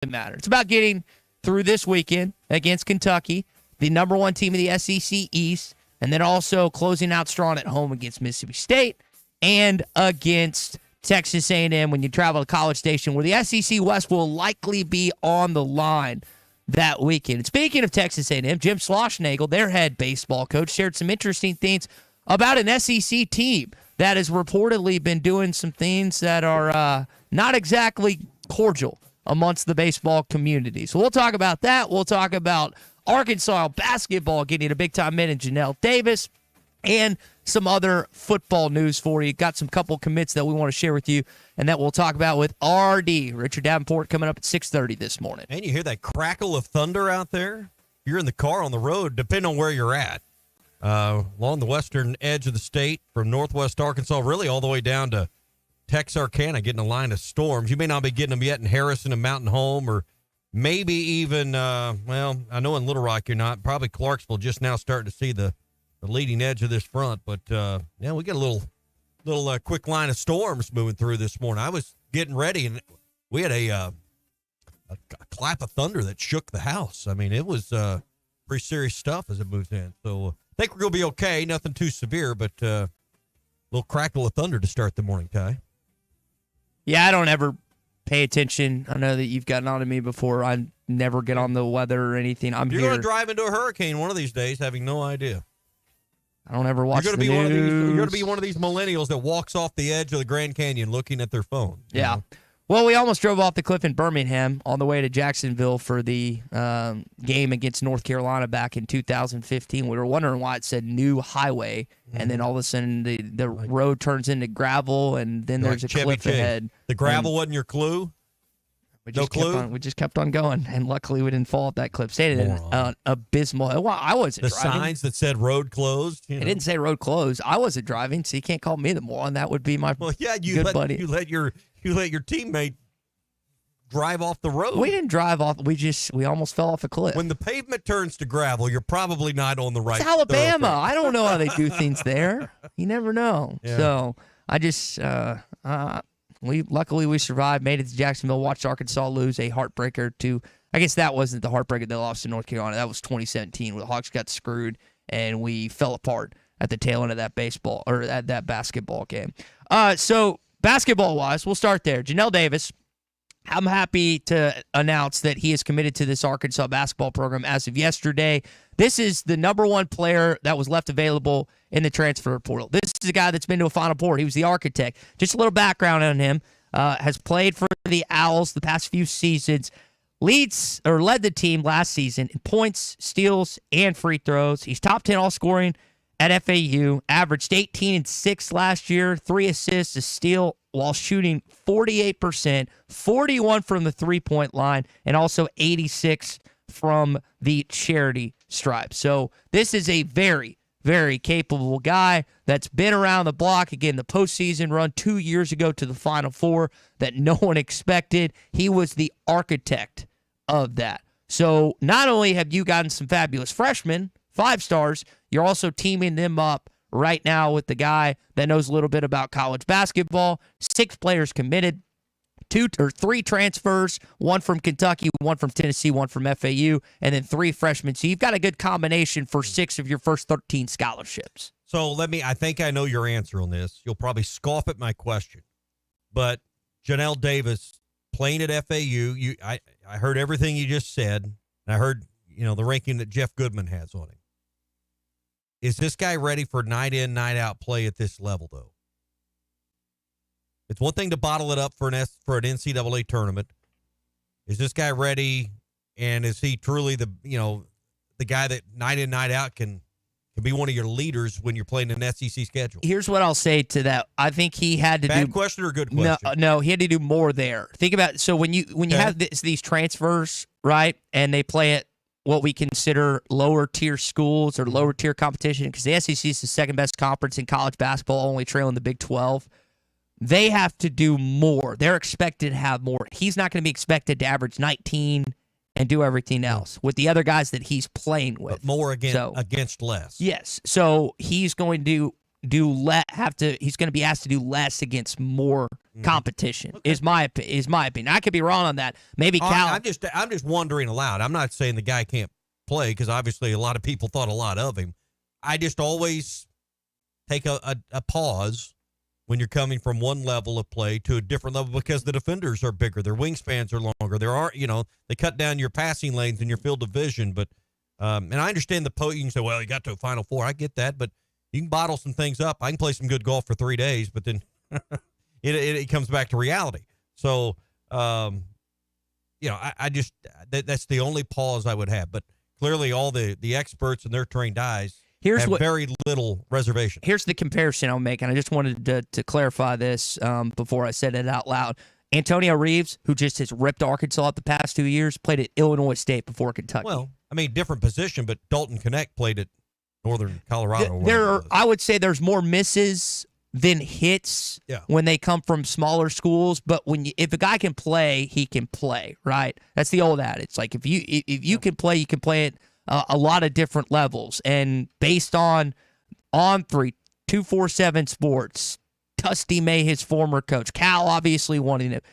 matter. It's about getting through this weekend against Kentucky, the number one team of the SEC East, and then also closing out strong at home against Mississippi State and against Texas A&M when you travel to College Station, where the SEC West will likely be on the line that weekend. And speaking of Texas A&M, Jim Schlossnagle, their head baseball coach, shared some interesting things about an SEC team that has reportedly been doing some things that are not exactly cordial amongst the baseball community. So we'll talk about that. We'll talk about Arkansas basketball getting a big-time minute, Janelle Davis, and some other football news for you. Got some couple commits that we want to share with you, and that we'll talk about with RD, Richard Davenport, coming up at 6:30 this morning. And you hear that crackle of thunder out there? You're in the car on the road, depending on where you're at. Along the western edge of the state, from northwest Arkansas, really all the way down to Texarkana, getting a line of storms. You may not be getting them yet in Harrison and Mountain Home, or maybe even, I know in Little Rock you're not. Probably Clarksville just now starting to see the leading edge of this front. But, we got a little quick line of storms moving through this morning. I was getting ready, and we had a clap of thunder that shook the house. I mean, it was pretty serious stuff as it moves in. So I think we're going to be okay. Nothing too severe, but a little crackle of thunder to start the morning, Ty. Yeah, I don't ever pay attention. I know that you've gotten on to me before. I never get on the weather or anything. You're going to drive into a hurricane one of these days, having no idea. I don't ever watch You're the news. You're going to be one of these millennials that walks off the edge of the Grand Canyon looking at their phone. Yeah. Know? Well, we almost drove off the cliff in Birmingham on the way to Jacksonville for the game against North Carolina back in 2015. We were wondering why it said new highway, and then all of a sudden the road turns into gravel, and then there's a cliff ahead. The gravel wasn't your clue? We just kept on going, and luckily we didn't fall off that cliff. Stayed in an abysmal. I wasn't driving. The signs that said road closed. It didn't say road closed. I wasn't driving, so you can't call me the moron. That would be my good buddy. You let your teammate drive off the road. We didn't drive off. We almost fell off a cliff. When the pavement turns to gravel, you're probably not on the right. It's Alabama. I don't know how they do things there. You never know. Yeah. So I just luckily we survived, made it to Jacksonville, watched Arkansas lose a heartbreaker to. I guess that wasn't the heartbreaker they lost to North Carolina. That was 2017 where the Hawks got screwed and we fell apart at the tail end of that baseball or at that basketball game. So basketball-wise, we'll start there. Janelle Davis, I'm happy to announce that he is committed to this Arkansas basketball program as of yesterday. This is the number one player that was left available in the transfer portal. This is a guy that's been to a Final Four. He was the architect. Just a little background on him. Has played for the Owls the past few seasons. Led the team last season in points, steals, and free throws. He's top 10 all-scoring at FAU, averaged 18 and 6 last year, 3 assists, a steal, while shooting 48%, 41 from the three-point line, and also 86 from the charity stripe. So this is a very, very capable guy that's been around the block. Again, the postseason run 2 years ago to the Final Four that no one expected. He was the architect of that. So not only have you gotten some fabulous freshmen, 5 stars, you're also teaming them up right now with the guy that knows a little bit about college basketball. 6 players committed, 2 or 3 transfers, 1 from Kentucky, 1 from Tennessee, 1 from FAU, and then 3 freshmen. So you've got a good combination for 6 of your first 13 scholarships. So I think I know your answer on this. You'll probably scoff at my question. But Janelle Davis playing at FAU, I heard everything you just said, and I heard, the ranking that Jeff Goodman has on him. Is this guy ready for night in, night out play at this level, though? It's one thing to bottle it up for an NCAA tournament. Is this guy ready, and is he truly the guy that night in, night out can be one of your leaders when you're playing an SEC schedule? Here's what I'll say to that. I think he had to do... Bad question or good question? No, he had to do more there. Think about it. So when you have these transfers, right, and they play at what we consider lower tier schools or lower tier competition, because the SEC is the second best conference in college basketball, only trailing the Big 12. They have to do more. They're expected to have more. He's not going to be expected to average 19 and do everything else with the other guys that he's playing with. But more against less. Yes. So he's going to he's going to be asked to do less against more competition. Okay. Is my opinion. I could be wrong on that. Maybe Cal. I'm just wondering aloud. I'm not saying the guy can't play, because obviously a lot of people thought a lot of him. I just always take a pause when you're coming from one level of play to a different level, because the defenders are bigger, their wingspans are longer. They cut down your passing lanes and your field of vision. But and I understand you can say, well, you got to a Final Four. I get that, but you can bottle some things up. I can play some good golf for 3 days, but then it comes back to reality. So, I just that's the only pause I would have. But clearly, all the experts and their trained eyes have very little reservation. Here's the comparison I'll make, and I just wanted to clarify this before I said it out loud. Antonio Reeves, who just has ripped Arkansas up the past 2 years, played at Illinois State before Kentucky. Well, I mean, different position, but Dalton Knecht played at Northern Colorado. I would say there's more misses than hits when they come from smaller schools. But if a guy can play, he can play, right? That's the old adage. It's like if you can play, you can play at a lot of different levels. And based on 247 Sports, Tusty May, his former coach, Cal obviously wanting it,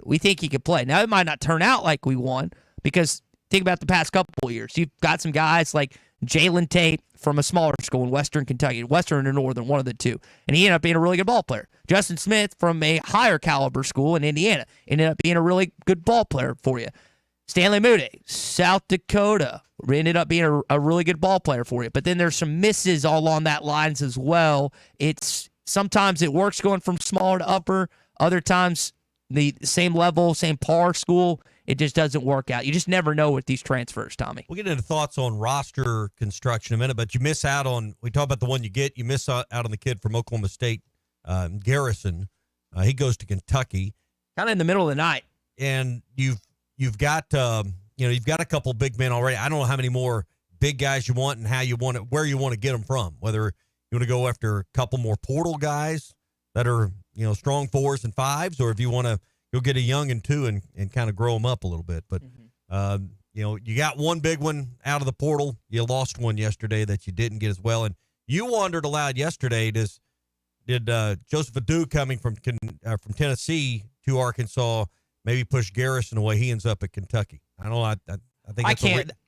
we think he could play. Now, it might not turn out like we want, because think about the past couple of years. You've got some guys like Jalen Tate from a smaller school in Western Kentucky, Western or Northern, one of the two, and he ended up being a really good ball player. Justin Smith from a higher caliber school in Indiana ended up being a really good ball player for you. Stanley Moody, South Dakota, ended up being a really good ball player for you. But then there's some misses all on that lines as well. Sometimes it works going from smaller to upper. Other times, the same level, same par school, it just doesn't work out. You just never know with these transfers, Tommy. We'll get into thoughts on roster construction in a minute, but you miss out on, we talk about the one you get, you miss out on the kid from Oklahoma State, Garrison. He goes to Kentucky. Kind of in the middle of the night. And you've got you've got a couple big men already. I don't know how many more big guys you want and how you want it, where you want to get them from, whether you want to go after a couple more portal guys that are, strong 4s and 5s, or if you want to go get a young and 2 and kind of grow them up a little bit. But, you got one big one out of the portal. You lost one yesterday that you didn't get as well. And you wondered aloud yesterday, did Joseph Adu coming from Tennessee to Arkansas maybe push Garrison away? He ends up at Kentucky. I don't know. I think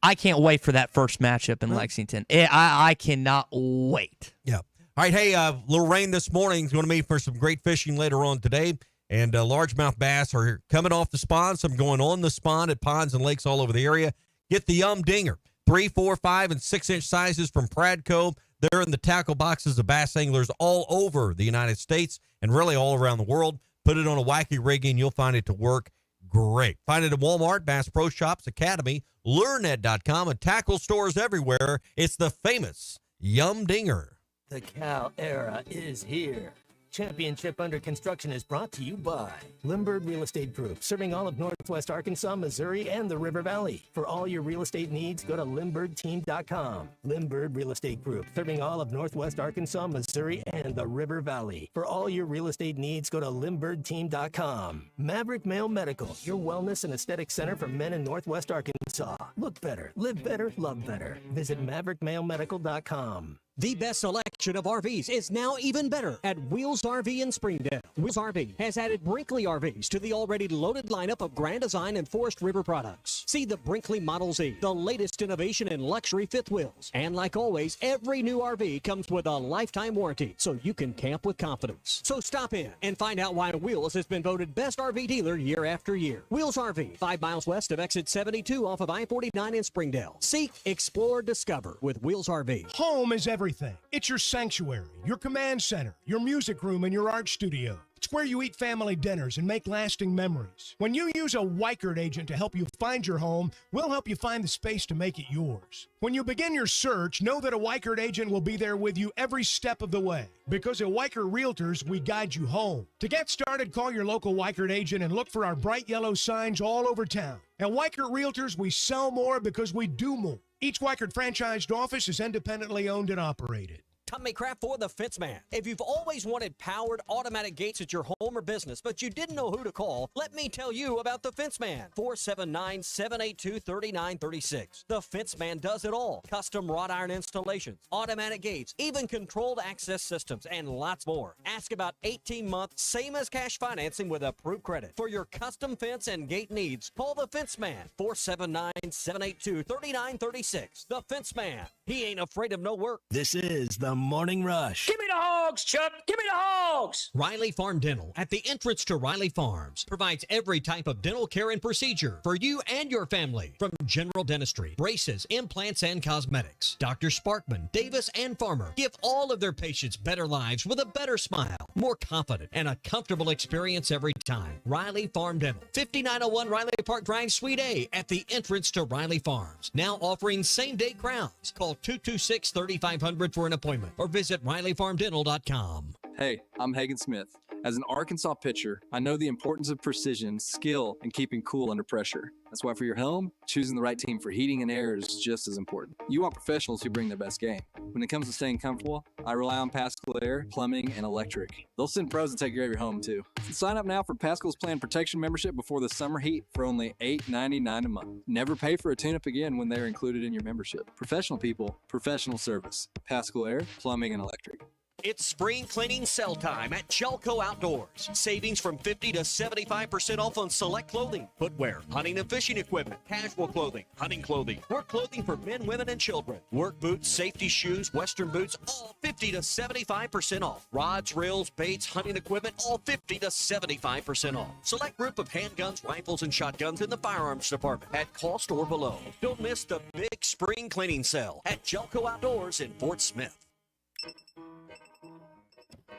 I can't wait for that first matchup in Lexington. I cannot wait. Yeah. All right. Hey, little rain this morning is going to be for some great fishing later on today. And largemouth bass are coming off the spawn. Some going on the spawn at ponds and lakes all over the area. Get the Yum Dinger. 3, 4, 5, and 6-inch sizes from Pradco. They're in the tackle boxes of bass anglers all over the United States and really all around the world. Put it on a wacky rigging, and you'll find it to work great. Find it at Walmart, Bass Pro Shops, Academy, LureNet.com, and tackle stores everywhere. It's the famous Yum Dinger. The Cal era is here. Championship Under Construction is brought to you by Limbird Real Estate Group, serving all of Northwest Arkansas, Missouri, and the River Valley. For all your real estate needs, go to LimbirdTeam.com. Limbird Real Estate Group, serving all of Northwest Arkansas, Missouri, and the River Valley. For all your real estate needs, go to LimbirdTeam.com. Maverick Male Medical, your wellness and aesthetic center for men in Northwest Arkansas. Look better, live better, love better. Visit MaverickMaleMedical.com. The best selection of RVs is now even better at Wheels RV in Springdale. Wheels RV has added Brinkley RVs to the already loaded lineup of Grand Design and Forest River products. See the Brinkley Model Z, the latest innovation in luxury fifth wheels. And like always, every new RV comes with a lifetime warranty, so you can camp with confidence. So stop in and find out why Wheels has been voted best RV dealer year after year. Wheels RV, 5 miles west of exit 72 off of I-49 in Springdale. Seek, explore, discover with Wheels RV. Home is everything. It's your sanctuary, your command center, your music room, and your art studio. It's where you eat family dinners and make lasting memories. When you use a Weichert agent to help you find your home, we'll help you find the space to make it yours. When you begin your search, know that a Weichert agent will be there with you every step of the way. Because at Weichert Realtors, we guide you home. To get started, call your local Weichert agent and look for our bright yellow signs all over town. At Weichert Realtors, we sell more because we do more. Each Weichert franchised office is independently owned and operated. Tommy Kraft for the Fence Man. If you've always wanted powered automatic gates at your home or business, but you didn't know who to call, let me tell you about the Fence Man. 479-782-3936. The Fence Man does it all. Custom wrought iron installations, automatic gates, even controlled access systems, and lots more. Ask about 18-month, same as cash financing with approved credit. For your custom fence and gate needs, call the Fence Man. 479-782-3936. The Fence Man. He ain't afraid of no work. This is the Morning Rush. Give me the hogs, Chuck. Give me the hogs. Riley Farm Dental at the entrance to Riley Farms provides every type of dental care and procedure for you and your family, from general dentistry, braces, implants, and cosmetics. Dr. Sparkman, Davis, and Farmer give all of their patients better lives with a better smile, more confident, and a comfortable experience every time. Riley Farm Dental, 5901 Riley Park Drive, Suite A, at the entrance to Riley Farms. Now offering same-day crowns. Call 226-3500 for an appointment or visit RileyFarmDental.com. Hey, I'm Hagen Smith. As an Arkansas pitcher, I know the importance of precision, skill, and keeping cool under pressure. That's why for your home, choosing the right team for heating and air is just as important. You want professionals who bring their best game. When it comes to staying comfortable, I rely on Pascal Air, Plumbing, and Electric. They'll send pros to take care of your home, too. So sign up now for Pascal's Plan Protection membership before the summer heat for only $8.99 a month. Never pay for a tune-up again when they're included in your membership. Professional people, professional service. Pascal Air, Plumbing, and Electric. It's spring cleaning sale time at Jelco Outdoors. Savings from 50 to 75% off on select clothing, footwear, hunting and fishing equipment, casual clothing, hunting clothing, work clothing for men, women, and children, work boots, safety shoes, western boots, all 50 to 75% off. Rods, reels, baits, hunting equipment, all 50 to 75% off. Select group of handguns, rifles, and shotguns in the firearms department at cost or below. Don't miss the big spring cleaning sale at Jelco Outdoors in Fort Smith.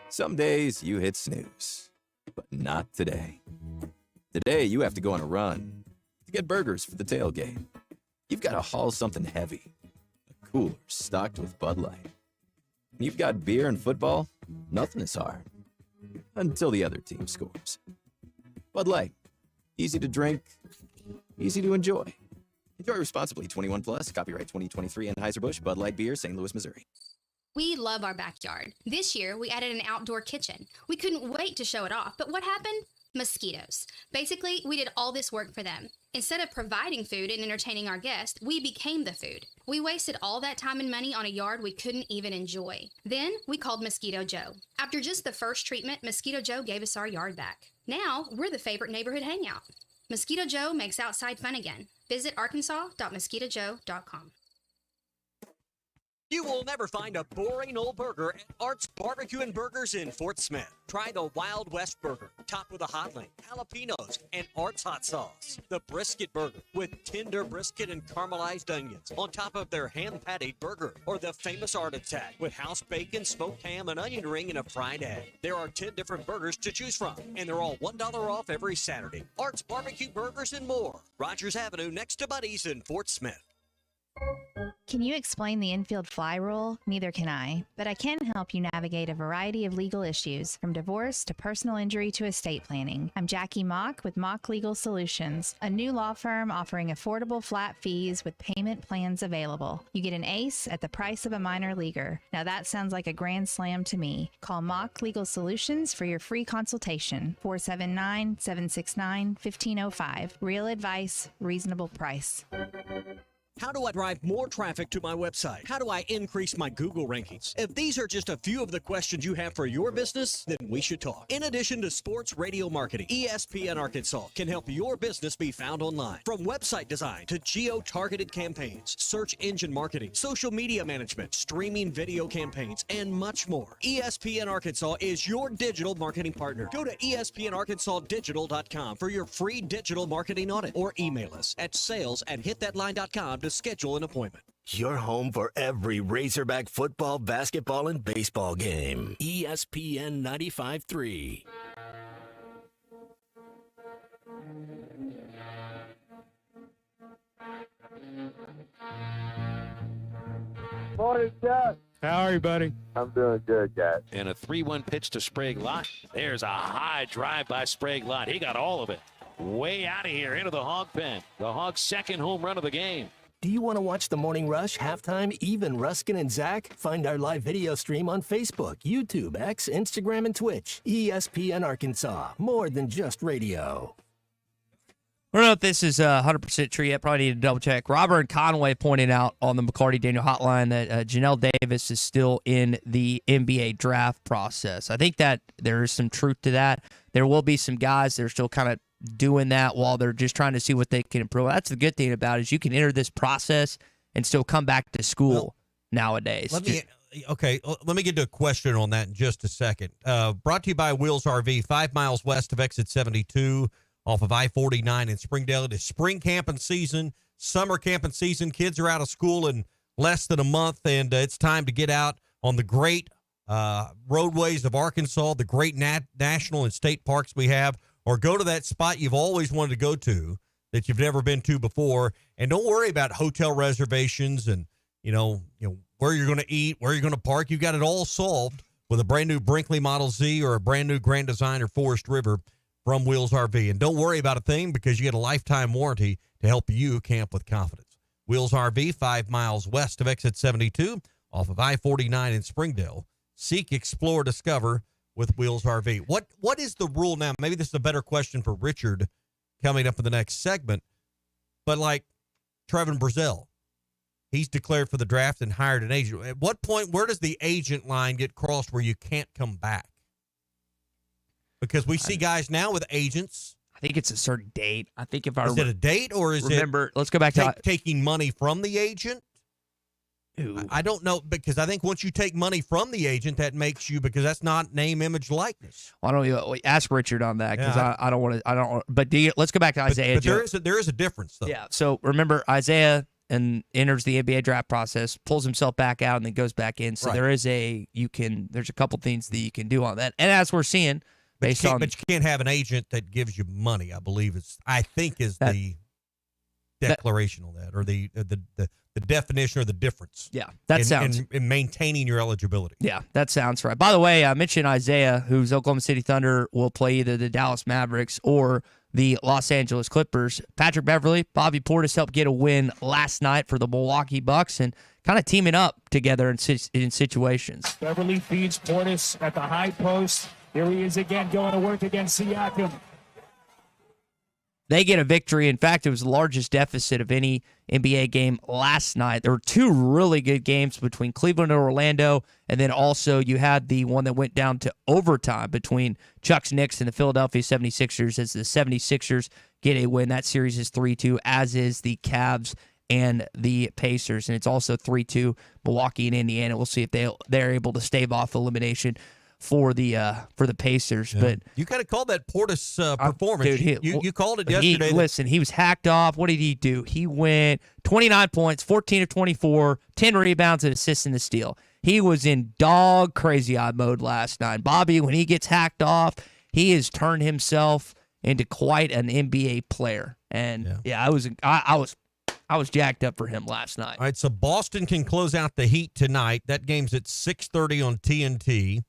Some days you hit snooze, but not today. Today you have to go on a run to get burgers for the tailgate. You've got to haul something heavy, a cooler stocked with Bud Light. You've got beer and football, nothing is hard, until the other team scores. Bud Light, easy to drink, easy to enjoy. Enjoy responsibly. 21 plus, copyright 2023 Anheuser-Busch, Bud Light Beer, St. Louis, Missouri. We love our backyard. This year, we added an outdoor kitchen. We couldn't wait to show it off, but what happened? Mosquitoes. Basically, we did all this work for them. Instead of providing food and entertaining our guests, we became the food. We wasted all that time and money on a yard we couldn't even enjoy. Then, we called Mosquito Joe. After just the first treatment, Mosquito Joe gave us our yard back. Now, we're the favorite neighborhood hangout. Mosquito Joe makes outside fun again. Visit arkansas.mosquitojoe.com. You will never find a boring old burger at Art's Barbecue and Burgers in Fort Smith. Try the Wild West Burger, topped with a hotling, jalapenos, and Art's hot sauce. The Brisket Burger, with tender brisket and caramelized onions on top of their hand-patted burger. Or the famous Art Attack, with house bacon, smoked ham, an onion ring, and a fried egg. There are 10 different burgers to choose from, and they're all $1 off every Saturday. Art's Barbecue Burgers and more. Rogers Avenue, next to Buddy's in Fort Smith. Can you explain the infield fly rule? Neither can I, but I can help you navigate a variety of legal issues, from divorce to personal injury to estate planning. I'm Jackie Mock with Mock Legal Solutions, a new law firm offering affordable flat fees with payment plans available. You get an ace at the price of a minor leaguer. Now that sounds like a grand slam to me. Call Mock Legal Solutions for your free consultation. 479-769-1505. Real advice, reasonable price. How do I drive more traffic to my website? How do I increase my Google rankings? If these are just a few of the questions you have for your business, then we should talk. In addition to sports radio marketing, ESPN Arkansas can help your business be found online. From website design to geo-targeted campaigns, search engine marketing, social media management, streaming video campaigns, and much more. ESPN Arkansas is your digital marketing partner. Go to espnarkansasdigital.com for your free digital marketing audit, or email us at sales@hitthatline.com to schedule an appointment. Your home for every Razorback football, basketball, and baseball game. ESPN 95.3. Morning, Chuck. How are you, buddy? I'm doing good, guys. And a 3-1 pitch to Sprague Lott. There's a high drive by Sprague Lott. He got all of it. Way out of here into the Hog pen. The Hogs' second home run of the game. Do you want to watch the Morning Rush, Halftime, even Ruskin and Zach? Find our live video stream on Facebook, YouTube, X, Instagram, and Twitch. ESPN Arkansas, more than just radio. I don't know if this is 100% true yet. Probably need to double check. Robert and Conway pointed out on the McLarty Daniel hotline that Janelle Davis is still in the NBA draft process. I think that there is some truth to that. There will be some guys that are still kind of doing that while they're just trying to see what they can improve. That's the good thing about it is you can enter this process and still come back to school nowadays. Let me get to a question on that in just a second. Brought to you by Wheels RV, 5 miles west of exit 72 off of I-49 in Springdale. It is spring camping season, summer camping season. Kids are out of school in less than a month, and it's time to get out on the great roadways of Arkansas, the great national and state parks we have, or go to that spot you've always wanted to go to that you've never been to before. And don't worry about hotel reservations and, you know where you're going to eat, where you're going to park. You've got it all solved with a brand new Brinkley Model Z or a brand new Grand Design or Forest River from Wheels RV. And don't worry about a thing because you get a lifetime warranty to help you camp with confidence. Wheels RV, 5 miles west of exit 72 off of I-49 in Springdale. Seek, explore, discover with Wheels RV. What is the rule now? Maybe this is a better question for Richard coming up in the next segment. But like Trevin Brazell, he's declared for the draft and hired an agent. At what point, where does the agent line get crossed where you can't come back? Because we see guys now with agents. I think it's a certain date. I think if I is it a date or is remember, let's go back to taking money from the agent? I don't know, because I think once you take money from the agent, that makes you, because that's not name, image, likeness. Why don't you ask Richard on that? Because I don't want to. But let's go back to Isaiah. But there is a difference, though. Yeah. So remember, Isaiah enters the NBA draft process, pulls himself back out, and then goes back in. So there's a couple things that you can do on that, and as we're seeing. But you can't have an agent that gives you money. I believe is the declaration on that, or the definition or the difference. Yeah, that sounds in maintaining your eligibility. Yeah, that sounds right. By the way, I mentioned Isaiah, whose Oklahoma City Thunder will play either the Dallas Mavericks or the Los Angeles Clippers. Patrick Beverly, Bobby Portis helped get a win last night for the Milwaukee Bucks and kind of teaming up together in situations. Beverly feeds Portis at the high post. Here he is again going to work against Siakam. They get a victory. In fact, it was the largest deficit of any NBA game last night. There were two really good games between Cleveland and Orlando, and then also you had the one that went down to overtime between Chuck's Knicks and the Philadelphia 76ers as the 76ers get a win. That series is 3-2, as is the Cavs and the Pacers, and it's also 3-2 Milwaukee and Indiana. We'll see if they're able to stave off elimination for the Pacers. Yeah. But you kind of called that Portis performance. Dude, you called it yesterday. Listen, he was hacked off. What did he do? He went 29 points, 14 of 24, 10 rebounds, and assists in the steal. He was in dog crazy-eye mode last night. Bobby, when he gets hacked off, he has turned himself into quite an NBA player. And I was jacked up for him last night. All right, so Boston can close out the Heat tonight. That game's at 6:30 on TNT.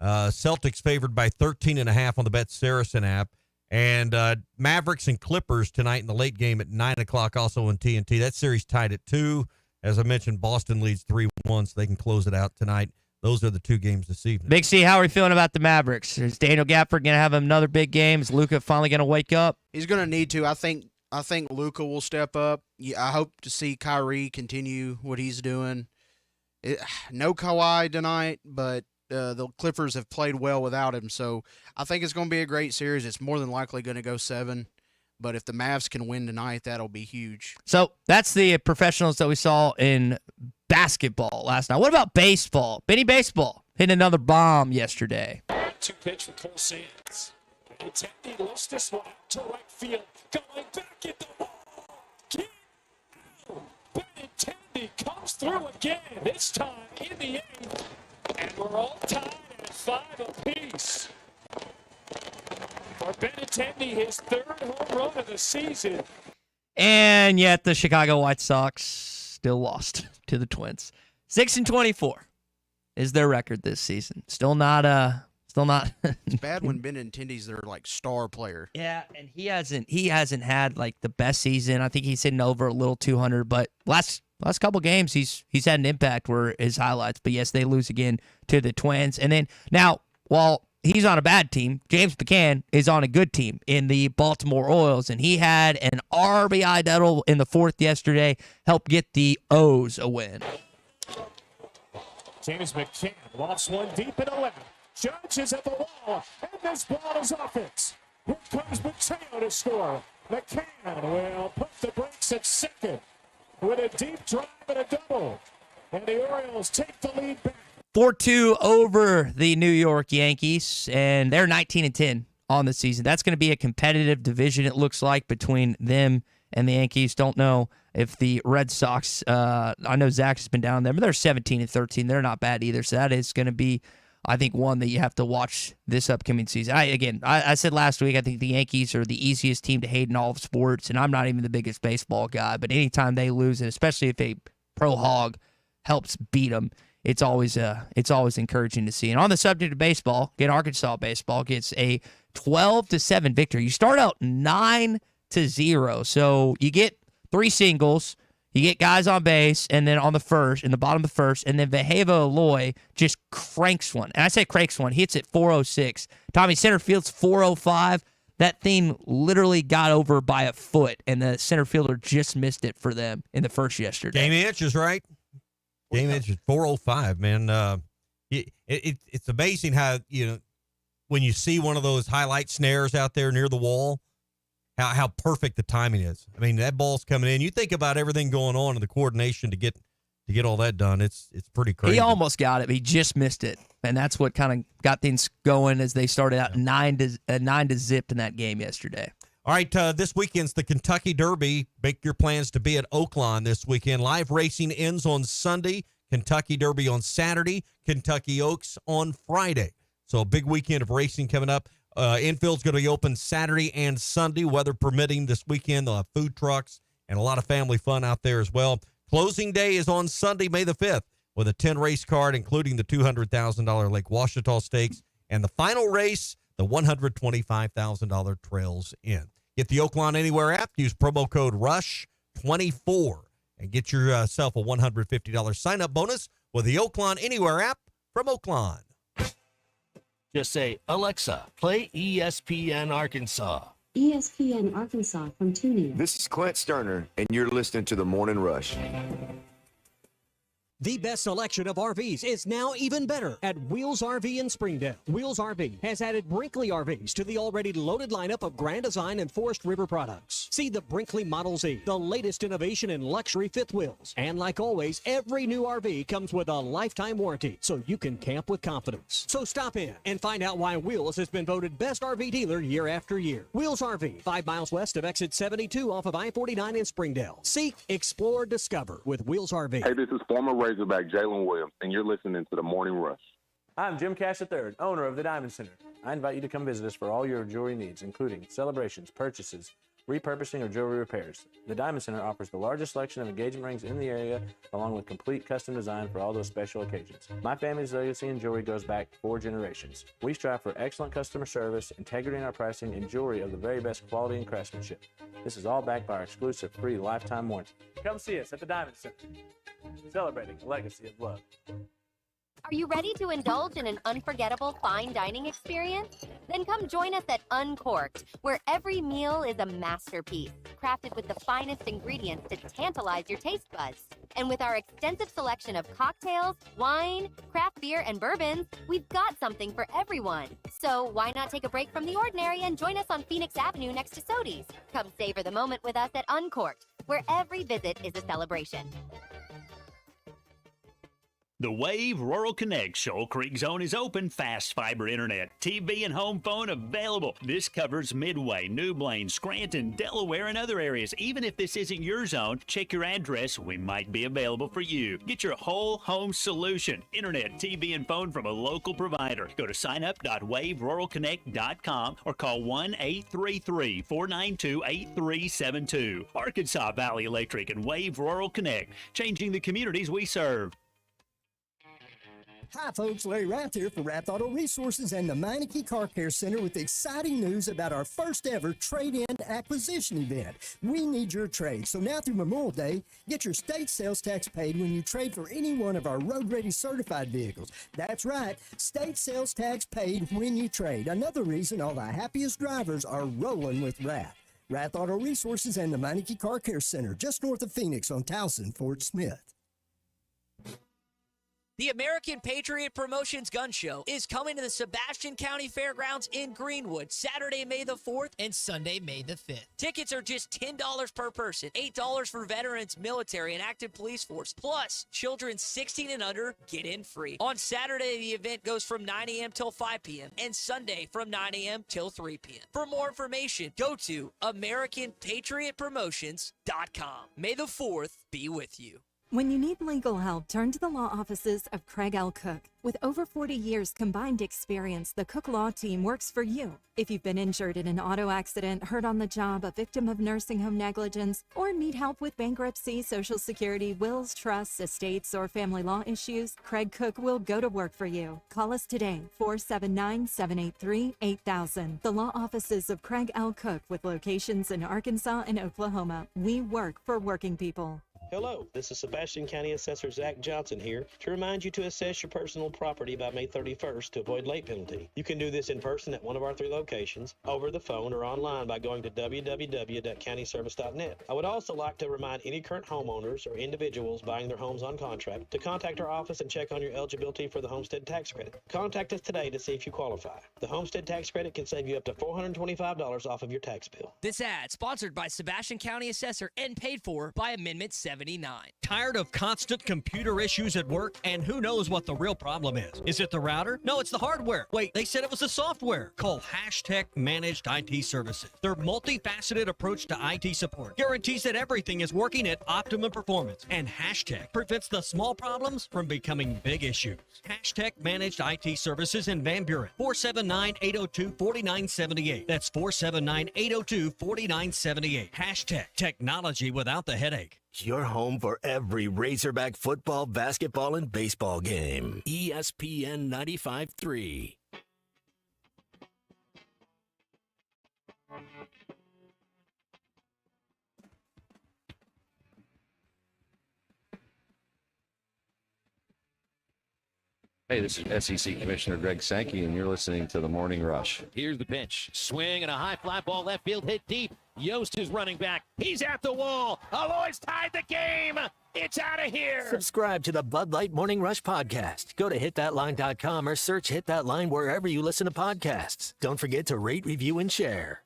Celtics favored by 13.5 on the Bet Saracen app. And Mavericks and Clippers tonight in the late game at 9 o'clock also on TNT. That series tied at 2. As I mentioned, Boston leads 3-1, so they can close it out tonight. Those are the two games this evening. Big C, how are we feeling about the Mavericks? Is Daniel Gafford going to have another big game? Is Luka finally going to wake up? He's going to need to. I think Luka will step up. I hope to see Kyrie continue what he's doing. No Kawhi tonight, but the Clippers have played well without him, so I think it's going to be a great series. It's more than likely going to go 7, but if the Mavs can win tonight, that'll be huge. So that's the professionals that we saw in basketball last night. What about baseball? Benny Baseball hit another bomb yesterday. 2 pitch for Cole Sands. Benintendi lifts this one out to right field. Going back at the wall. Benintendi comes through again, this time in the 8th. And we're all tied at 5 apiece. For Benintendi, his 3rd home run of the season. And yet the Chicago White Sox still lost to the Twins. 6-24 is their record this season. Still not Still not. It's bad when Benintendi's their like star player. Yeah, and he hasn't had like the best season. I think he's hitting over a little 200, but last couple games he's had an impact where his highlights. But yes, they lose again to the Twins. And then now, while he's on a bad team, James McCann is on a good team in the Baltimore Orioles, and he had an RBI double in the fourth yesterday, helped get the O's a win. James McCann lofts one deep into left. Judge is at the wall, and this ball is off it. Here comes Mateo to score. McCann will put the brakes at second with a deep drive and a double. And the Orioles take the lead back. 4-2 over the New York Yankees, and they're 19-10 on the season. That's going to be a competitive division, it looks like, between them and the Yankees. Don't know if the Red Sox, I know Zach has been down there, but they're 17-13. They're not bad either, so that is going to be, I think, one that you have to watch this upcoming season. I said last week, I think the Yankees are the easiest team to hate in all of sports, and I'm not even the biggest baseball guy, but anytime they lose, and especially if a pro hog helps beat them, it's always encouraging to see. And on the subject of baseball, Arkansas baseball gets a 12-7 victory. You start out 9-0, so you get 3 singles. You get guys on base, and then in the bottom of the first, and then Vejeva Aloy just cranks one. And I say cranks one. He hits it 406. Tommy, center field's 405. That thing literally got over by a foot, and the center fielder just missed it for them in the first yesterday. Game inches, right? Game inches, 405, man. It's amazing how, when you see one of those highlight snares out there near the wall, how perfect the timing is. I mean, that ball's coming in. You think about everything going on and the coordination to get all that done. It's pretty crazy. He almost got it, but he just missed it, and that's what kind of got things going as they started out 9-0 in that game yesterday. All right, this weekend's the Kentucky Derby. Make your plans to be at Oaklawn this weekend. Live racing ends on Sunday. Kentucky Derby on Saturday. Kentucky Oaks on Friday. So a big weekend of racing coming up. Infield's going to be open Saturday and Sunday, weather permitting this weekend. They'll have food trucks and a lot of family fun out there as well. Closing day is on Sunday, May the 5th, with a 10-race card, including the $200,000 Lake Ouachita Stakes. And the final race, the $125,000 Trails End. Get the Oaklawn Anywhere app. Use promo code RUSH24 and get yourself a $150 sign-up bonus with the Oaklawn Anywhere app from Oaklawn. Just say, Alexa, play ESPN Arkansas. ESPN Arkansas from TuneIn. This is Clint Sterner, and you're listening to The Morning Rush. The best selection of RVs is now even better at Wheels RV in Springdale. Wheels RV has added Brinkley RVs to the already loaded lineup of Grand Design and Forest River products. See the Brinkley Model Z, the latest innovation in luxury fifth wheels. And like always, every new RV comes with a lifetime warranty, so you can camp with confidence. So stop in and find out why Wheels has been voted best RV dealer year after year. Wheels RV, 5 miles west of exit 72 off of I-49 in Springdale. Seek, explore, discover with Wheels RV. Hey, this is former Razorback Jalen Williams, and you're listening to The Morning Rush. I'm Jim Cash III, owner of the Diamond Center. I invite you to come visit us for all your jewelry needs, including celebrations, purchases, repurposing, or jewelry repairs. The Diamond Center offers the largest selection of engagement rings in the area, along with complete custom design for all those special occasions. My family's legacy in jewelry goes back 4 generations. We strive for excellent customer service, integrity in our pricing, and jewelry of the very best quality and craftsmanship. This is all backed by our exclusive free lifetime warranty. Come see us at the Diamond Center, celebrating a legacy of love. Are you ready to indulge in an unforgettable fine dining experience? Then come join us at Uncorked, where every meal is a masterpiece, crafted with the finest ingredients to tantalize your taste buds. And with our extensive selection of cocktails, wine, craft beer, and bourbons, we've got something for everyone. So why not take a break from the ordinary and join us on Phoenix Avenue next to Sodi's? Come savor the moment with us at Uncorked, where every visit is a celebration. The Wave Rural Connect Shoal Creek Zone is open. Fast fiber internet, TV, and home phone available. This covers Midway, New Blaine, Scranton, Delaware, and other areas. Even if this isn't your zone, check your address. We might be available for you. Get your whole home solution. Internet, TV, and phone from a local provider. Go to signup.waveruralconnect.com or call 1-833-492-8372. Arkansas Valley Electric and Wave Rural Connect, changing the communities we serve. Hi folks, Larry Rath here for Rath Auto Resources and the Meineke Car Care Center with exciting news about our first ever trade-in acquisition event. We need your trade, so now through Memorial Day, get your state sales tax paid when you trade for any one of our road-ready certified vehicles. That's right, state sales tax paid when you trade. Another reason all the happiest drivers are rolling with Rath. Rath Auto Resources and the Meineke Car Care Center, just north of Phoenix on Towson, Fort Smith. The American Patriot Promotions Gun Show is coming to the Sebastian County Fairgrounds in Greenwood, Saturday, May the 4th and Sunday, May the 5th. Tickets are just $10 per person, $8 for veterans, military, and active police force. Plus, children 16 and under get in free. On Saturday, the event goes from 9 a.m. till 5 p.m. and Sunday from 9 a.m. till 3 p.m. For more information, go to AmericanPatriotPromotions.com. May the 4th be with you. When you need legal help, turn to the law offices of Craig L. Cook. With over 40 years combined experience, the Cook Law Team works for you. If you've been injured in an auto accident, hurt on the job, a victim of nursing home negligence, or need help with bankruptcy, Social Security, wills, trusts, estates, or family law issues, Craig Cook will go to work for you. Call us today, 479-783-8000. The law offices of Craig L. Cook with locations in Arkansas and Oklahoma. We work for working people. Hello, this is Sebastian County Assessor Zach Johnson here to remind you to assess your personal property by May 31st to avoid late penalty. You can do this in person at one of our 3 locations, over the phone, or online by going to www.countyservice.net. I would also like to remind any current homeowners or individuals buying their homes on contract to contact our office and check on your eligibility for the homestead tax credit. Contact us today to see if you qualify. The homestead tax credit can save you up to $425 off of your tax bill. This ad sponsored by Sebastian County Assessor and paid for by Amendment 79. Tired of constant computer issues at work? And who knows what the real problem is? Is it the router? No, it's the hardware. Wait, they said it was the software. Call Hashtag Managed IT Services. Their multifaceted approach to IT support guarantees that everything is working at optimum performance. And Hashtag prevents the small problems from becoming big issues. Hashtag Managed IT Services in Van Buren. 479-802-4978. That's 479-802-4978. Hashtag technology without the headache. Your home for every Razorback football, basketball, and baseball game. ESPN 95.3. Hey, this is SEC Commissioner Greg Sankey, and you're listening to The Morning Rush. Here's the pitch. Swing and a high fly ball left field hit deep. Yost is running back. He's at the wall. Aloy's tied the game. It's out of here. Subscribe to the Bud Light Morning Rush podcast. Go to hitthatline.com or search Hit That Line wherever you listen to podcasts. Don't forget to rate, review, and share.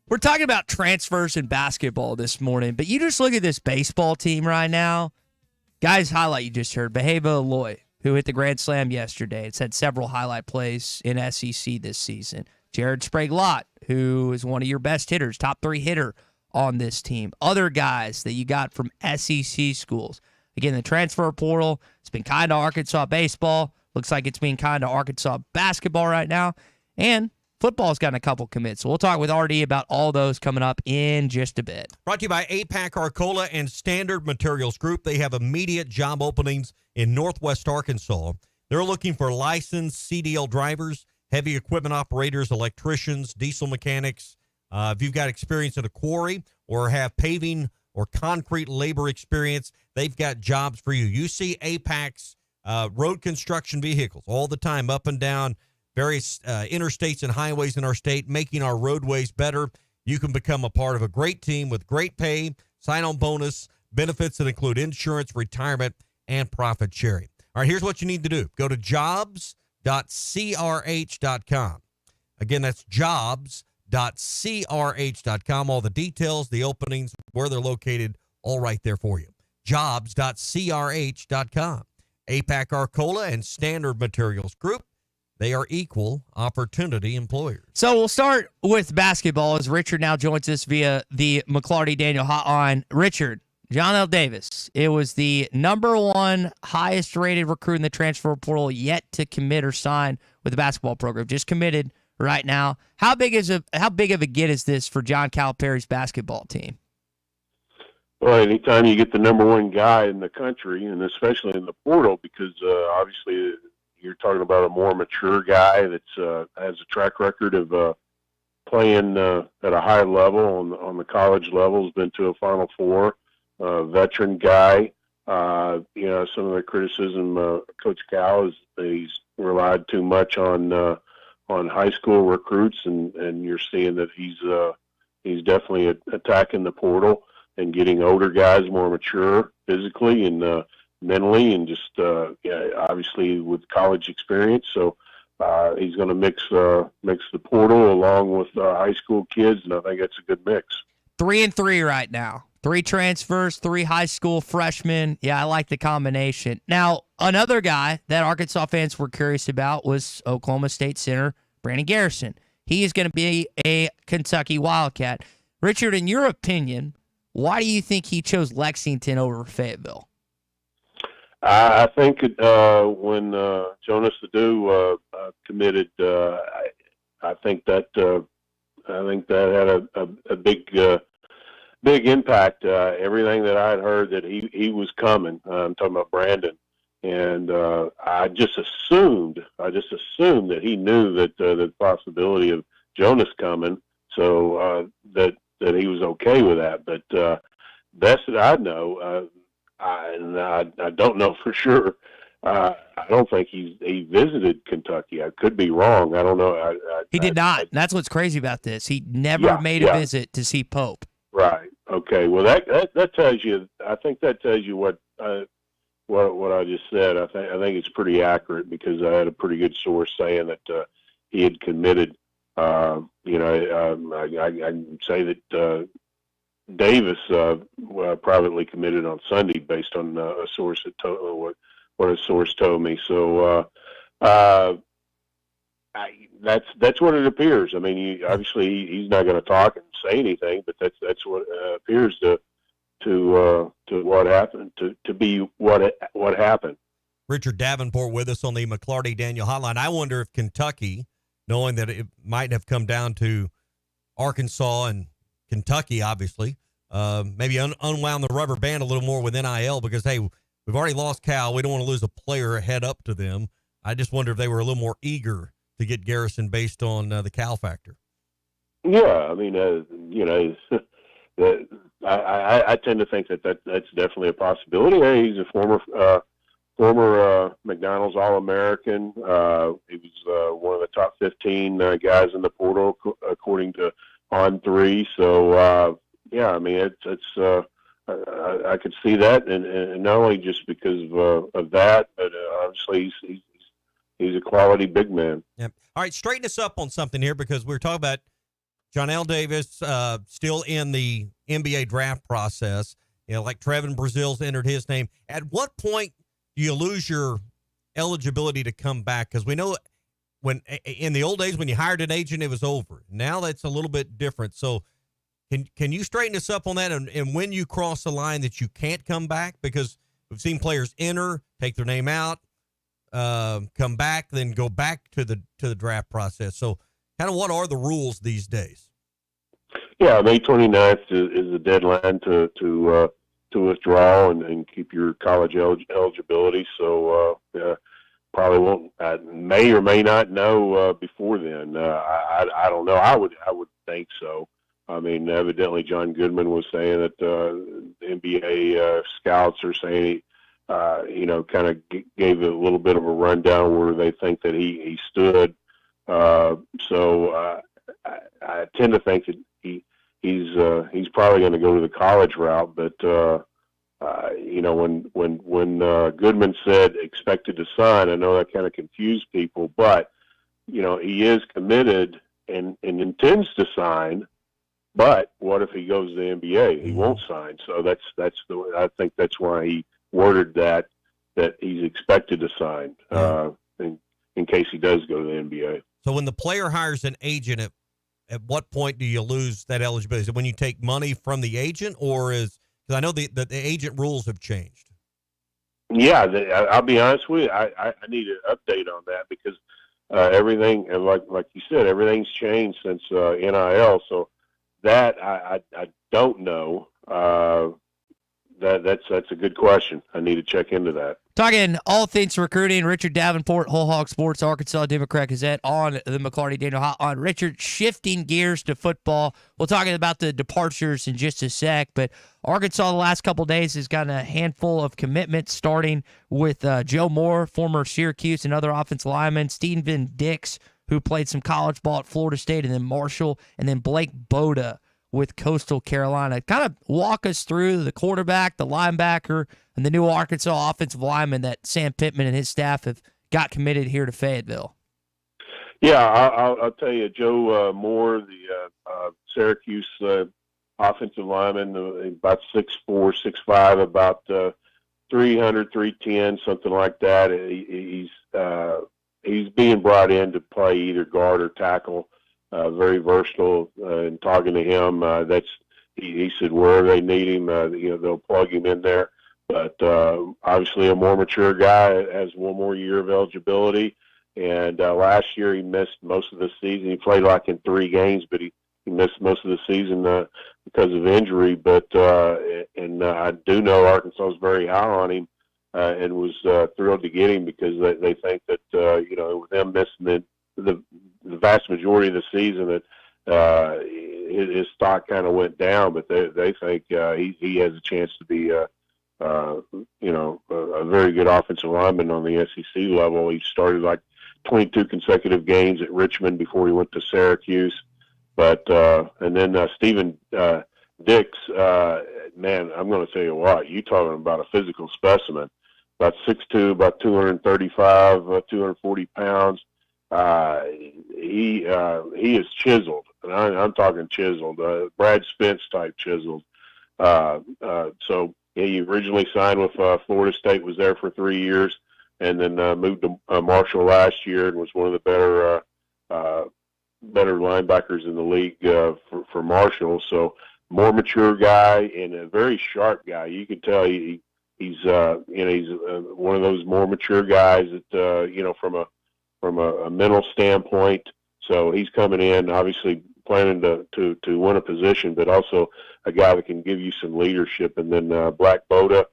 We're talking about transfers in basketball this morning, but you just look at this baseball team right now. Guys, highlight you just heard, Beheva Aloy, who hit the grand slam yesterday. It's had several highlight plays in SEC this season. Jared Sprague-Lott, who is one of your best hitters, top 3 hitter on this team. Other guys that you got from SEC schools. Again, the transfer portal, it's been kind to Arkansas baseball. Looks like it's being kind to Arkansas basketball right now. And football's gotten a couple commits. So we'll talk with RD about all those coming up in just a bit. Brought to you by APAC Arcola and Standard Materials Group. They have immediate job openings in Northwest Arkansas. They're looking for licensed CDL drivers, heavy equipment operators, electricians, diesel mechanics. If you've got experience at a quarry or have paving or concrete labor experience, they've got jobs for you. You see APAC's road construction vehicles all the time up and down various interstates and highways in our state, making our roadways better. You can become a part of a great team with great pay, sign-on bonus, benefits that include insurance, retirement, and profit sharing. All right, here's what you need to do. Go to jobs.crh.com. Again, that's jobs.crh.com. All the details, the openings, where they're located, all right there for you. Jobs.crh.com. APAC Arcola and Standard Materials Group. They are equal opportunity employers. So we'll start with basketball as Richard now joins us via the McLarty Daniel hotline. Richard, John L. Davis, it was the #1 highest rated recruit in the transfer portal yet to commit or sign with the basketball program. Just committed right now. How big of a get is this for John Calipari's basketball team? Well, anytime you get the #1 guy in the country, and especially in the portal, because obviously you're talking about a more mature guy that's has a track record of playing at a high level on the college level, has been to a Final Four, veteran guy. Some of the criticism Coach Cal is that he's relied too much on high school recruits, and you're seeing that he's definitely attacking the portal and getting older guys more mature physically and mentally, and just obviously with college experience. So he's going to mix the portal along with high school kids, and I think that's a good mix. 3-3 right now. 3 transfers, 3 high school freshmen. Yeah, I like the combination. Now, another guy that Arkansas fans were curious about was Oklahoma State center Brandon Garrison. He is going to be a Kentucky Wildcat. Richard, in your opinion, why do you think he chose Lexington over Fayetteville? I think when Jonas Adu committed, I think that had a big impact. Everything that I had heard that he was coming. I'm talking about Brandon, and I just assumed that he knew that the possibility of Jonas coming, so that he was okay with that. But best that I know, I don't know for sure. I don't think he visited Kentucky. I could be wrong. I don't know. He did not. That's what's crazy about this. He never made a visit to see Pope. Right. Okay. Well, that tells you. I think that tells you what I just said. I think it's pretty accurate because I had a pretty good source saying that he had committed. I can say that Davis privately committed on Sunday based on a source that told what a source told me. So that's what it appears. I mean, obviously he's not going to talk and say anything, but that's what appears to what happened to be what happened. Richard Davenport with us on the McLarty Daniel Hotline. I wonder if Kentucky, knowing that it might have come down to Arkansas and Kentucky, obviously, maybe unwound the rubber band a little more with NIL because, hey, we've already lost Cal. We don't want to lose a player head up to them. I just wonder if they were a little more eager to get Garrison based on the Cal factor. Yeah, I mean, I tend to think that's definitely a possibility. Hey, he's a former McDonald's All-American. He was one of the top 15 guys in the portal according to On3. So yeah, I mean, I could see that, and not only just because of that, but obviously he's a quality big man. Yep. All right, straighten us up on something here because we're talking about John L. Davis still in the NBA draft process. Like Trevin Brazil's entered his name. At what point do you lose your eligibility to come back? Because we know when in the old days when you hired an agent, it was over. Now that's a little bit different. So can you straighten us up on that? And when you cross the line that you can't come back, because we've seen players enter, take their name out, come back, then go back to the draft process. So kind of what are the rules these days? Yeah, May 29th is the deadline to withdraw and keep your college eligibility. So probably won't. May or may not know before then. I don't know. I would think so. I mean, evidently John Goodman was saying that the NBA scouts are saying kind of gave a little bit of a rundown where they think that he stood. So I tend to think that he's probably going to go to the college route. But when Goodman said expected to sign, I know that kind of confused people. But he is committed and intends to sign. But what if he goes to the NBA? He won't sign. So I think that's why he worded that he's expected to sign in case he does go to the NBA. So when the player hires an agent, at what point do you lose that eligibility? Is it when you take money from the agent, or because I know the agent rules have changed? Yeah, I'll be honest with you. I need an update on that because everything, and like you said, everything's changed since NIL. So that I don't know. That's a good question. I need to check into that. Talking all things recruiting, Richard Davenport, Whole Hog Sports, Arkansas Democrat Gazette on the McLarty Daniel Hotline. Richard, shifting gears to football. We'll talk about the departures in just a sec, but Arkansas the last couple of days has gotten a handful of commitments, starting with Joe Moore, former Syracuse and other offensive lineman, Steven Dix, who played some college ball at Florida State, and then Marshall, and then Blake Boda with Coastal Carolina. Kind of walk us through the quarterback, the linebacker, and the new Arkansas offensive lineman that Sam Pittman and his staff have got committed here to Fayetteville. Yeah, I'll tell you, Joe Moore, the Syracuse offensive lineman, about 6'4", 6'5", about 300, 310, something like that. He's being brought in to play either guard or tackle. Very versatile, and talking to him, he said wherever they need him, they'll plug him in there. But obviously a more mature guy, has one more year of eligibility. And last year he missed most of the season. He played like in 3 games, but he missed most of the season because of injury. But I do know Arkansas was very high on him and was thrilled to get him because they think that with them missing the vast majority of the season, that his stock kind of went down, but they think he has a chance to be a very good offensive lineman on the SEC level. He started like 22 consecutive games at Richmond before he went to Syracuse. But and then Steven Dix, man, I'm going to tell you what, you talking about a physical specimen, about 6'2", about 235, 240 pounds. He is chiseled, and I'm talking chiseled, Brad Spence type chiseled. So he originally signed with Florida State, was there for 3 years, and then moved to Marshall last year and was one of the better linebackers in the league for Marshall. So more mature guy and a very sharp guy. You can tell he's one of those more mature guys that from a mental standpoint. So he's coming in, obviously planning to win a position, but also a guy that can give you some leadership. And then Black Boda,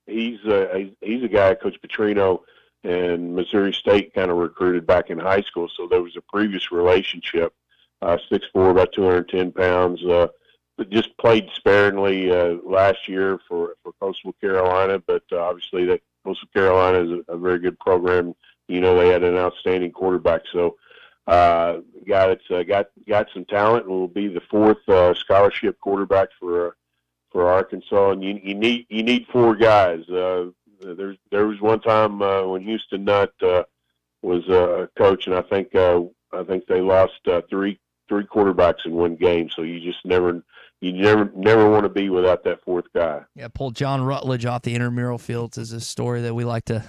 he's a guy Coach Petrino and Missouri State kind of recruited back in high school. So there was a previous relationship. 6'4", about 210 pounds. But just played sparingly last year for Coastal Carolina, but obviously that Coastal Carolina is a very good program. They had an outstanding quarterback. So guy that's got some talent and will be the 4th scholarship quarterback for Arkansas. And you need 4 guys. There was one time when Houston Nutt was a coach, and I think they lost 3 quarterbacks in one game. So you just never want to be without that 4th guy. Yeah, pulled John Rutledge off the intramural fields is a story that we like to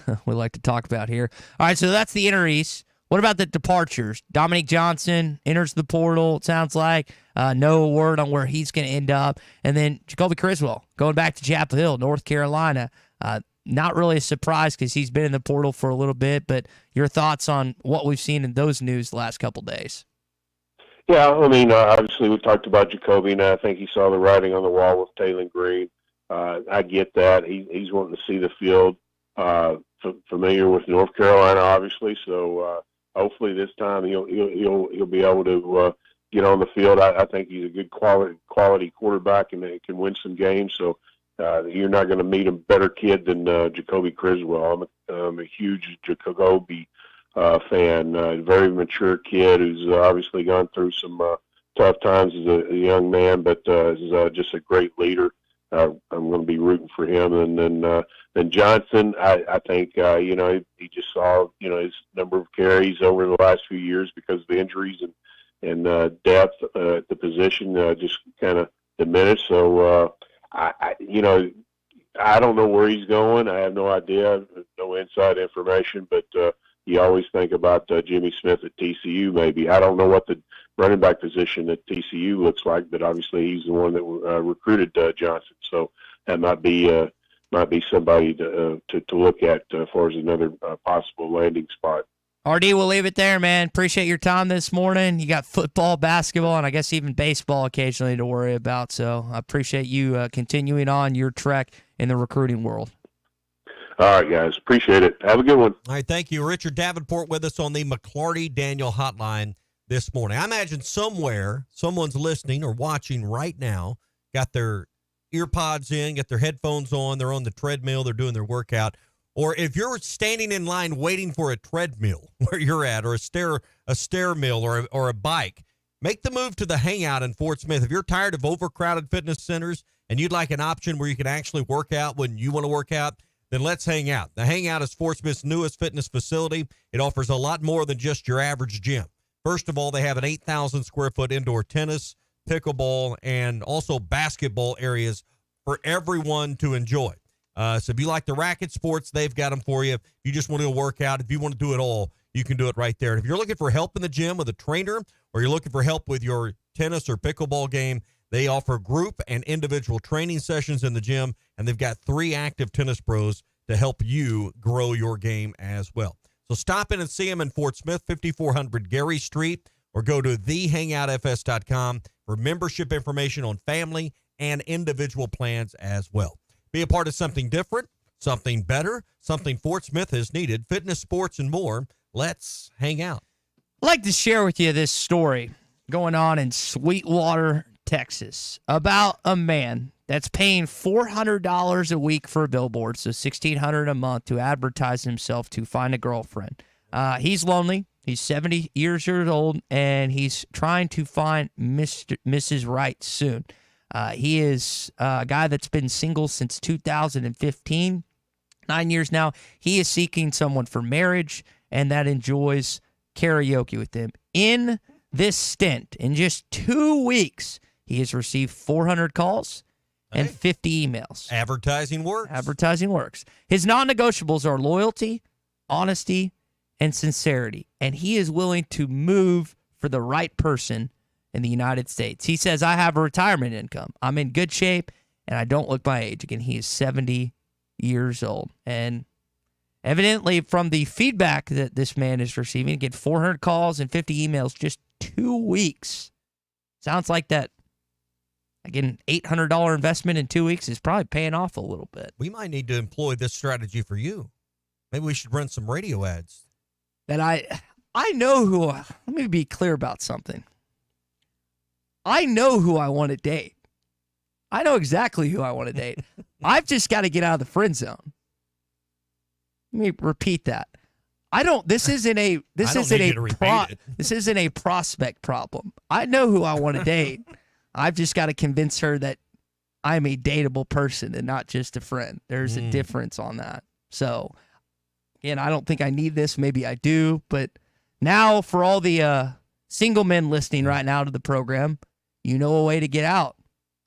talk about here. All right, so that's the Inner East. What about the departures? Dominique Johnson enters the portal, it sounds like. No word on where he's going to end up. And then Jacoby Criswell going back to Chapel Hill, North Carolina. Not really a surprise because he's been in the portal for a little bit, but your thoughts on what we've seen in those news the last couple days? Yeah, I mean, obviously we talked about Jacoby, and I think he saw the writing on the wall with Taylor Green. I get that. He's wanting to see the field, familiar with North Carolina, obviously. So hopefully this time he'll be able to get on the field. I think he's a good quality quarterback and can win some games. So you're not going to meet a better kid than Jacoby Criswell. I'm a huge Jacoby fan, very mature kid who's obviously gone through some tough times as a young man, but is just a great leader. I'm going to be rooting for him. And then Johnson, I think he just saw his number of carries over the last few years because of the injuries and depth at the position just kind of diminished. So I don't know where he's going. I have no idea, no inside information, but you always think about Jimmy Smith at TCU maybe. I don't know what the running back position at TCU looks like, but obviously he's the one that recruited Johnson. So that might be somebody to look at as far as another possible landing spot. RD, we'll leave it there, man. Appreciate your time this morning. You got football, basketball, and I guess even baseball occasionally to worry about. So I appreciate you continuing on your trek in the recruiting world. All right, guys. Appreciate it. Have a good one. All right, thank you. Richard Davenport with us on the McLarty Daniel Hotline this morning. I imagine somewhere someone's listening or watching right now, got their ear pods in, got their headphones on, they're on the treadmill, they're doing their workout. Or if you're standing in line waiting for a treadmill where you're at, or a stair mill or a bike, make the move to the Hangout in Fort Smith. If you're tired of overcrowded fitness centers and you'd like an option where you can actually work out when you want to work out, then let's hang out. The Hangout is Fort Smith's newest fitness facility. It offers a lot more than just your average gym. First of all, they have an 8,000 square foot indoor tennis, pickleball, and also basketball areas for everyone to enjoy. So if you like the racket sports, they've got them for you. If you just want to work out, if you want to do it all, you can do it right there. And if you're looking for help in the gym with a trainer, or you're looking for help with your tennis or pickleball game, they offer group and individual training sessions in the gym, and they've got 3 active tennis pros to help you grow your game as well. So stop in and see them in Fort Smith, 5400 Gary Street, or go to thehangoutfs.com for membership information on family and individual plans as well. Be a part of something different, something better, something Fort Smith has needed, fitness, sports, and more. Let's hang out. I'd like to share with you this story going on in Sweetwater, Texas, about a man that's paying $400 a week for a billboard, so $1,600 a month, to advertise himself to find a girlfriend. He's lonely. He's 70 years old, and he's trying to find Mrs. Right soon. He is a guy that's been single since 2015, 9 years now. He is seeking someone for marriage, and that enjoys karaoke with him. In this stint, in just 2 weeks, he has received 400 calls and 50 emails. Advertising works. Advertising works. His non-negotiables are loyalty, honesty, and sincerity, and he is willing to move for the right person in the United States. He says, I have a retirement income. I'm in good shape, and I don't look my age. Again, he is 70 years old. And evidently, from the feedback that this man is receiving, again, 400 calls and 50 emails, just 2 weeks. Sounds like that, again, $800 investment in 2 weeks is probably paying off a little bit. We might need to employ this strategy for you. Maybe we should run some radio ads. That I know who, let me be clear about something. I know who I want to date. I know exactly who I want to date. I've just got to get out of the friend zone. Let me repeat that. This isn't a prospect problem. I know who I want to date. I've just got to convince her that I'm a dateable person and not just a friend. There's a difference on that. So, again, I don't think I need this. Maybe I do. But now for all the single men listening right now to the program, you know a way to get out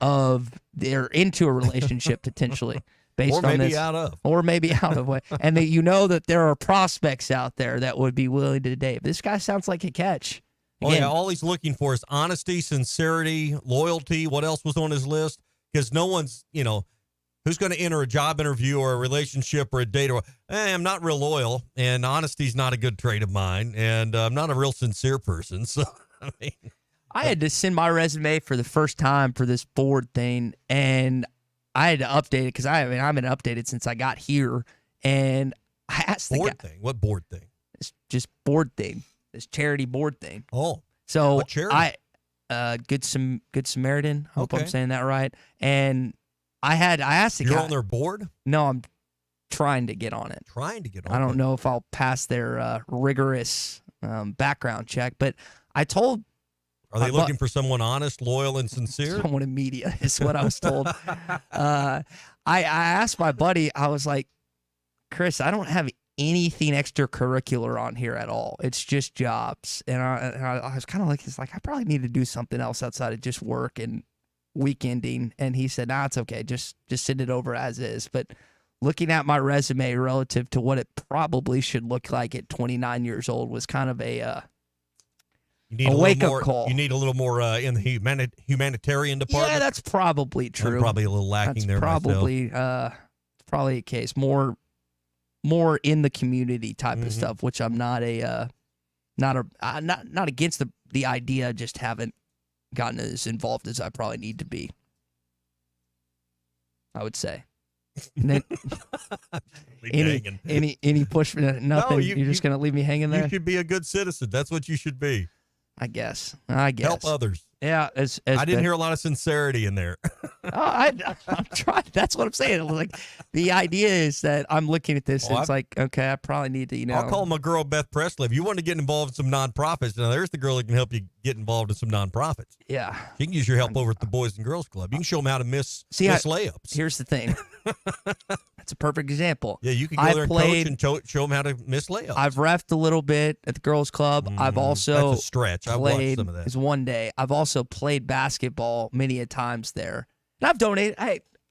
of they're into a relationship potentially based on this. Or maybe out of it. And that you know that there are prospects out there that would be willing to date. This guy sounds like a catch. Again, all he's looking for is honesty, sincerity, loyalty. What else was on his list? Because no one's, who's going to enter a job interview or a relationship or a date or, I'm not real loyal, and honesty's not a good trait of mine, and I'm not a real sincere person. So, I had to send my resume for the first time for this board thing, and I had to update it because I haven't updated since I got here. And I asked the guy, thing? What board thing? It's just board thing. This charity board thing. Oh, so what charity? Good Samaritan. Hope I'm saying that right. And I asked the guy. You're on their board? No, I'm trying to get on it. I don't know if I'll pass their rigorous background check, but I told. Are they looking for someone honest, loyal, and sincere? Someone immediate is what I was told. I asked my buddy, I was like, Chris, I don't have anything extracurricular on here at all. It's just jobs. And I was kind of like, I probably need to do something else outside of just work and weekending. And he said, nah, it's okay. Just send it over as is. But looking at my resume relative to what it probably should look like at 29 years old was kind of a wake-up call. You need a little more in the humanitarian department. Yeah, that's probably true. I'm probably a little lacking there myself. Probably a case. More more in the community type of stuff, which I'm not not against the idea. I just haven't gotten as involved as I probably need to be, I would say. Then, any push? Nothing. No, You're just gonna leave me hanging there. You should be a good citizen. That's what you should be. I guess. Help others. Yeah, I didn't hear a lot of sincerity in there. I'm trying. That's what I'm saying. Like, the idea is that I'm looking at this, and it's like, okay, I probably need to, I'll call my girl Beth Presley. If you want to get involved in some nonprofits, now there's the girl that can help you get involved in some nonprofits. Yeah. She can use your help over at the Boys and Girls Club. You can show them how to miss layups. Here's the thing. That's a perfect example. Yeah, you can go there and coach and show them how to miss layups. I've reffed a little bit at the girls' club. I've also that's a stretch. I watched some of that. It's one day. I've also played basketball many a times there, and I've donated.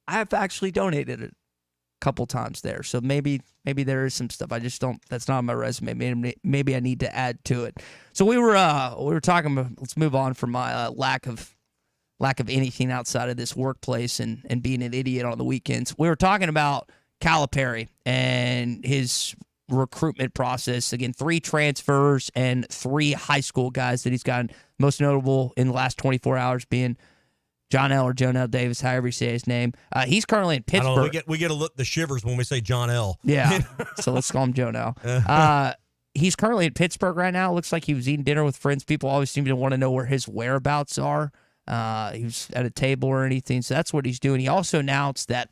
I've actually donated a couple times there. So maybe there is some stuff. I just don't. That's not on my resume. Maybe I need to add to it. So we were talking about. Let's move on from my lack of anything outside of this workplace and being an idiot on the weekends. We were talking about Calipari and his recruitment process. Again, 3 transfers and 3 high school guys that he's gotten. Most notable in the last 24 hours being John L. or Jonell Davis, however you say his name. He's currently in Pittsburgh. I don't know, we get the shivers when we say John L. Yeah, so let's call him Jonell. He's currently in Pittsburgh right now. Looks like he was eating dinner with friends. People always seem to want to know where his whereabouts are. He was at a table or anything, so that's what he's doing. He also announced that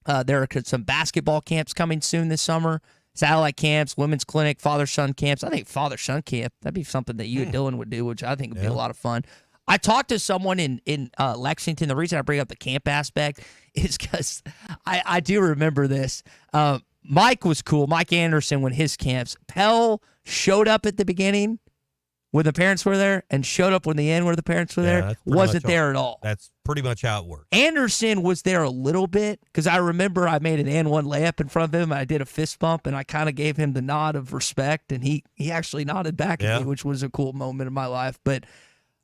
there are some basketball camps coming soon this summer. Satellite camps, women's clinic, father-son camps. I think father-son camp, that'd be something that you and Dylan would do, which I think would be a lot of fun. I talked to someone in Lexington. The reason I bring up the camp aspect is because I do remember this. Mike was cool. Mike Anderson, when his camps. Pell showed up at the beginning when the parents were there and showed up when the end where the parents were there. Wasn't there at all. That's pretty much how it works. Anderson was there a little bit because I remember I made an N1 layup in front of him. I did a fist bump, and I kind of gave him the nod of respect, and he actually nodded back at me, which was a cool moment in my life. But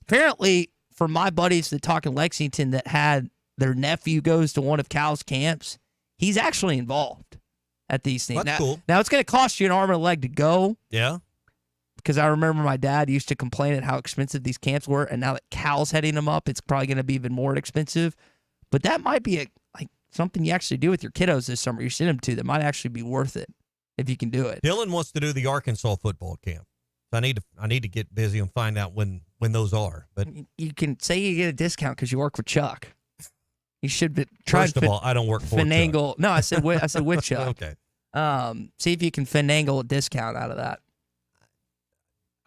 apparently, for my buddies that talk in Lexington that had their nephew goes to one of Cal's camps, he's actually involved at these things. That's cool. Now, it's going to cost you an arm and a leg to go. Yeah. Because I remember my dad used to complain at how expensive these camps were, and now that Cal's heading them up, it's probably going to be even more expensive. But that might be something you actually do with your kiddos this summer. You send them to that might actually be worth it if you can do it. Dylan wants to do the Arkansas football camp. So I need to get busy and find out when those are. But you can say you get a discount because you work with Chuck. You should be First of all, I don't work for finagle. Chuck. No, I said with Chuck. Okay. See if you can finagle a discount out of that.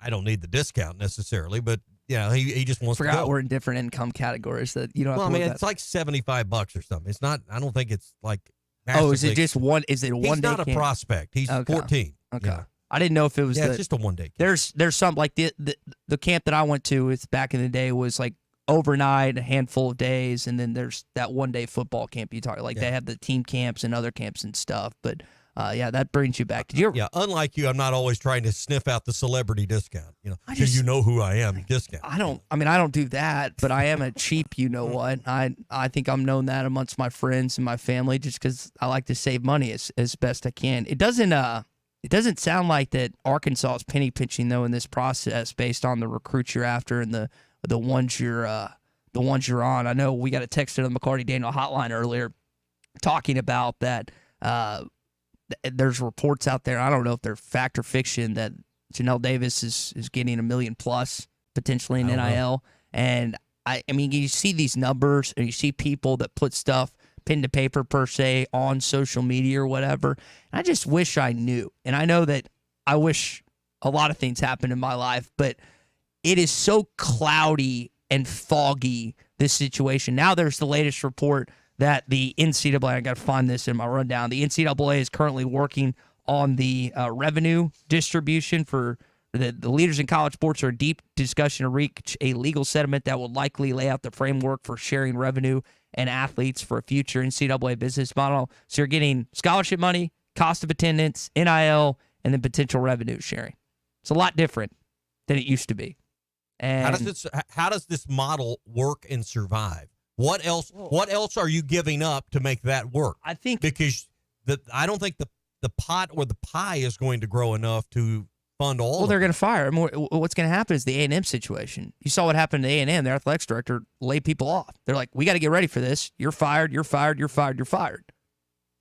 I don't need the discount necessarily, but yeah, he just wants to go. We're in different income categories that you don't have well, to I mean, look it's like $75 or something. It's not. I don't think it's like. Oh, is it just one? Is it a one day? He's not a prospect. He's 14. Okay. Yeah. I didn't know if it was. It's just a one day. There's some like the camp that I went to with back in the day was like overnight, a handful of days, and then there's that one day football camp you talk like. They have the team camps and other camps and stuff, but. That brings you back. Did you ever? Yeah, unlike you, I'm not always trying to sniff out the celebrity discount. Do you know who I am? Discount. I don't do that, but I am a cheap. You know what? I think I'm known that amongst my friends and my family, just because I like to save money as best I can. It doesn't sound like that Arkansas is penny pinching though in this process based on the recruits you're after and the ones you're on. I know we got a text on the McLarty Daniel hotline earlier talking about that. There's reports out there. I don't know if they're fact or fiction that Jonell Davis is getting $1 million plus potentially in NIL. And I mean, you see these numbers and you see people that put stuff pen to paper per se on social media or whatever. And I just wish I knew. And I know that I wish a lot of things happened in my life, but it is so cloudy and foggy, this situation. Now there's the latest report that the NCAA, I got to find this in my rundown, the NCAA is currently working on the revenue distribution for the leaders in college sports are in deep discussion to reach a legal settlement that will likely lay out the framework for sharing revenue and athletes for a future NCAA business model. So you're getting scholarship money, cost of attendance, NIL, and then potential revenue sharing. It's a lot different than it used to be. And how does this model work and survive? What else are you giving up to make that work? I think because I don't think the pot or the pie is going to grow enough to fund all. Well, they're going to fire him. What's going to happen is the A&M situation. You saw what happened to A&M. Their athletics director laid people off. They're like, we got to get ready for this. You're fired. You're fired. You're fired. You're fired.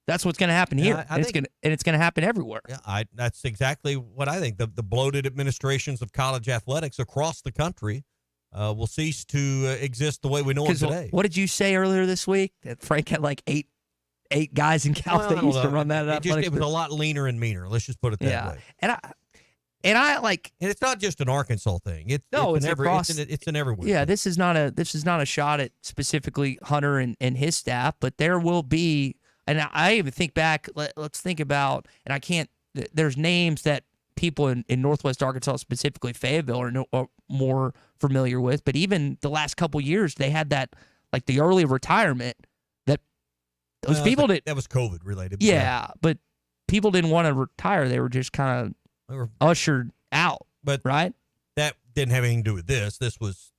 That's what's going to happen here, and it's going to happen everywhere. Yeah, that's exactly what I think. The bloated administrations of college athletics across the country will cease to exist the way we know them today. What did you say earlier this week? That Frank had like eight guys in Cal that used to run that. It was a lot leaner and meaner. Let's just put it that way. And I like, and it's not just an Arkansas thing. It's in everywhere. Yeah, this is not a shot at specifically Hunter and his staff, but there will be. And I even think back. Let's think about, and I can't. There's names that people in Northwest Arkansas, specifically Fayetteville, are more familiar with. But even the last couple years, they had that, like the early retirement that those people did. That was COVID related. Yeah, but people didn't want to retire. They were just kind of ushered out. But right, that didn't have anything to do with this. This was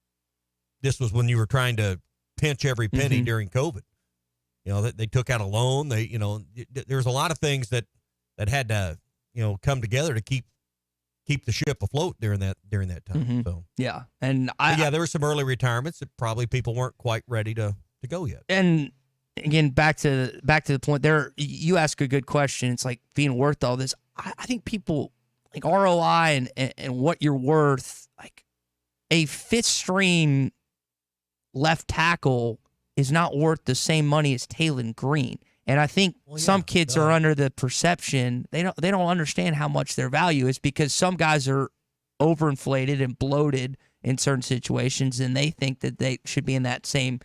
when you were trying to pinch every penny during COVID. You know, they took out a loan. There's a lot of things that had to, come together to keep the ship afloat during that time. So yeah, and there were some early retirements that probably people weren't quite ready to go yet. And again, back to the point there, you ask a good question. It's like being worth all this. I think people like ROI and what you're worth. Like a fifth string left tackle is not worth the same money as Taylon Green. And I think some kids are under the perception they don't understand how much their value is, because some guys are overinflated and bloated in certain situations, and they think that they should be in that same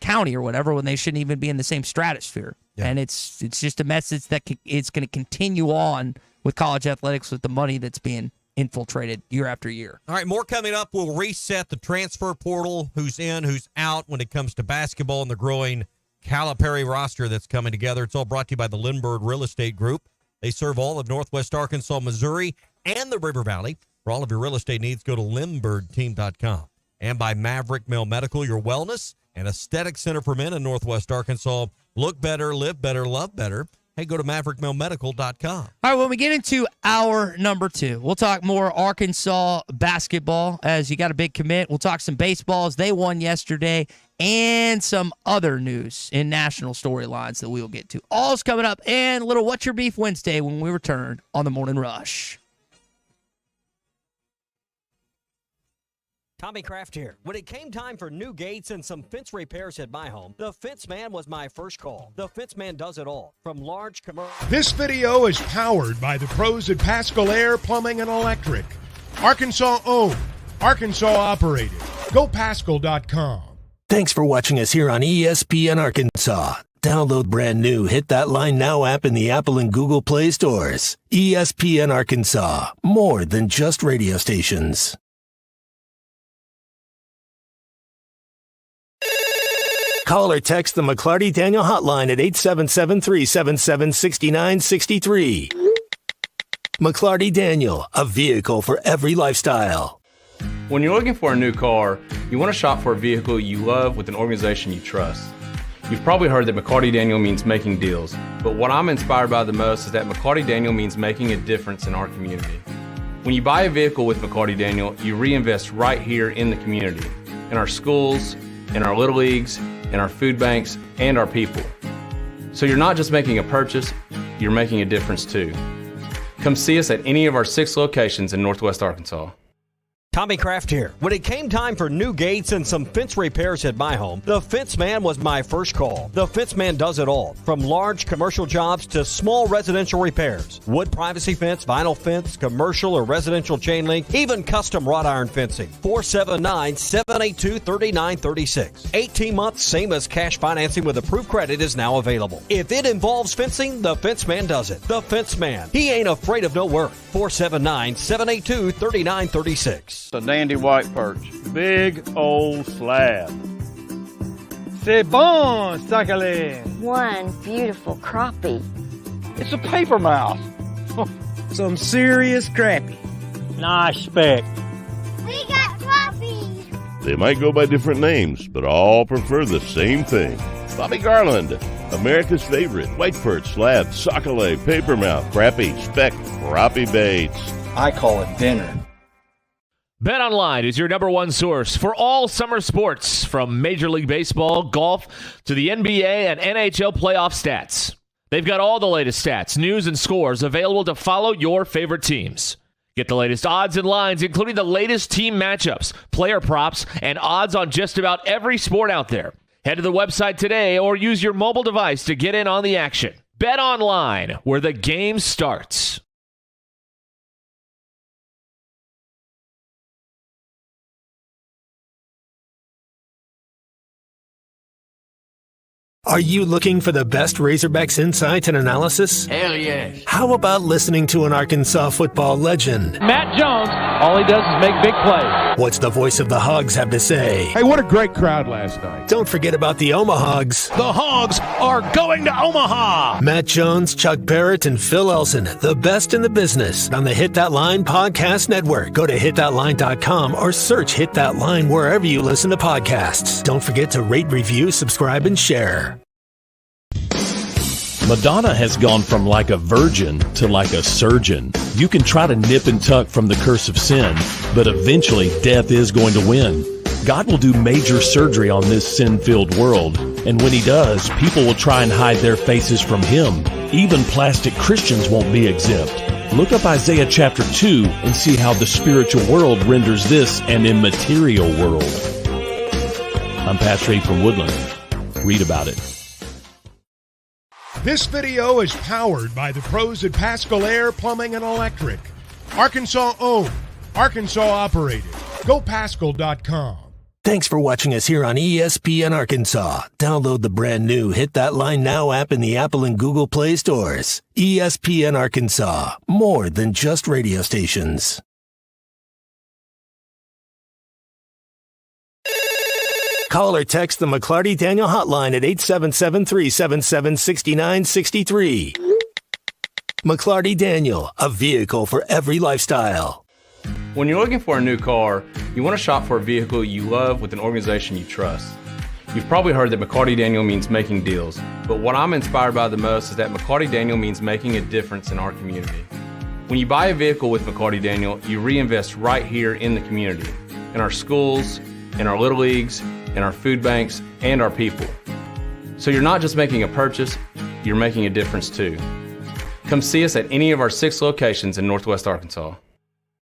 county or whatever when they shouldn't even be in the same stratosphere. Yeah. And it's just a message that it's going to continue on with college athletics with the money that's being infiltrated year after year. All right, more coming up. We'll reset the transfer portal, who's in, who's out when it comes to basketball, and the growing Calipari roster that's coming together. It's all brought to you by the Lindbergh Real Estate Group. They serve all of Northwest Arkansas, Missouri, and the River Valley. For all of your real estate needs, go to lindberghteam.com. And by Maverick Male Medical, your wellness and aesthetic center for men in Northwest Arkansas. Look better, live better, love better. Hey, go to maverickmalemedical.com. All right, when we get into hour number 2, we'll talk more Arkansas basketball as you got a big commit. We'll talk some baseballs. They won yesterday, and some other news in national storylines that we will get to. All's coming up, and a little What's Your Beef Wednesday when we return on the Morning Rush. Tommy Kraft here. When it came time for new gates and some fence repairs at my home, the Fence Man was my first call. The Fence Man does it all, from large commercial. This video is powered by the pros at Pascal Air Plumbing and Electric. Arkansas owned, Arkansas operated. GoPascal.com. Thanks for watching us here on ESPN Arkansas. Download brand new Hit That Line Now app in the Apple and Google Play stores. ESPN Arkansas, more than just radio stations. Call or text the McLarty Daniel hotline at 877-377-6963. McLarty Daniel, a vehicle for every lifestyle. When you're looking for a new car, you want to shop for a vehicle you love with an organization you trust. You've probably heard that McLarty Daniel means making deals, but what I'm inspired by the most is that McLarty Daniel means making a difference in our community. When you buy a vehicle with McLarty Daniel, you reinvest right here in the community, in our schools, in our little leagues, in our food banks, and our people. So you're not just making a purchase, you're making a difference too. Come see us at any of our 6 locations in Northwest Arkansas. Tommy Kraft here. When it came time for new gates and some fence repairs at my home, the Fence Man was my first call. The Fence Man does it all, from large commercial jobs to small residential repairs. Wood privacy fence, vinyl fence, commercial or residential chain link, even custom wrought iron fencing. 479-782-3936. 18 months, same as cash financing with approved credit is now available. If it involves fencing, the Fence Man does it. The Fence Man. He ain't afraid of no work. 479-782-3936. A dandy white perch. Big old slab. C'est bon, sacalé. One beautiful crappie. It's a paper mouse. Some serious crappie. Nice speck. We got crappies. They might go by different names, but all prefer the same thing. Bobby Garland, America's favorite, white perch, slab, sockeye, papermouth, crappie, speck, crappie baits. I call it dinner. BetOnline is your number one source for all summer sports, from Major League Baseball, golf, to the NBA and NHL playoff stats. They've got all the latest stats, news, and scores available to follow your favorite teams. Get the latest odds and lines, including the latest team matchups, player props, and odds on just about every sport out there. Head to the website today or use your mobile device to get in on the action. BetOnline, where the game starts. Are you looking for the best Razorbacks insight and analysis? Hell yes. How about listening to an Arkansas football legend? Matt Jones, all he does is make big plays. What's the voice of the Hogs have to say? Hey, what a great crowd last night. Don't forget about the Omahogs. The Hogs are going to Omaha. Matt Jones, Chuck Barrett, and Phil Elson, the best in the business, on the Hit That Line Podcast Network. Go to hitthatline.com or search Hit That Line wherever you listen to podcasts. Don't forget to rate, review, subscribe, and share. Madonna has gone from like a virgin to like a surgeon. You can try to nip and tuck from the curse of sin, but eventually death is going to win. God will do major surgery on this sin-filled world, and when he does, people will try and hide their faces from him. Even plastic Christians won't be exempt. Look up Isaiah chapter 2 and see how the spiritual world renders this an immaterial world. I'm Pastor A from Woodland. Read about it. This video is powered by the pros at Pascal Air Plumbing and Electric. Arkansas owned, Arkansas operated. GoPascal.com. Thanks for watching us here on ESPN Arkansas. Download the brand new Hit That Line Now app in the Apple and Google Play stores. ESPN Arkansas, more than just radio stations. Call or text the McLarty Daniel hotline at 877-377-6963. McLarty Daniel, a vehicle for every lifestyle. When you're looking for a new car, you want to shop for a vehicle you love with an organization you trust. You've probably heard that McLarty Daniel means making deals, but what I'm inspired by the most is that McLarty Daniel means making a difference in our community. When you buy a vehicle with McLarty Daniel, you reinvest right here in the community, in our schools, in our little leagues, in our food banks, and our people. So you're not just making a purchase, you're making a difference too. Come see us at any of our 6 locations in Northwest Arkansas.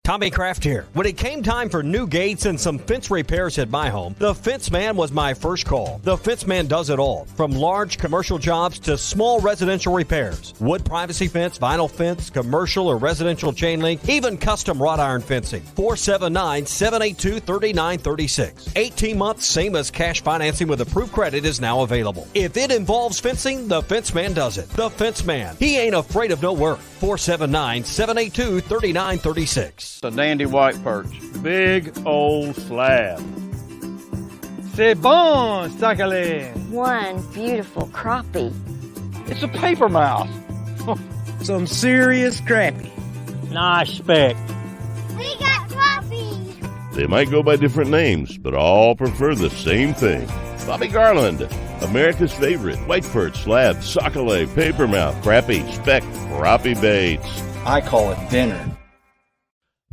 Tommy Kraft here. When it came time for new gates and some fence repairs at my home, the Fence Man was my first call. The Fence Man does it all, from large commercial jobs to small residential repairs. Wood privacy fence, vinyl fence, commercial or residential chain link, even custom wrought iron fencing. 479-782-3936. 18 months, same as cash financing with approved credit, is now available. If it involves fencing, the Fence Man does it. The Fence Man. He ain't afraid of no work. 479-782-3936. A dandy white perch. Big old slab. C'est bon, sockeye. One beautiful crappie. It's a paper mouth. Some serious crappie. Nice speck. We got crappies. They might go by different names, but all prefer the same thing. Bobby Garland, America's favorite, white perch, slab, sockeye, papermouth, crappie, speck, crappie baits. I call it dinner.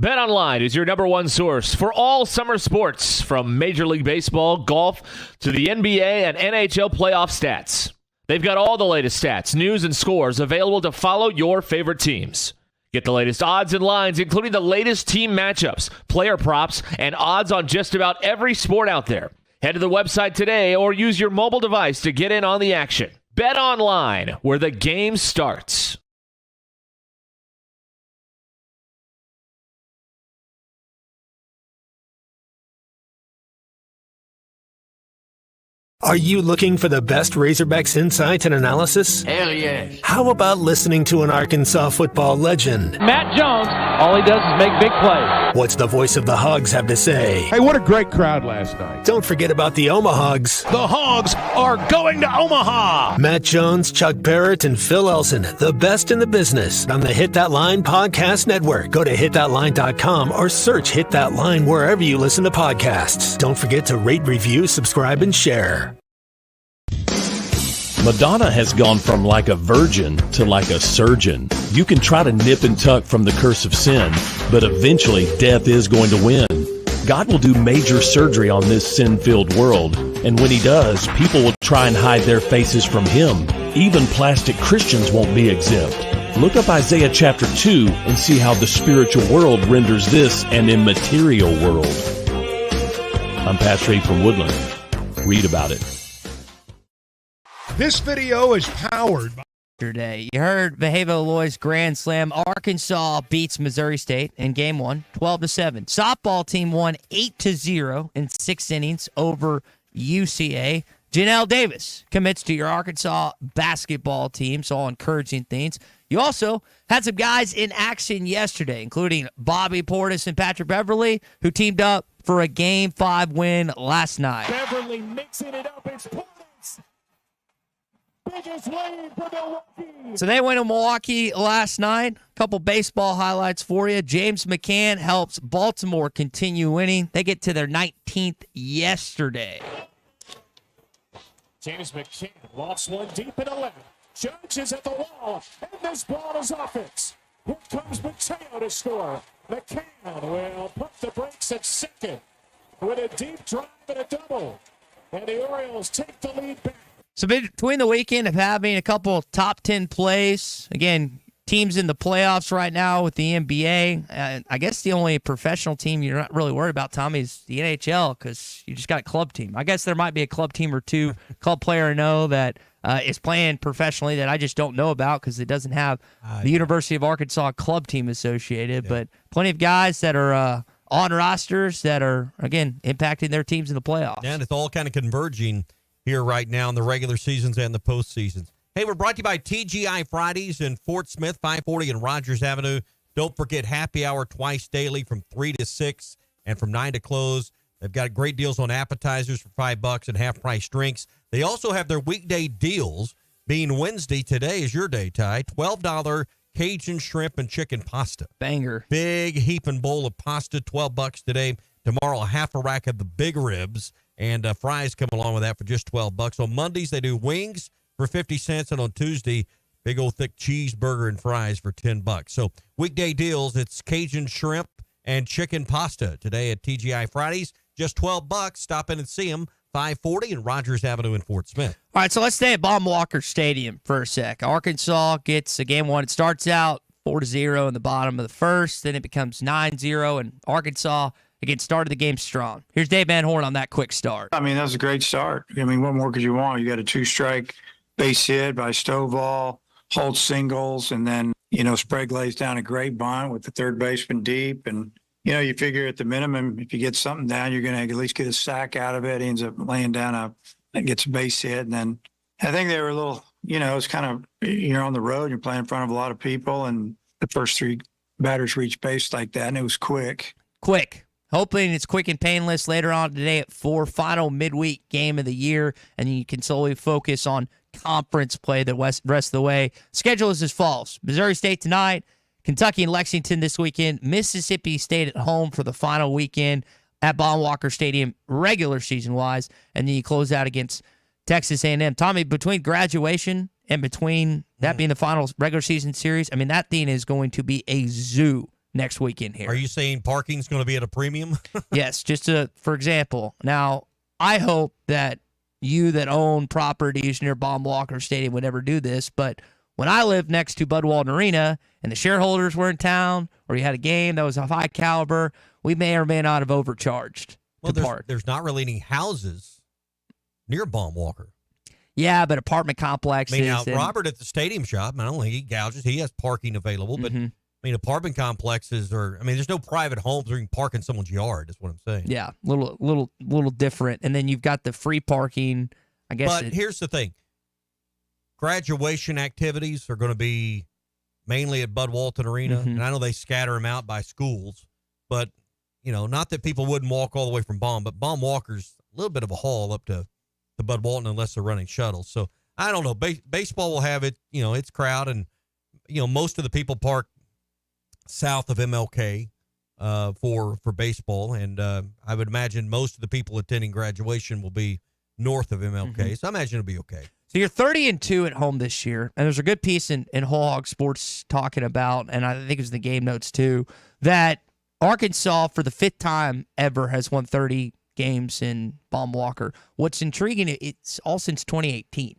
BetOnline is your number one source for all summer sports, from Major League Baseball, golf, to the NBA and NHL playoff stats. They've got all the latest stats, news, and scores available to follow your favorite teams. Get the latest odds and lines, including the latest team matchups, player props, and odds on just about every sport out there. Head to the website today or use your mobile device to get in on the action. BetOnline, where the game starts. Are you looking for the best Razorbacks insight and analysis? Hell yes. How about listening to an Arkansas football legend? Matt Jones, all he does is make big plays. What's the voice of the Hogs have to say? Hey, what a great crowd last night. Don't forget about the Omahogs. The Hogs are going to Omaha. Matt Jones, Chuck Barrett, and Phil Elson, the best in the business, on the Hit That Line Podcast Network. Go to hitthatline.com or search Hit That Line wherever you listen to podcasts. Don't forget to rate, review, subscribe, and share. Madonna has gone from like a virgin to like a surgeon. You can try to nip and tuck from the curse of sin, but eventually death is going to win. God will do major surgery on this sin-filled world, and when he does, people will try and hide their faces from him. Even plastic Christians won't be exempt. Look up Isaiah chapter 2 and see how the spiritual world renders this an immaterial world. I'm Pastor Abe from Woodland. Read about it. This video is powered by... Today, you heard Vaheva Loy's grand slam. Arkansas beats Missouri State in game 1, 12-7. Softball team won 8-0 in 6 innings over UCA. Janelle Davis commits to your Arkansas basketball team, so all encouraging things. You also had some guys in action yesterday, including Bobby Portis and Patrick Beverly, who teamed up for a Game 5 win last night. Beverly mixing it up. It's Portis. Biggest lead for Milwaukee. So they went to Milwaukee last night. A couple baseball highlights for you. James McCann helps Baltimore continue winning. They get to their 19th yesterday. James McCann lofts one deep in 11. Judge is at the wall, and this ball is off it. Here comes Mateo to score. McCann will put the brakes at second with a deep drive and a double. And the Orioles take the lead back. So between the weekend of having a couple top 10 plays, again, teams in the playoffs right now with the NBA, I guess the only professional team you're not really worried about, Tommy, is the NHL because you just got a club team. I guess there might be a club team or two, club player I know that is playing professionally that I just don't know about because it doesn't have the University of Arkansas club team associated. Yeah. But plenty of guys that are on rosters that are, again, impacting their teams in the playoffs. Yeah, and it's all kind of converging here right now in the regular seasons and the postseasons. Hey, we're brought to you by TGI Fridays in Fort Smith, 540 and Rogers Avenue. Don't forget happy hour twice daily from 3 to 6 and from 9 to close. They've got great deals on appetizers for $5 and half-price drinks. They also have their weekday deals, being Wednesday. Today is your day, Ty. $12 Cajun shrimp and chicken pasta. Banger. Big heaping bowl of pasta, $12 today. Tomorrow, a half a rack of the big ribs. And fries come along with that for just $12. On Mondays, they do wings for 50 cents. And on Tuesday, big old thick cheeseburger and fries for $10. So weekday deals, it's Cajun shrimp and chicken pasta today at TGI Fridays. Just $12. Stop in and see them. 540 and Rogers Avenue in Fort Smith. All right, so let's stay at Baum Walker Stadium for a sec. Arkansas gets a game 1. It starts out 4-0 in the bottom of the first. Then it becomes 9-0. And Arkansas, again, started the game strong. Here's Dave Van Horn on that quick start. I mean, that was a great start. I mean, what more could you want? You got a 2-strike base hit by Stovall, Holt singles, and then, Sprague lays down a great bunt with the third baseman deep. And, you figure at the minimum, if you get something down, you're going to at least get a sack out of it. He ends up laying down gets a base hit. And then I think they were a little, it's kind of, you're on the road, you're playing in front of a lot of people, and the first 3 batters reached base like that, and it was quick. Hoping it's quick and painless later on today at 4, final midweek game of the year, and you can solely focus on conference play the rest of the way. Schedule is as follows. Missouri State tonight, Kentucky and Lexington this weekend, Mississippi State at home for the final weekend at Baum Walker Stadium, regular season-wise, and then you close out against Texas A&M. Tommy, between graduation and between that being the final regular season series, I mean, that thing is going to be a zoo next weekend here. Are you saying parking's going to be at a premium? Yes, just for example. Now, I hope that you that own properties near Baum Walker Stadium would never do this, but when I lived next to Bud Walton Arena and the shareholders were in town, or you had a game that was of high caliber, we may or may not have overcharged to park. There's not really any houses near Baum Walker. Yeah, but apartment complexes. I mean, now, Robert at the Stadium Shop, not only he gouges, he has parking available, but apartment complexes there's no private homes where you can park in someone's yard, is what I'm saying. Yeah, little different. And then you've got the free parking, I guess. But here's the thing. Graduation activities are going to be mainly at Bud Walton Arena, and I know they scatter them out by schools, but, not that people wouldn't walk all the way from Baum, but Baum Walker's a little bit of a haul up to Bud Walton unless they're running shuttles. So, I don't know. Baseball will have it, its crowd, and, most of the people park south of MLK for baseball, and I would imagine most of the people attending graduation will be north of MLK, so I imagine it'll be okay. So you're 30-2 at home this year, and there's a good piece in Whole Hog Sports talking about, and I think it was the game notes too, that Arkansas for the 5th time ever has won 30 games in Baum Walker. What's intriguing, it's all since 2018.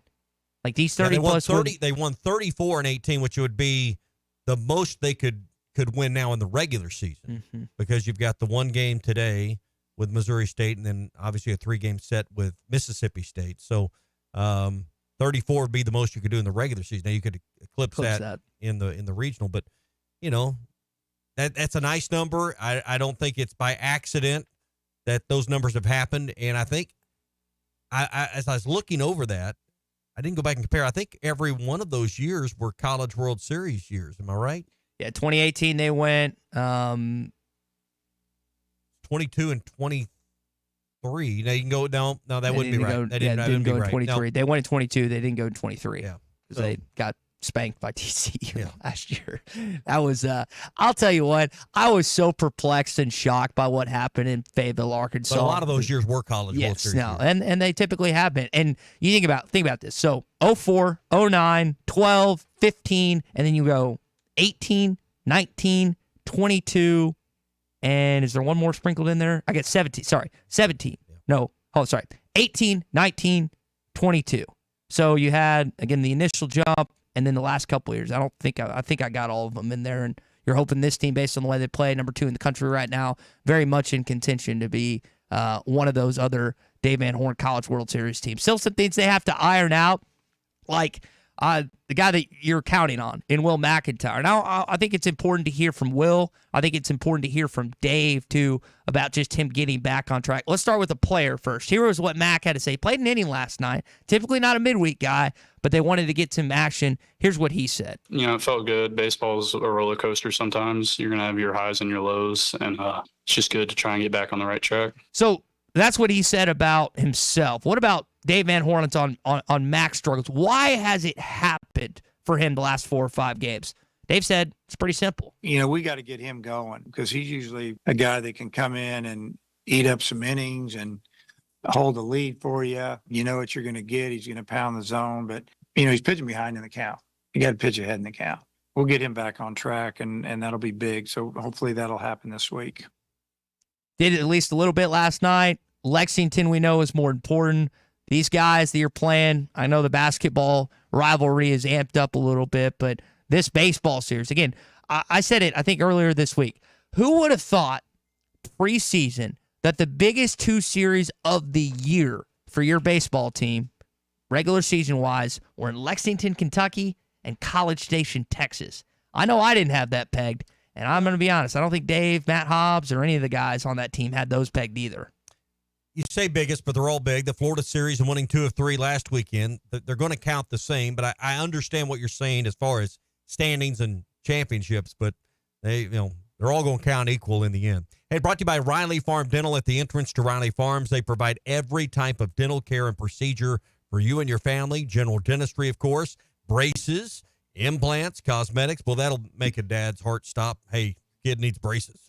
Like these 30 plus 30. They won 34 in 18, which would be the most they could win now in the regular season, because you've got the one game today with Missouri State, and then obviously a 3-game set with Mississippi State. So 34 would be the most you could do in the regular season. Now you could eclipse that in the regional, but that's a nice number. I don't think it's by accident that those numbers have happened, and I think as I was looking over that, I didn't go back and compare. I think every one of those years were College World Series years. Am I right? Yeah, 2018 they went 22 and 23. Now you can go no, that wouldn't be right. They didn't go in 23. No. They went in 22. They didn't go in 23. Yeah, because they got spanked by TCU last year. That was, I'll tell you what, I was so perplexed and shocked by what happened in Fayetteville, Arkansas. But a lot of those years were College World Series years. And they typically have been. And you think about this. So 04, 09, 12, 15, and then you go 18, 19, 22, and is there one more sprinkled in there? I got 17. Sorry, 17. Yeah. No, 18, 19, 22. So you had, again, the initial jump, and then the last couple of years. I think I got all of them in there, and you're hoping this team, based on the way they play, number 2 in the country right now, very much in contention to be one of those other Dave Van Horn College World Series teams. Still some things they have to iron out, like the guy that you're counting on in Will McIntyre. Now, I think it's important to hear from Will. I think it's important to hear from Dave, too, about just him getting back on track. Let's start with the player first. Here was what Mac had to say. Played an inning last night. Typically not a midweek guy, but they wanted to get some action. Here's what he said. It felt good. Baseball's a roller coaster sometimes. You're going to have your highs and your lows, and it's just good to try and get back on the right track. So that's what he said about himself. What about Dave Van Horn's on Mac's struggles? Why has it happened for him the last 4 or 5 games? Dave said it's pretty simple. We got to get him going, because he's usually a guy that can come in and eat up some innings and hold the lead for you. You know what you're going to get. He's going to pound the zone, but he's pitching behind in the count. You got to pitch ahead in the count. We'll get him back on track, and that'll be big. So hopefully that'll happen this week. Did it at least a little bit last night. Lexington, we know, is more important. These guys that you're playing, I know the basketball rivalry is amped up a little bit, but this baseball series, again, I said it, I think, earlier this week. Who would have thought preseason that the biggest 2 series of the year for your baseball team, regular season-wise, were in Lexington, Kentucky, and College Station, Texas? I know I didn't have that pegged, and I'm going to be honest, I don't think Dave, Matt Hobbs, or any of the guys on that team had those pegged either. You say biggest, but they're all big. The Florida series and winning 2 of 3 last weekend, they're going to count the same. But I understand what you're saying as far as standings and championships, but they're all going to count equal in the end. Hey, brought to you by Riley Farm Dental. At the entrance to Riley Farms, they provide every type of dental care and procedure for you and your family. General dentistry, of course, braces, implants, cosmetics. Well, that'll make a dad's heart stop. Hey, kid needs braces.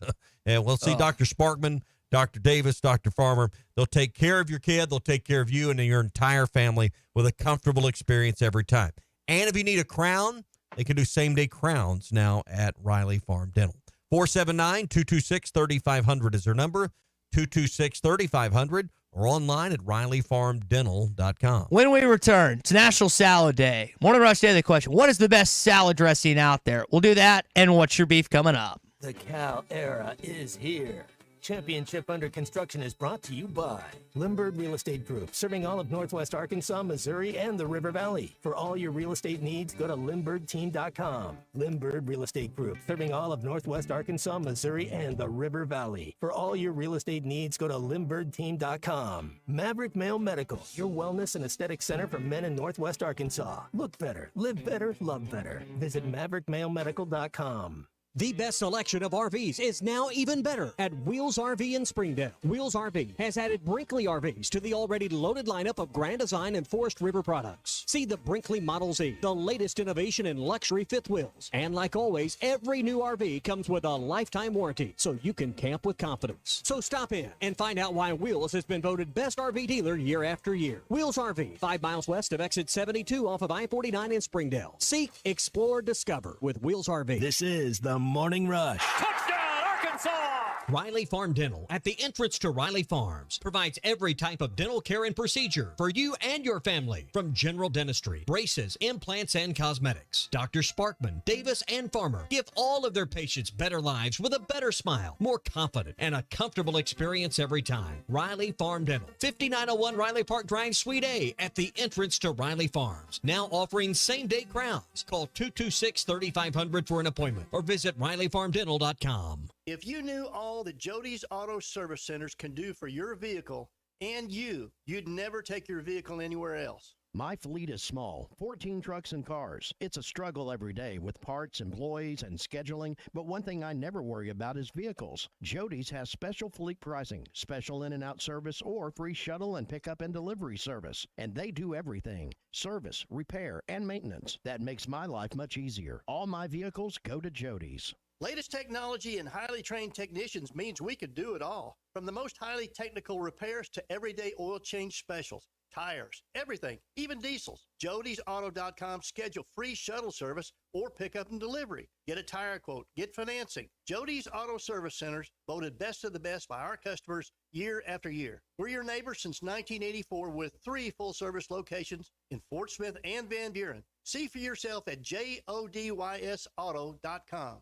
And we'll see Dr. Sparkman, Dr. Davis, Dr. Farmer. They'll take care of your kid. They'll take care of you and your entire family with a comfortable experience every time. And if you need a crown, they can do same-day crowns now at Riley Farm Dental. 479-226-3500 is their number, 226-3500, or online at RileyFarmDental.com. When we return, it's National Salad Day. Morning Rush Daily question, what is the best salad dressing out there? We'll do that, and what's your beef coming up? The Cal era is here. Championship Under Construction is brought to you by Limbird Real Estate Group, serving all of Northwest Arkansas, Missouri, and the River Valley. For all your real estate needs, go to LimbirdTeam.com. Limbird Real Estate Group, serving all of Northwest Arkansas, Missouri, and the River Valley. For all your real estate needs, go to LimbirdTeam.com. Maverick Male Medical, your wellness and aesthetic center for men in Northwest Arkansas. Look better, live better, love better. Visit MaverickMaleMedical.com. The best selection of RVs is now even better at Wheels RV in Springdale. Wheels RV has added Brinkley RVs to the already loaded lineup of Grand Design and Forest River products. See the Brinkley Model Z, the latest innovation in luxury fifth wheels. And like always, every new RV comes with a lifetime warranty, so you can camp with confidence. So stop in and find out why Wheels has been voted best RV dealer year after year. Wheels RV, 5 miles west of exit 72 off of I-49 in Springdale. Seek, explore, discover with Wheels RV. This is the Morning Rush. Touchdown, Arkansas! Riley Farm Dental, at the entrance to Riley Farms, provides every type of dental care and procedure for you and your family, from general dentistry, braces, implants, and cosmetics. Dr. Sparkman, Davis, and Farmer give all of their patients better lives with a better smile, more confident, and a comfortable experience every time. Riley Farm Dental, 5901 Riley Park Drive, Suite A, at the entrance to Riley Farms. Now offering same-day crowns. Call 226-3500 for an appointment or visit RileyFarmDental.com. If you knew all that Jody's Auto Service Centers can do for your vehicle and you'd never take your vehicle anywhere else. My fleet is small, 14 trucks and cars. It's a struggle every day with parts, employees, and scheduling, but one thing I never worry about is vehicles. Jody's has special fleet pricing, special in and out service, or free shuttle and pickup and delivery service. And they do everything: service, repair, and maintenance. That makes my life much easier. All my vehicles go to Jody's. Latest technology and highly trained technicians means we could do it all. From the most highly technical repairs to everyday oil change specials, tires, everything, even diesels. Jody'sAuto.com. Schedule free shuttle service or pickup and delivery. Get a tire quote, get financing. Jody's Auto Service Centers, voted best of the best by our customers year after year. We're your neighbors since 1984 with 3 full-service locations in Fort Smith and Van Buren. See for yourself at JODYSauto.com.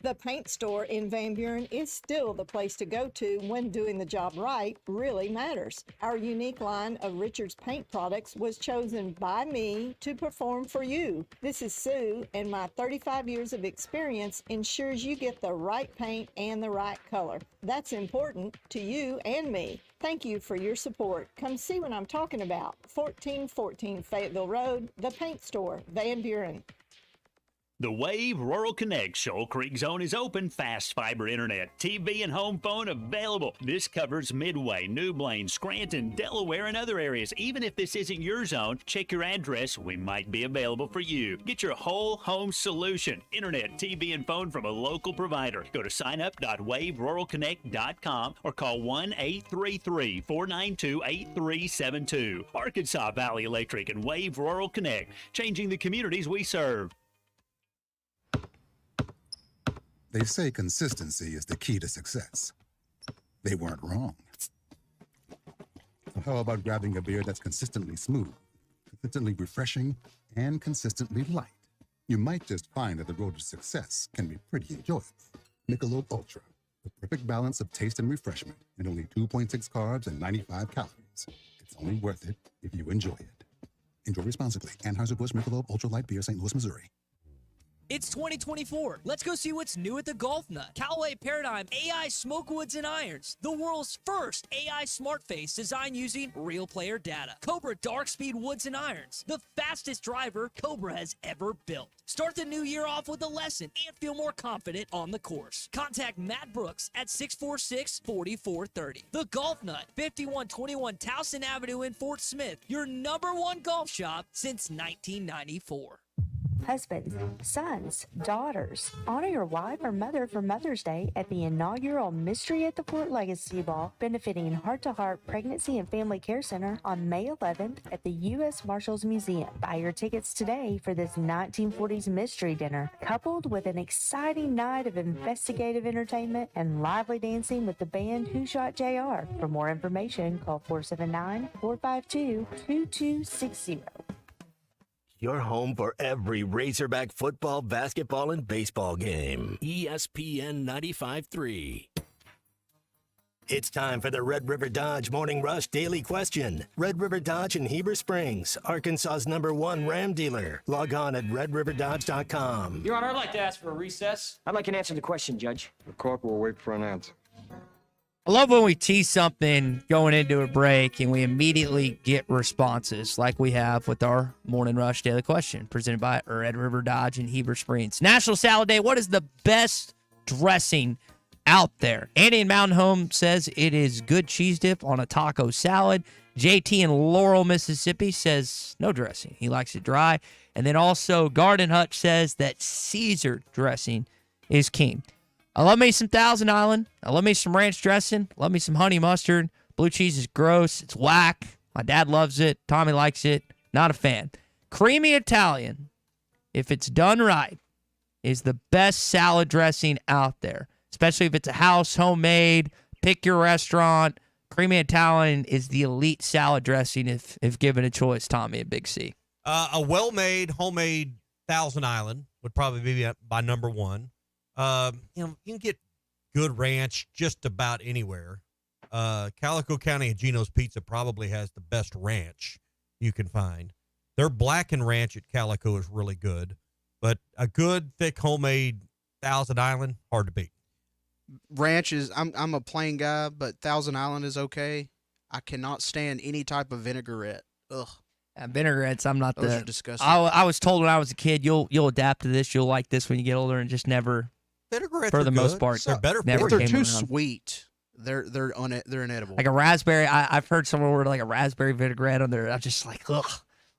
The paint store in Van Buren is still the place to go to when doing the job right really matters. Our unique line of Richard's paint products was chosen by me to perform for you. This is Sue, and my 35 years of experience ensures you get the right paint and the right color. That's important to you and me. Thank you for your support. Come see what I'm talking about. 1414 Fayetteville Road, the paint store, Van Buren. The Wave Rural Connect Shoal Creek Zone is open. Fast fiber internet, TV, and home phone available. This covers Midway, New Blaine, Scranton, Delaware, and other areas. Even if this isn't your zone, check your address. We might be available for you. Get your whole home solution. Internet, TV, and phone from a local provider. Go to signup.waveruralconnect.com or call 1-833-492-8372. Arkansas Valley Electric and Wave Rural Connect, changing the communities we serve. They say consistency is the key to success. They weren't wrong. So how about grabbing a beer that's consistently smooth, consistently refreshing, and consistently light? You might just find that the road to success can be pretty enjoyable. Michelob Ultra, the perfect balance of taste and refreshment, and only 2.6 carbs and 95 calories. It's only worth it if you enjoy it. Enjoy responsibly. Anheuser-Busch Michelob Ultra Light Beer, St. Louis, Missouri. It's 2024. Let's go see what's new at the Golf Nut. Callaway Paradigm AI Smoke Woods and Irons. The world's first AI smart face designed using real player data. Cobra Dark Speed Woods and Irons. The fastest driver Cobra has ever built. Start the new year off with a lesson and feel more confident on the course. Contact Matt Brooks at 646-4430. The Golf Nut, 5121 Towson Avenue in Fort Smith. Your #1 golf shop since 1994. Husbands, sons, daughters, honor your wife or mother for Mother's Day at the inaugural Mystery at the Fort Legacy Ball, benefiting Heart to Heart Pregnancy and Family Care Center on May 11th at the U.S. Marshals Museum. Buy your tickets today for this 1940s mystery dinner, coupled with an exciting night of investigative entertainment and lively dancing with the band Who Shot JR. For more information, call 479-452-2260. Your home for every Razorback football, basketball, and baseball game. ESPN 95.3. It's time for the Red River Dodge Morning Rush Daily Question. Red River Dodge in Heber Springs, Arkansas's #1 Ram dealer. Log on at redriverdodge.com. Your Honor, I'd like to ask for a recess. I'd like an answer to the question, Judge. The court will wait for an answer. I love when we tease something going into a break and we immediately get responses like we have with our Morning Rush Daily Question presented by Red River Dodge in Heber Springs. National Salad Day, what is the best dressing out there? Andy in Mountain Home says it is good cheese dip on a taco salad. JT in Laurel, Mississippi says no dressing. He likes it dry. And then also Garden Hutch says that Caesar dressing is king. I love me some Thousand Island. I love me some ranch dressing. Love me some honey mustard. Blue cheese is gross. It's whack. My dad loves it. Tommy likes it. Not a fan. Creamy Italian, if it's done right, is the best salad dressing out there, especially if it's a house, homemade, pick your restaurant. Creamy Italian is the elite salad dressing if given a choice, Tommy at Big C. A well-made, homemade Thousand Island would probably be by number one. You can get good ranch just about anywhere. Calico County and Gino's Pizza probably has the best ranch you can find. Their blackened ranch at Calico is really good, but a good, thick, homemade Thousand Island, hard to beat. Ranch is, I'm a plain guy, but Thousand Island is okay. I cannot stand any type of vinaigrette. Ugh. Vinaigrettes, I'm not Those the. are disgusting. I was told when I was a kid, you'll adapt to this, you'll like this when you get older, and just never. Vinaigrettes for are the good. most part, They're better. Never if they're came too around. sweet, they're inedible. Like a raspberry, I've heard someone order like a raspberry vinaigrette on there. I'm just like, ugh.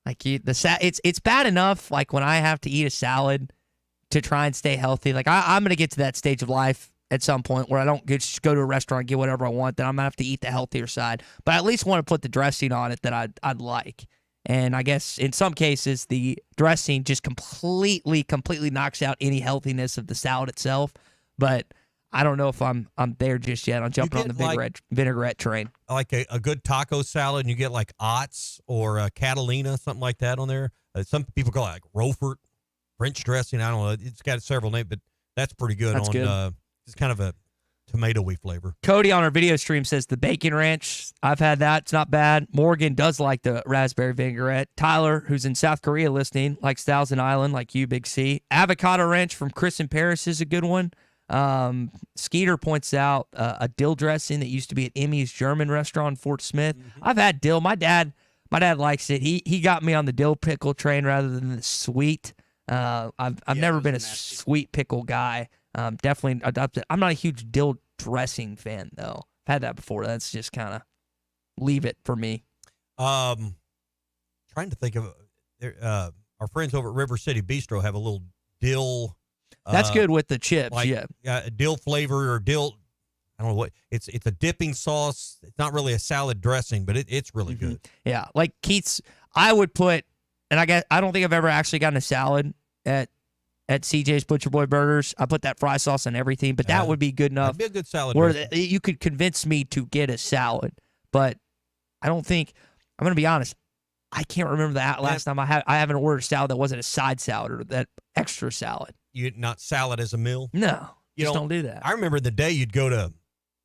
Like it's bad enough. Like when I have to eat a salad to try and stay healthy. Like I'm gonna get to that stage of life at some point where I don't just go to a restaurant and get whatever I want. Then I'm gonna have to eat the healthier side. But I at least want to put the dressing on it that I'd like. And I guess in some cases the dressing just completely knocks out any healthiness of the salad itself. But I don't know if I'm there just yet. I'm jumping on the vinaigrette train. Like a good taco salad, and you get like Otts or Catalina, something like that on there. Some people call it like Rofert, French dressing. I don't know. It's got several names, but that's pretty good. That's good. It's kind of a tomato-y flavor. Cody on our video stream says the bacon ranch. I've had that. It's not bad. Morgan does like the raspberry vinaigrette. Tyler, who's in South Korea listening, likes Thousand Island, like you, Big C. Avocado ranch from Chris in Paris is a good one. Skeeter points out a dill dressing that used to be at Emmy's German restaurant in Fort Smith. I've had dill. My dad likes it. He got me on the dill pickle train rather than the sweet. I've never been a sweet pickle guy. Definitely adopted. I'm not a huge dill dressing fan though. I've had that before. That's just kind of leave it for me. Trying to think of our friends over at River City Bistro have a little dill. That's good with the chips, like, yeah. Dill flavor or dill. I don't know what it's a dipping sauce. It's not really a salad dressing, but it's really good. Yeah, like Keith's. I would put, and I don't think I've ever actually gotten a salad at CJ's Butcher Boy Burgers. I put that fry sauce on everything, but that would be good enough. That'd be a good salad where dressing. you could convince me to get a salad, but I don't think. I'm gonna be honest. I can't remember that last time I haven't ordered a salad that wasn't a side salad or that extra salad. You not salad as a meal? No, don't do that. I remember the day you'd go to,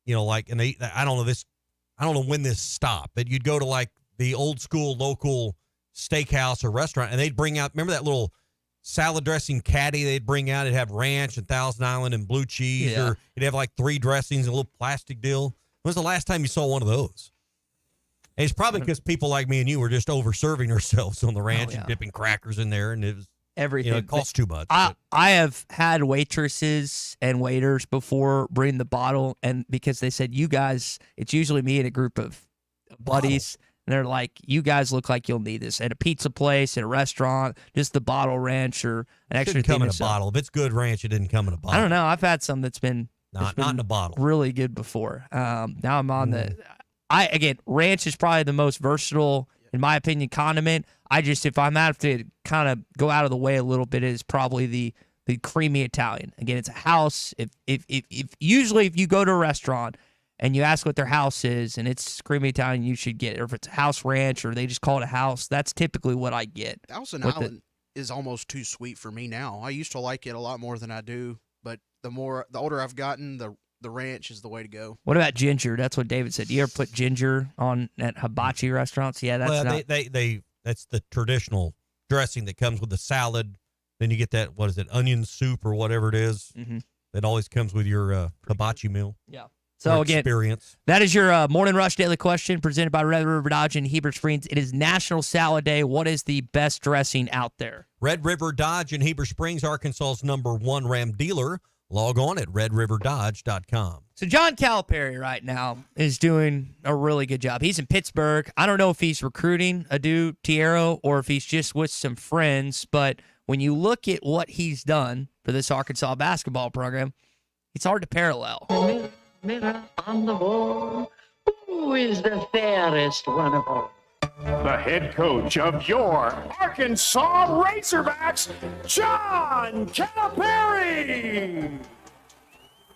like, and I don't know when this stopped, but you'd go to like the old school local steakhouse or restaurant, and they'd bring out. Remember that little salad dressing caddy they'd bring out? It'd have ranch and Thousand Island and blue cheese, or it'd have like 3 dressings and a little plastic deal. When was the last time you saw one of those? And it's probably because people like me and you were just over-serving ourselves on the ranch and dipping crackers in there, and it was everything. it costs too much. I have had waitresses and waiters before bring the bottle, and because they said, you guys, it's usually me and a group of buddies, and they're like, you guys look like you'll need this at a pizza place, at a restaurant, just the bottle ranch or an extra Didn't come in a thing. bottle. If it's good ranch, it didn't come in a bottle. I don't know. I've had some that's been not in a bottle. Really good before. Now I'm on ranch is probably the most versatile, in my opinion, condiment. If I'm have to kind of go out of the way a little bit, is probably the creamy Italian. Again, it's a house. If usually if you go to a restaurant and you ask what their house is and it's creamy Italian, you should get it. Or if it's a house ranch or they just call it a house, that's typically what I get. Thousand Island is almost too sweet for me now. I used to like it a lot more than I do, but the older I've gotten, the ranch is the way to go. What about ginger? That's what David said. Do you ever put ginger on at hibachi restaurants? Yeah, that's that's the traditional dressing that comes with the salad. Then you get that, onion soup or whatever it is that always comes with your hibachi meal. Yeah. So again, that is your Morning Rush Daily Question presented by Red River Dodge in Heber Springs. It is National Salad Day. What is the best dressing out there? Red River Dodge in Heber Springs, Arkansas's #1 Ram dealer. log on at redriverdodge.com. So John Calipari right now is doing a really good job. He's in Pittsburgh. I don't know if he's recruiting Adu Tiero or if he's just with some friends, but when you look at what he's done for this Arkansas basketball program, it's hard to parallel. Mirror on the wall, who is the fairest one of all? The head coach of your Arkansas Razorbacks, John Calipari.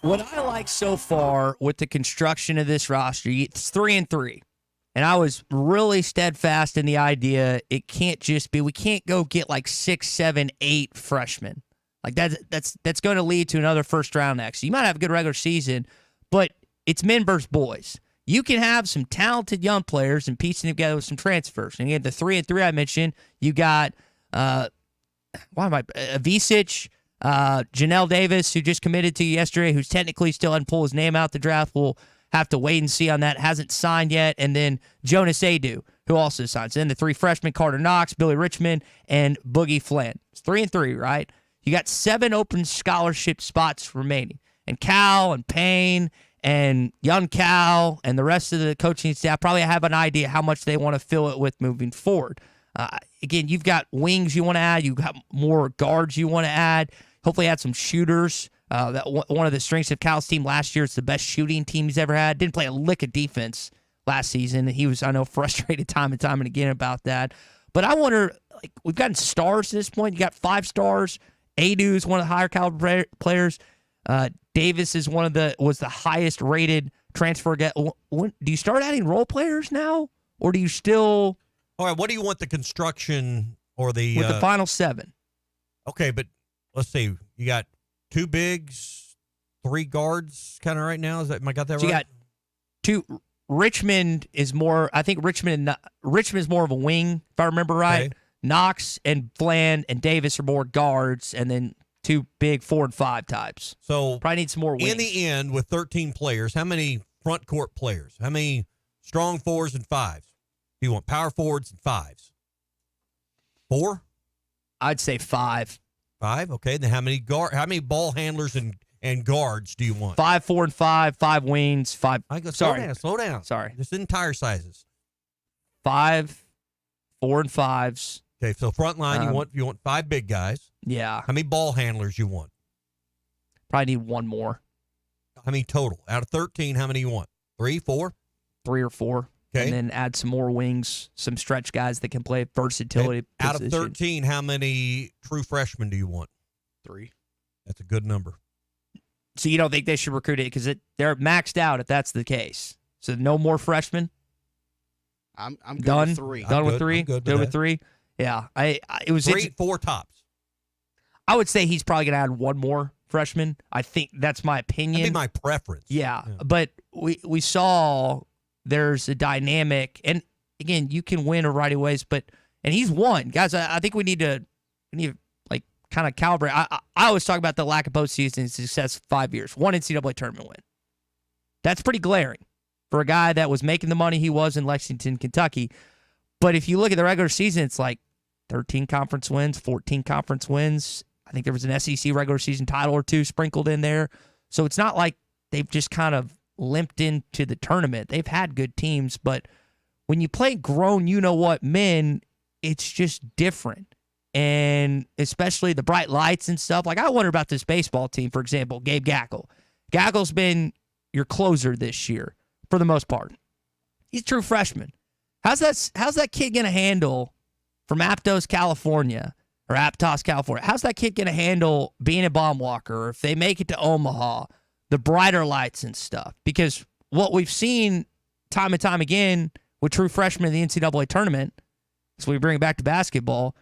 What I like so far with the construction of this roster, it's 3-3. And I was really steadfast in the idea it can't just be, we can't go get like 6, 7, 8 freshmen. Like that's going to lead to another first round next. You might have a good regular season, but it's men versus boys. You can have some talented young players and piecing together with some transfers. And again, the 3-3 I mentioned, you got Vicic, Janelle Davis, who just committed to you yesterday, who's technically still hadn't pulled his name out the draft. We'll have to wait and see on that. Hasn't signed yet. And then Jonas Adu, who also signs. And then the 3 freshmen, Carter Knox, Billy Richmond, and Boogie Flynn. It's 3-3, right? You got 7 open scholarship spots remaining. And Cal and Payne and young Cal and the rest of the coaching staff probably have an idea how much they want to fill it with moving forward. Again, you've got wings you want to add. You've got more guards you want to add. Hopefully add some shooters. That one of the strengths of Cal's team last year is the best shooting team he's ever had. Didn't play a lick of defense last season. He was, I know, frustrated time and again about that. But I wonder, like, we've gotten stars at this point. You got 5 stars. Adu is one of the higher caliber players. Davis is was the highest rated transfer. Do you start adding role players now, or do you still? All right. What do you want the construction or the with the final 7? Okay, but let's see. You got 2 bigs, 3 guards, kind of right now. Am I got that right? You got 2. Richmond is more. I think Richmond is more of a wing, if I remember right. Okay. Knox and Flan and Davis are more guards, and then 2 big 4 and 5 types. So probably need some more wings. In the end, with 13 players, how many front court players? How many strong 4s and 5s? Do you want power forwards and 5s? 4? I'd say 5. 5. Okay. Then how many ball handlers and guards do you want? 5, 4, and 5. 5 wings. 5. Slow down. Sorry. Just entire sizes. 5, 4, and 5s. Okay, so front line, you want 5 big guys. Yeah. How many ball handlers you want? Probably need 1 more. How many total? Out of 13, how many you want? 3, 4? 3 or 4. Okay. And then add some more wings, some stretch guys that can play versatility. Out of 13, how many true freshmen do you want? 3. That's a good number. So you don't think they should recruit it because they're maxed out if that's the case. So no more freshmen? I'm good done with 3. Done with 3? Good with 3? Yeah, it was 3, 4 tops. I would say he's probably going to add 1 more freshman. I think that's my opinion. That'd be my preference. Yeah, but we saw there's a dynamic, and again, you can win a variety of ways. And he's won, guys. I think we need to like kind of calibrate. I always talk about the lack of postseason success 5 years. 1 NCAA tournament win. That's pretty glaring for a guy that was making the money he was in Lexington, Kentucky. But if you look at the regular season, it's like 13 conference wins, 14 conference wins. I think there was an SEC regular season title or 2 sprinkled in there. So it's not like they've just kind of limped into the tournament. They've had good teams, but when you play grown, men, it's just different. And especially the bright lights and stuff. Like, I wonder about this baseball team, for example, Gabe Gackle. Gackle's been your closer this year for the most part. He's a true freshman. How's that kid going to handle from Aptos, California, or Aptos, California? How's that kid going to handle being a bomb walker, or if they make it to Omaha, the brighter lights and stuff? Because what we've seen time and time again with true freshmen in the NCAA tournament, so we bring it back to basketball,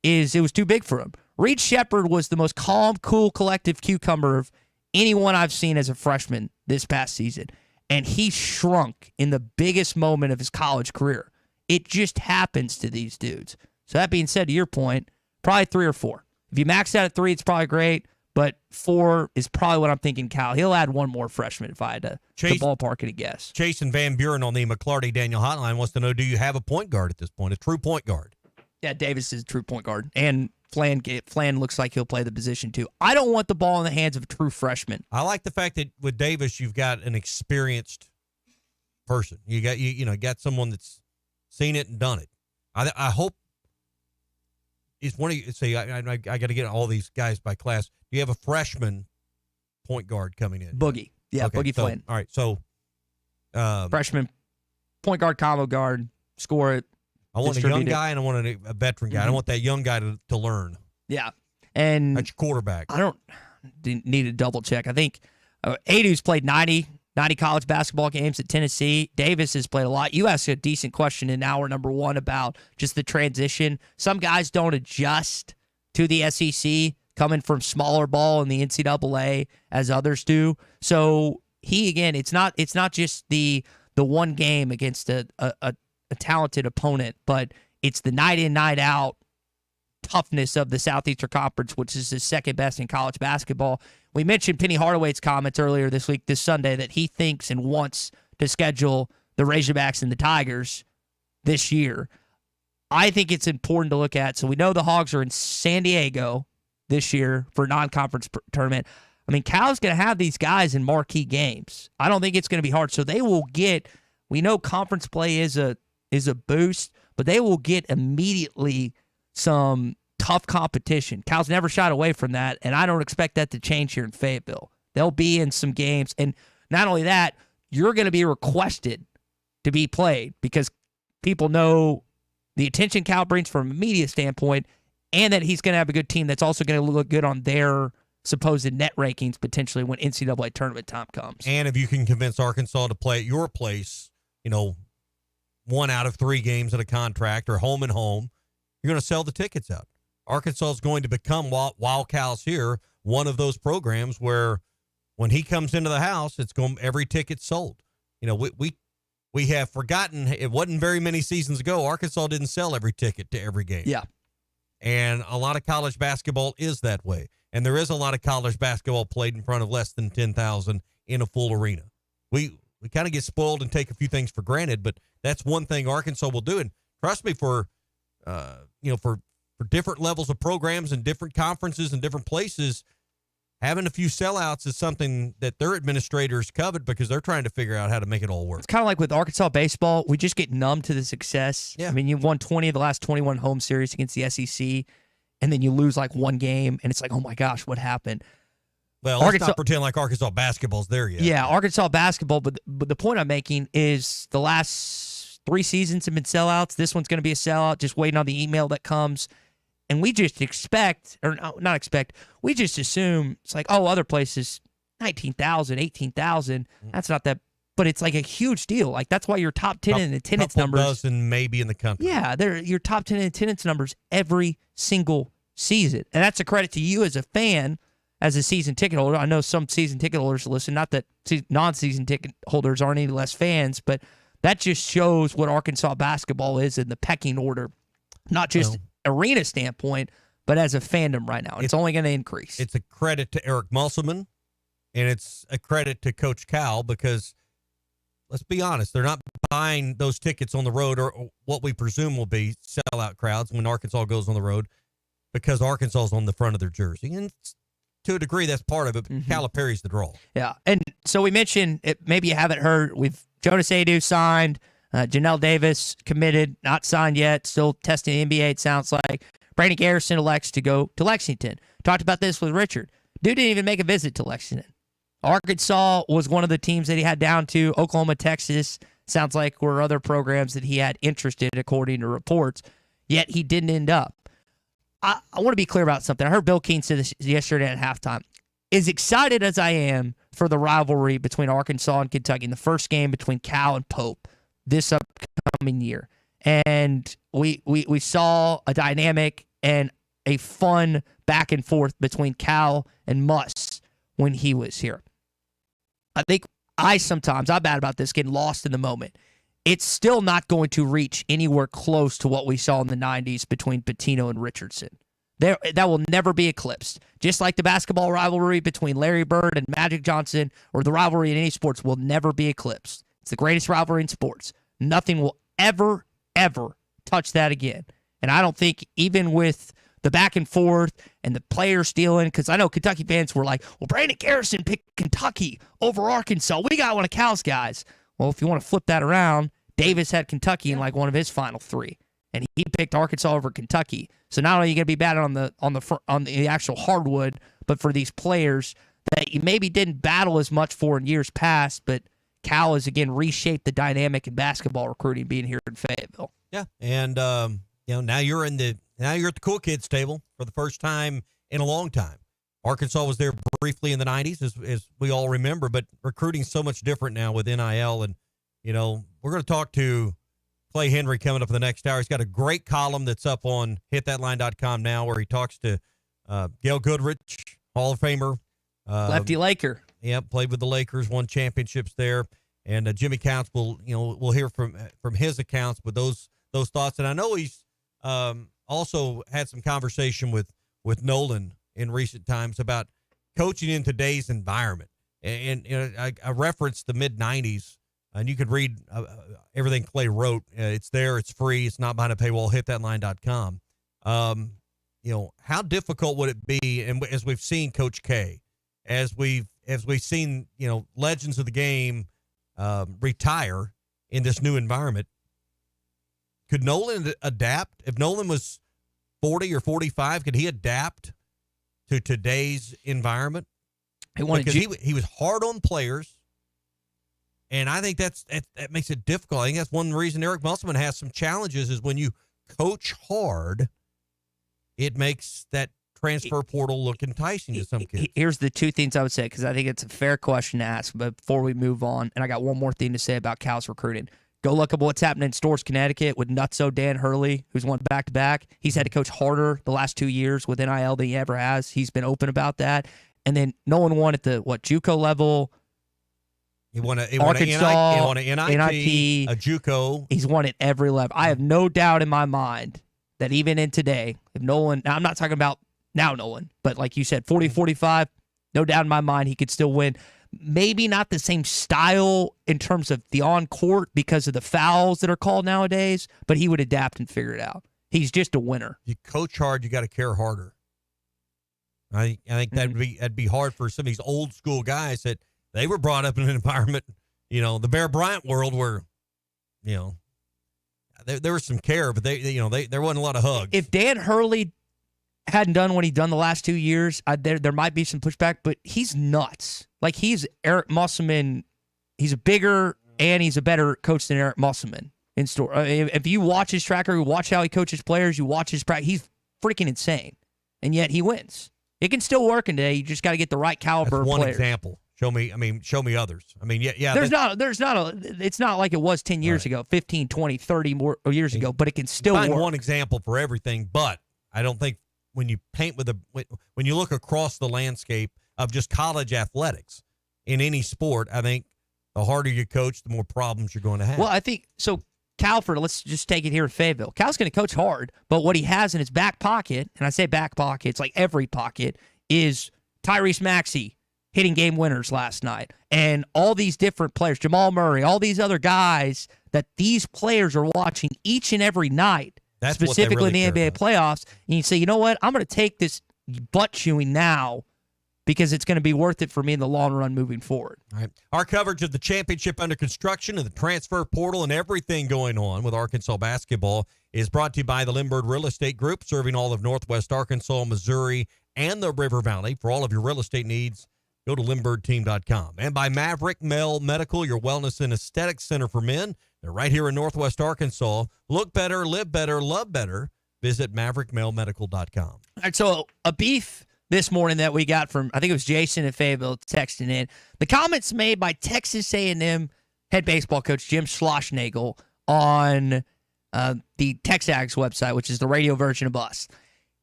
is it was too big for him. Reed Shepherd was the most calm, cool, collective cucumber of anyone I've seen as a freshman this past season. And he shrunk in the biggest moment of his college career. It just happens to these dudes. So that being said, to your point, probably 3 or 4. If you max out at 3, it's probably great, but 4 is probably what I'm thinking, Cal. He'll add 1 more freshman if I had to ballpark it a guess. Jason Van Buren on the McLarty Daniel Hotline wants to know, do you have a point guard at this point, a true point guard? Yeah, Davis is a true point guard. And Flan looks like he'll play the position too. I don't want the ball in the hands of a true freshman. I like the fact that with Davis, you've got an experienced person. You got someone that's seen it and done it. I hope it's one of you. Say, I got to get all these guys by class. Do you have a freshman point guard coming in? Boogie, yeah, okay, Boogie Flynn. All right, so freshman point guard, combo guard, score it. I want a young guy and I want a veteran guy. I don't want that young guy to learn. Yeah, and that's your quarterback. I don't need to double check. I think Adu's played 90 college basketball games at Tennessee. Davis has played a lot. You asked a decent question in hour number 1 about just the transition. Some guys don't adjust to the SEC coming from smaller ball in the NCAA as others do. So it's not just the one game against a talented opponent, but it's the night in, night out toughness of the Southeastern Conference, which is the second best in college basketball. We mentioned Penny Hardaway's comments earlier this Sunday, that he thinks and wants to schedule the Razorbacks and the Tigers this year. I think it's important to look at. So we know the Hogs are in San Diego this year for a non-conference tournament. I mean, Cal's going to have these guys in marquee games. I don't think it's going to be hard. So they will get, we know conference play is a boost, but they will get immediately some tough competition. Cal's never shied away from that, and I don't expect that to change here in Fayetteville. They'll be in some games, and not only that, you're going to be requested to be played because people know the attention Cal brings from a media standpoint, and that he's going to have a good team that's also going to look good on their supposed net rankings potentially when NCAA tournament time comes. And if you can convince Arkansas to play at your place, 1 out of 3 games at a contract or home and home, you're going to sell the tickets out. Arkansas is going to become, while Cal's here, one of those programs where when he comes into the house, every ticket's sold. We have forgotten, it wasn't very many seasons ago, Arkansas didn't sell every ticket to every game. Yeah. And a lot of college basketball is that way. And there is a lot of college basketball played in front of less than 10,000 in a full arena. We kind of get spoiled and take a few things for granted, but that's one thing Arkansas will do. And trust me, for different levels of programs and different conferences and different places, having a few sellouts is something that their administrators covet because they're trying to figure out how to make it all work. It's kind of like with Arkansas baseball. We just get numb to the success. Yeah. I mean, you've won 20 of the last 21 home series against the SEC, and then you lose like one game, and it's like, oh my gosh, what happened? Well, let's not pretend like Arkansas basketball's there yet. Yeah, Arkansas basketball, but the point I'm making is the last 3 seasons have been sellouts. This one's going to be a sellout, just waiting on the email that comes. And we just we just assume it's like, other places, 19,000, 18,000. That's not that, but it's like a huge deal. Like, that's why your top 10 in attendance numbers. Dozen maybe in the country. Yeah, they're your top 10 in attendance numbers every single season. And that's a credit to you as a fan, as a season ticket holder. I know some season ticket holders listen, not that non-season ticket holders aren't any less fans, but that just shows what Arkansas basketball is in the pecking order, not just arena standpoint, but as a fandom right now. It's only going to increase. It's a credit to Eric Musselman, and it's a credit to Coach Cal because, let's be honest, they're not buying those tickets on the road or what we presume will be sellout crowds when Arkansas goes on the road because Arkansas is on the front of their jersey. And to a degree, that's part of it. But Calipari's the draw. Yeah, and so we mentioned, maybe you haven't heard, Jonas Adu signed, Janelle Davis committed, not signed yet, still testing the NBA, it sounds like. Brandon Garrison elects to go to Lexington. Talked about this with Richard. Dude didn't even make a visit to Lexington. Arkansas was one of the teams that he had down to. Oklahoma, Texas, sounds like were other programs that he had interested, according to reports, yet he didn't end up. I want to be clear about something. I heard Bill Keene say this yesterday at halftime. As excited as I am for the rivalry between Arkansas and Kentucky in the first game between Cal and Pope this upcoming year, and we saw a dynamic and a fun back and forth between Cal and Muss when he was here. I think I'm bad about this, getting lost in the moment. It's still not going to reach anywhere close to what we saw in the 90s between Pitino and Richardson. That will never be eclipsed. Just like the basketball rivalry between Larry Bird and Magic Johnson, or the rivalry in any sports, will never be eclipsed. It's the greatest rivalry in sports. Nothing will ever touch that again. And I don't think, even with the back and forth and the players stealing, because I know Kentucky fans were like, well, Brandon Garrison picked Kentucky over Arkansas. We got one of Cal's guys. Well, if you want to flip that around, Davis had Kentucky in like one of his final 3, and he picked Arkansas over Kentucky. So not only are you going to be bad on the actual hardwood, but for these players that you maybe didn't battle as much for in years past, but Cal has again reshaped the dynamic in basketball recruiting being here in Fayetteville. Yeah, and now you're at the cool kids table for the first time in a long time. Arkansas was there briefly in the 90s, as we all remember, but recruiting's so much different now with NIL. And, we're going to talk to Clay Henry coming up in the next hour. He's got a great column that's up on hitthatline.com now where he talks to Gail Goodrich, Hall of Famer. Lefty Laker. Yeah, played with the Lakers, won championships there. And Jimmy Counts we'll hear from his accounts with those thoughts. And I know he's also had some conversation with Nolan in recent times about coaching in today's environment. And I referenced the mid-90s, and you could read everything Clay wrote. It's there. It's free. It's not behind a paywall. Hitthatline.com. How difficult would it be, and as we've seen Coach K, as we've seen, legends of the game retire in this new environment, could Nolan adapt? If Nolan was 40 or 45, could he adapt to today's environment? He was hard on players, and I think that makes it difficult. I think that's one reason Eric Musselman has some challenges is when you coach hard, it makes that transfer portal look enticing to some kids. Here's the 2 things I would say, because I think it's a fair question to ask, but before we move on, and I got one more thing to say about Cal's recruiting. Go look up what's happening in Storrs, Connecticut with Nutso Dan Hurley, who's won back-to-back. He's had to coach harder the last 2 years with NIL than he ever has. He's been open about that. And then no one won at the, JUCO level. He won Arkansas, he won an NIT, a JUCO. He's won at every level. I have no doubt in my mind that even in today, if Nolan, now I'm not talking about now Nolan, but like you said, 40, 45, no doubt in my mind he could still win. Maybe not the same style in terms of the on-court because of the fouls that are called nowadays, but he would adapt and figure it out. He's just a winner. You coach hard, you got to care harder. I think that'd be hard for some of these old school guys that they were brought up in an environment, the Bear Bryant world where, there was some care, but there wasn't a lot of hugs. If Dan Hurley hadn't done what he'd done the last 2 years, there might be some pushback, but he's nuts. Like, he's Eric Musselman. He's a bigger and he's a better coach than Eric Musselman in store. If you watch his tracker, you watch how he coaches players, you watch his practice, he's freaking insane. And yet he wins. It can still work in today. You just got to get the right caliber That's of one players. Example. Show me others. Yeah. It's not like it was 10 years ago, 15, 20, 30 more years ago, but it can still find work. One example for everything, but I don't think when you paint when you look across the landscape of just college athletics in any sport, I think the harder you coach, the more problems you're going to have. Well, I think so. Calford, let's just take it here in Fayetteville. Cal's going to coach hard, but what he has in his back pocket, and I say back pocket, it's like every pocket, is Tyrese Maxey hitting game winners last night. And all these different players, Jamal Murray, all these other guys that these players are watching each and every night, specifically in the NBA playoffs. And you say, you know what? I'm going to take this butt chewing now because it's going to be worth it for me in the long run moving forward. All right. Our coverage of the championship under construction and the transfer portal and everything going on with Arkansas basketball is brought to you by the Lindbergh Real Estate Group, serving all of Northwest Arkansas, Missouri, and the River Valley. For all of your real estate needs, go to LindberghTeam.com. And by Maverick Male Medical, your wellness and aesthetics center for men. They're right here in Northwest Arkansas. Look better, live better, love better. Visit MaverickMaleMedical.com. All right, so a beef this morning that we got from, I think it was Jason and Fayetteville texting in. The comments made by Texas A&M head baseball coach Jim Schlossnagle on the TexAgs website, which is the radio version of us.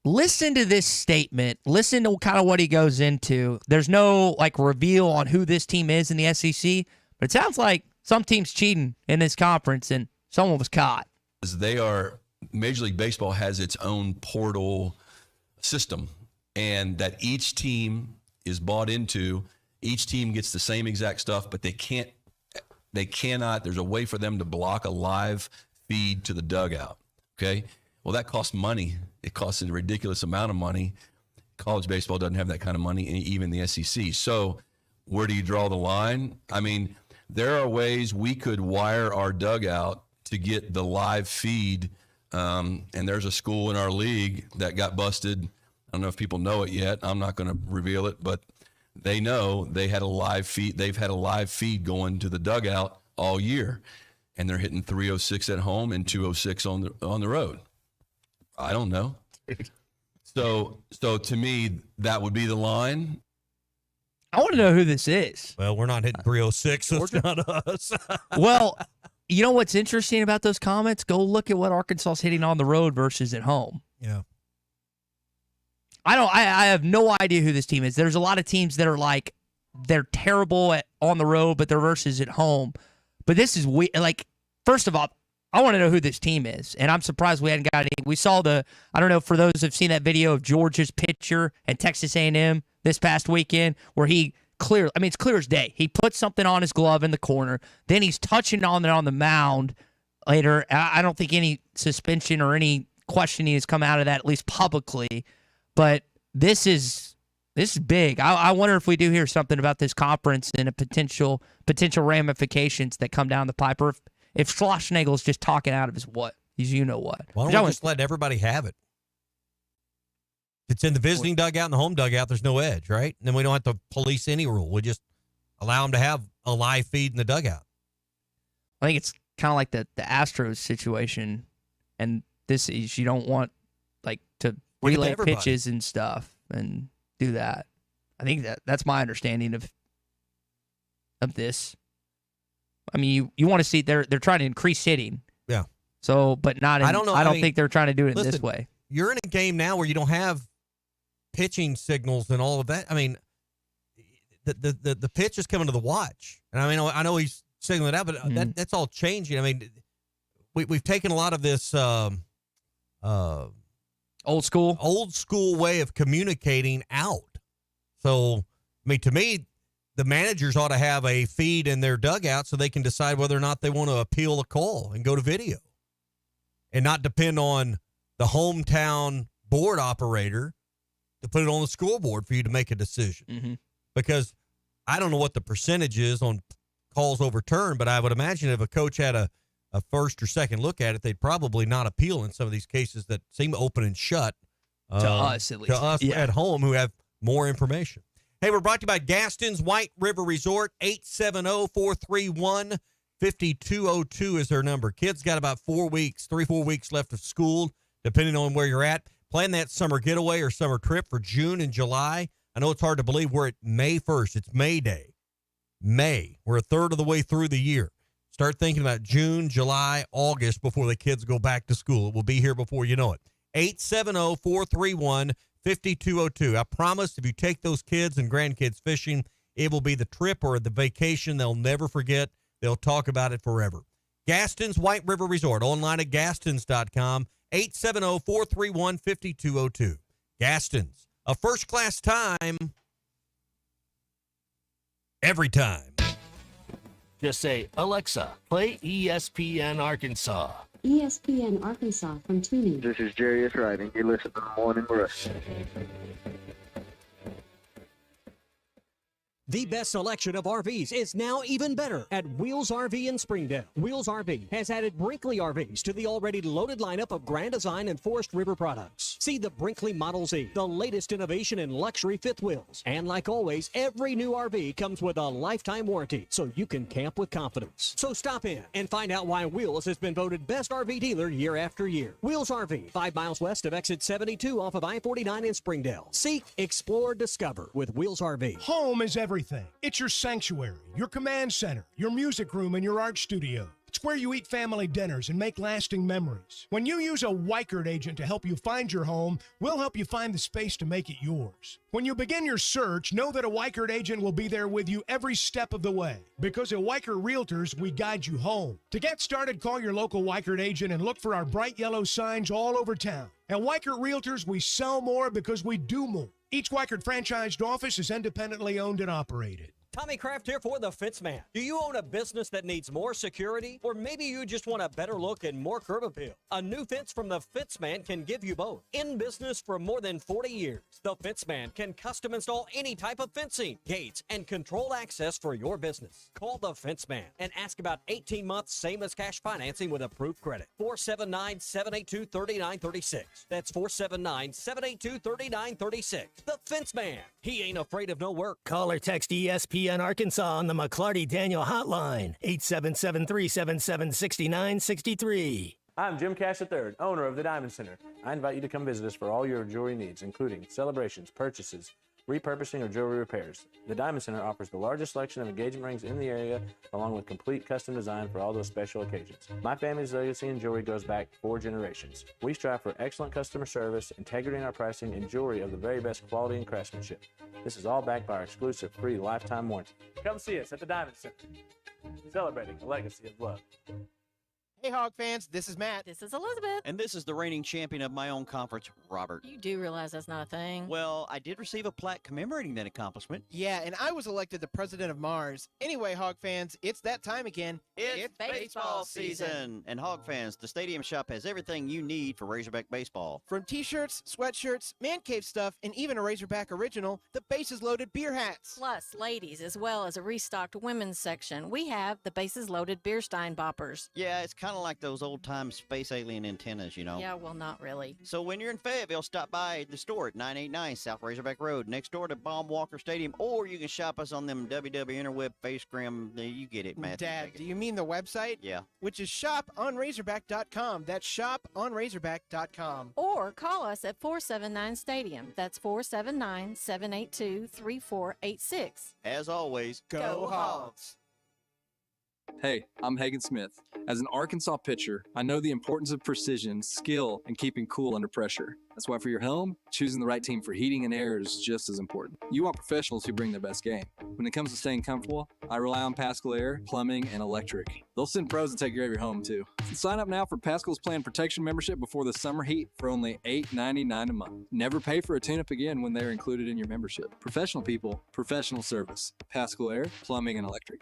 Listen to this statement. Listen to kind of what he goes into. There's no reveal on who this team is in the SEC, but it sounds like some team's cheating in this conference and someone was caught. Major League Baseball has its own portal system, and that each team is bought into. Each team gets the same exact stuff, but they cannot, there's a way for them to block a live feed to the dugout. Okay. Well, that costs money. It costs a ridiculous amount of money. College baseball doesn't have that kind of money, even the SEC. So where do you draw the line? I mean, there are ways we could wire our dugout to get the live feed. And there's a school in our league that got busted. I don't know if people know it yet. I'm not going to reveal it, but they know they had a live feed. They've had a live feed going to the dugout all year, and they're hitting 306 at home and 206 on the road. I don't know. So to me, that would be the line. I want to know who this is. Well, we're not hitting 306, so it's not us. Well, you know what's interesting about those comments? Go look at what Arkansas is hitting on the road versus at home. Yeah. I have no idea who this team is. There's a lot of teams that are like, they're terrible on the road, but they're versus at home. But this is like, first of all, I want to know who this team is, and I'm surprised we hadn't got any. We saw I don't know, for those who've seen that video of Georgia's pitcher and Texas A&M this past weekend, where it's clear as day. He put something on his glove in the corner, then he's touching on it on the mound later. I don't think any suspension or any questioning has come out of that, at least publicly. But this is big. I wonder if we do hear something about this conference and a potential ramifications that come down the pipe, or if Schlossnagel is just talking out of his you know what. Why don't we just let everybody have it? If it's in the visiting dugout and the home dugout, there's no edge, right? And then we don't have to police any rule. We just allow them to have a live feed in the dugout. I think it's kind of like the Astros situation, and this is, you don't want to relay pitches and stuff and do that. I think that's my understanding of this. I mean, you want to see they're trying to increase hitting. Yeah. So, but not. I don't know. I don't think they're trying to do it this way. You're in a game now where you don't have pitching signals and all of that. I mean, the pitch is coming to the watch, and I know he's signaling it out, but that's all changing. I mean, we've taken a lot of this old school way of communicating out. So, I mean, to me, the managers ought to have a feed in their dugout so they can decide whether or not they want to appeal a call and go to video, and not depend on the hometown board operator to put it on the scoreboard for you to make a decision. Mm-hmm. Because I don't know what the percentage is on calls overturned, but I would imagine if a coach had a first or second look at it, they'd probably not appeal in some of these cases that seem open and shut. To us, at least. To us at home who have more information. Hey, we're brought to you by Gaston's White River Resort. 870-431-5202 is their number. Kids got about 4 weeks, 3-4 weeks left of school, depending on where you're at. Plan that summer getaway or summer trip for June and July. I know it's hard to believe we're at May 1st. It's May Day. May. We're a third of the way through the year. Start thinking about June, July, August before the kids go back to school. It will be here before you know it. 870-431-5202. I promise if you take those kids and grandkids fishing, it will be the trip or the vacation they'll never forget. They'll talk about it forever. Gaston's White River Resort. Online at gastons.com. 870-431-5202. Gaston's. A first-class time every time. Just say, Alexa, play ESPN Arkansas. ESPN Arkansas from Tuning. This is Jarius Riding. You listen to the Morning Rush. The best selection of RVs is now even better at Wheels RV in Springdale. Wheels RV has added Brinkley RVs to the already loaded lineup of Grand Design and Forest River products. See the Brinkley Model Z, the latest innovation in luxury fifth wheels. And like always, every new RV comes with a lifetime warranty, so you can camp with confidence. So stop in and find out why Wheels has been voted best RV dealer year after year. Wheels RV, 5 miles west of exit 72 off of I-49 in Springdale. Seek, explore, discover with Wheels RV. Home is everything. It's your sanctuary, your command center, your music room, and your art studio. It's where you eat family dinners and make lasting memories. When you use a Weichert agent to help you find your home, we'll help you find the space to make it yours. When you begin your search, know that a Weichert agent will be there with you every step of the way. Because at Weichert Realtors, we guide you home. To get started, call your local Weichert agent and look for our bright yellow signs all over town. At Weichert Realtors, we sell more because we do more. Each Weichert franchised office is independently owned and operated. Tommy Kraft here for the Fence Man. Do you own a business that needs more security? Or maybe you just want a better look and more curb appeal? A new fence from the Fence Man can give you both. In business for more than 40 years, the Fence Man can custom install any type of fencing, gates, and control access for your business. Call the Fence Man and ask about 18 months same as cash financing with approved credit. 479-782-3936. That's 479-782-3936. The Fence Man. He ain't afraid of no work. Call or text ESPN Arkansas on the McLarty Daniel hotline, 877-377-6963. I'm Jim Cash III, owner of the Diamond Center. I invite you to come visit us for all your jewelry needs, including celebrations, purchases, repurposing, or jewelry repairs. The Diamond Center offers the largest selection of engagement rings in the area, along with complete custom design for all those special occasions. My family's legacy in jewelry goes back 4 generations. We strive for excellent customer service, integrity in our pricing, and jewelry of the very best quality and craftsmanship. This is all backed by our exclusive free lifetime warranty. Come see us at the Diamond Center, celebrating a legacy of love. Hey, Hog fans, this is Matt. This is Elizabeth. And this is the reigning champion of my own conference, Robert. You do realize that's not a thing. Well, I did receive a plaque commemorating that accomplishment. Yeah, and I was elected the president of Mars. Anyway, Hog fans, it's that time again. It's baseball season. And Hog fans, the Stadium Shop has everything you need for Razorback baseball. From t-shirts, sweatshirts, man cave stuff, and even a Razorback original, the Bases Loaded beer hats. Plus, ladies, as well as a restocked women's section. We have the Bases Loaded beer stein boppers. Yeah, it's kind of like those old-time space alien antennas, you know. Yeah, well, not really. So when you're in Fayetteville, stop by the store at 989 South Razorback Road, next door to Baum Walker Stadium, or you can shop us on them WW Interweb, FaceGram, you get it, Matthew. Dad, do you mean the website? Yeah. Which is shoponrazorback.com. That's shoponrazorback.com. Or call us at 479 Stadium. That's 479-782-3486. As always, Go Hogs! Hey, I'm Hagan Smith. As an Arkansas pitcher, I know the importance of precision, skill, and keeping cool under pressure. That's why for your home, choosing the right team for heating and air is just as important. You want professionals who bring their best game. When it comes to staying comfortable, I rely on Pascal Air, Plumbing, and Electric. They'll send pros to take care of your home, too. Sign up now for Pascal's Planned Protection membership before the summer heat for only $8.99 a month. Never pay for a tune-up again when they're included in your membership. Professional people, professional service. Pascal Air, Plumbing, and Electric.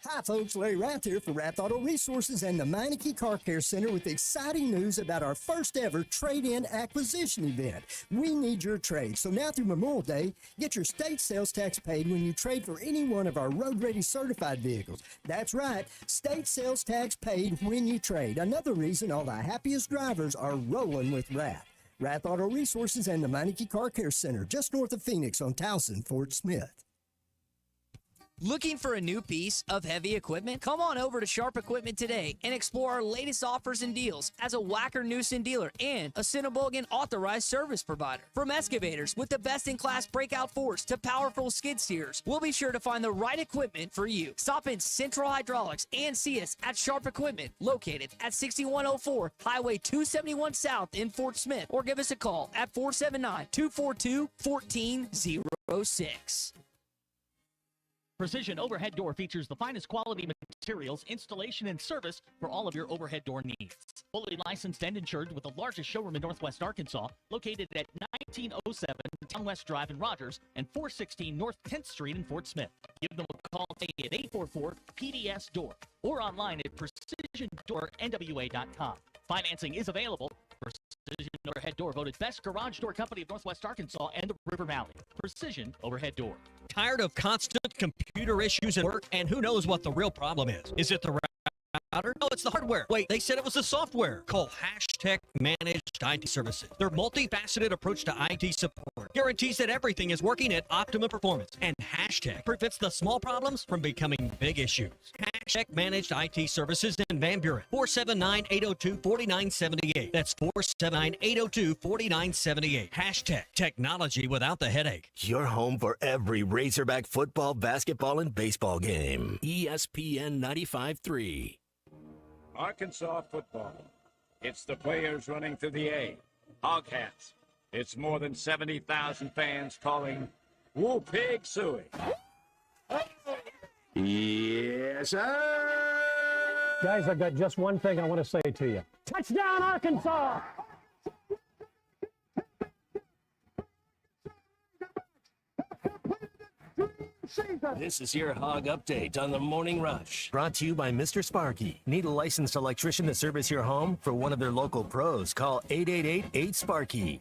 Hi folks, Larry Rath here for Rath Auto Resources and the Meineke Car Care Center with exciting news about our first ever trade-in acquisition event. We need your trade, so now through Memorial Day, get your state sales tax paid when you trade for any one of our road-ready certified vehicles. That's right, state sales tax paid when you trade. Another reason all the happiest drivers are rolling with Rath. Rath Auto Resources and the Meineke Car Care Center, just north of Phoenix on Towson, Fort Smith. Looking for a new piece of heavy equipment? Come on over to Sharp Equipment today and explore our latest offers and deals as a Wacker Newson dealer and a Cinnabogan authorized service provider. From excavators with the best-in-class breakout force to powerful skid steers, we'll be sure to find the right equipment for you. Stop in Central Hydraulics and see us at Sharp Equipment, located at 6104 Highway 271 South in Fort Smith, or give us a call at 479-242-1406. Precision Overhead Door features the finest quality materials, installation, and service for all of your overhead door needs. Fully licensed and insured with the largest showroom in Northwest Arkansas, located at 1907 Town West Drive in Rogers and 416 North 10th Street in Fort Smith. Give them a call today at 844-PDS-DOOR or online at precisiondoornwa.com. Financing is available. Precision Overhead Door voted Best Garage Door Company of Northwest Arkansas and the River Valley. Precision Overhead Door. Tired of constant computer issues at work? And who knows what the real problem is? Is it the router? No, it's the hardware. Wait, they said it was the software. Call Hashtag Managed IT Services. Their multifaceted approach to IT support guarantees that everything is working at optimum performance. And Hashtag prevents the small problems from becoming big issues. Hashtag Managed IT Services in Van Buren. 479-802-4978. That's 479-802-4978. Hashtag technology without the headache. Your home for every Razorback football, basketball, and baseball game. ESPN 95.3. Arkansas football. It's the players running through the A. Hog hats. It's more than 70,000 fans calling Woo Pig Suey. Yes, sir. Guys, I've got just one thing I want to say to you. Touchdown, Arkansas! This is your Hog Update on the Morning Rush. Brought to you by Mr. Sparky. Need a licensed electrician to service your home? For one of their local pros, call 888-8-SPARKY.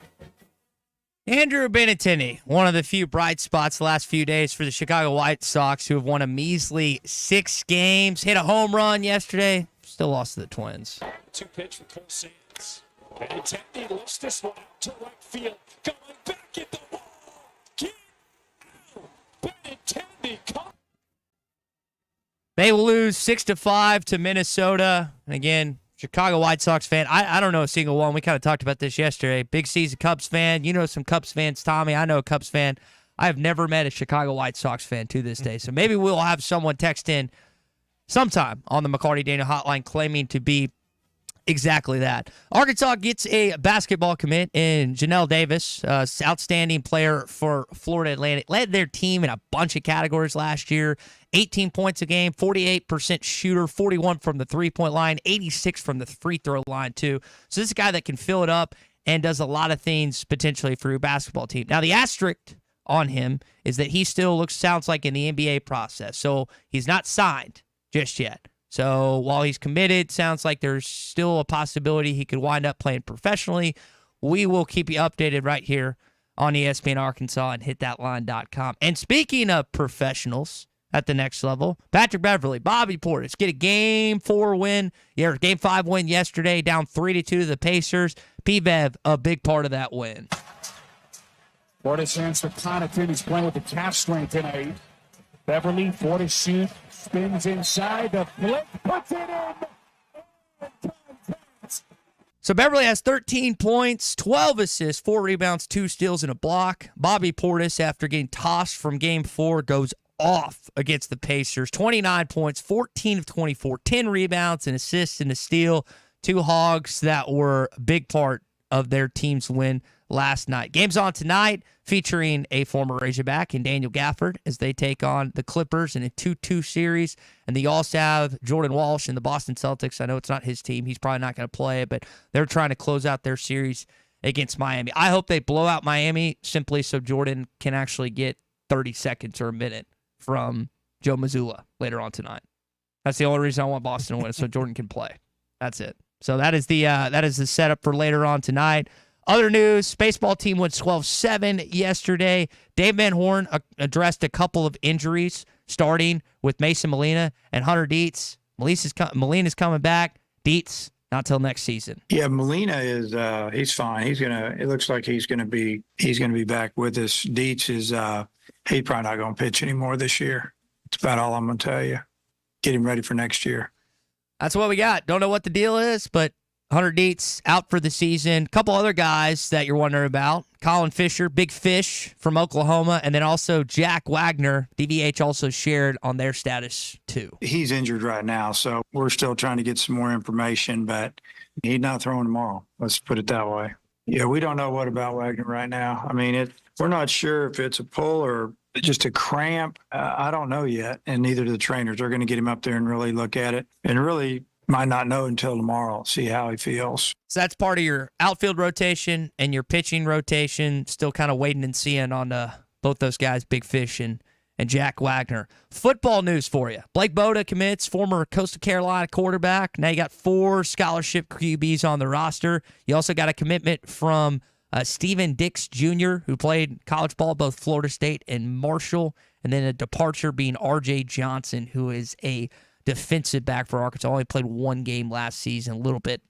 Andrew Benintendi, one of the few bright spots the last few days for the Chicago White Sox, who have won a measly 6 games. Hit a home run yesterday. Still lost to the Twins. 2-pitch for Cole Sands. Benintendi lifts this one out to right field. Going back at the wall. Get out. Benintendi caught. They will lose 6-5 to Minnesota. And again, Chicago White Sox fan. I don't know a single one. We kind of talked about this yesterday. Big C's a Cubs fan. You know some Cubs fans, Tommy. I know a Cubs fan. I have never met a Chicago White Sox fan to this day. So maybe we'll have someone text in sometime on the McLarty Daniel hotline claiming to be exactly that. Arkansas gets a basketball commit in Janelle Davis, outstanding player for Florida Atlantic. Led their team in a bunch of categories last year. 18 points a game, 48% shooter, 41 from the three-point line, 86 from the free throw line too. So this is a guy that can fill it up and does a lot of things potentially for your basketball team. Now the asterisk on him is that he still sounds like in the NBA process. So he's not signed just yet. So while he's committed, sounds like there's still a possibility he could wind up playing professionally. We will keep you updated right here on ESPN Arkansas and hitthatline.com. And speaking of professionals at the next level, Patrick Beverly, Bobby Portis get a Game 4 win. Yeah, Game 5 win yesterday, down 3-2 to the Pacers. P-Bev, a big part of that win. Portis hands to Connaughton. He's playing with the calf strain tonight. Beverly, Portis shoot, spins inside, the flick, puts it in. So Beverly has 13 points, 12 assists, 4 rebounds, 2 steals, and a block. Bobby Portis, after getting tossed from Game 4, goes off against the Pacers. 29 points, 14 of 24, 10 rebounds, an assist, and a steal. 2 Hogs that were a big part of their team's win last night. Game's on tonight, featuring a former Razorback and Daniel Gafford as they take on the Clippers in a 2-2 series. And they also have Jordan Walsh and the Boston Celtics. I know it's not his team. He's probably not going to play, but they're trying to close out their series against Miami. I hope they blow out Miami simply so Jordan can actually get 30 seconds or a minute from Joe Mazzulla later on tonight. That's the only reason I want Boston to win, so Jordan can play. That's it. So that is the setup for later on tonight. Other news, baseball team went 12-7 yesterday. Dave Van Horn addressed a couple of injuries, starting with Mason Molina and Hunter Dietz. Molina's coming back. Dietz, not till next season. Yeah, Molina is he's fine. It looks like he's gonna be back with us. Dietz is he's probably not gonna pitch anymore this year. That's about all I'm gonna tell you. Get him ready for next year. That's what we got. Don't know what the deal is, but Hunter Dietz out for the season. A couple other guys that you're wondering about. Colin Fisher, Big Fish from Oklahoma, and then also Jack Wagner. DVH also shared on their status too. He's injured right now, so we're still trying to get some more information, but he's not throwing tomorrow. Let's put it that way. Yeah, we don't know what about Wagner right now. I mean, we're not sure if it's a pull or just a cramp. I don't know yet, and neither do the trainers. They're going to get him up there and really look at it, and really might not know until tomorrow, see how he feels. So that's part of your outfield rotation and your pitching rotation. Still kind of waiting and seeing on both those guys, Big Fish and Jack Wagner. Football news for you. Blake Boda commits, former Coastal Carolina quarterback. Now you got 4 scholarship QBs on the roster. You also got a commitment from Steven Dix Jr., who played college ball, both Florida State and Marshall. And then a departure being R.J. Johnson, who is a defensive back for Arkansas. Only played 1 game last season, a little bit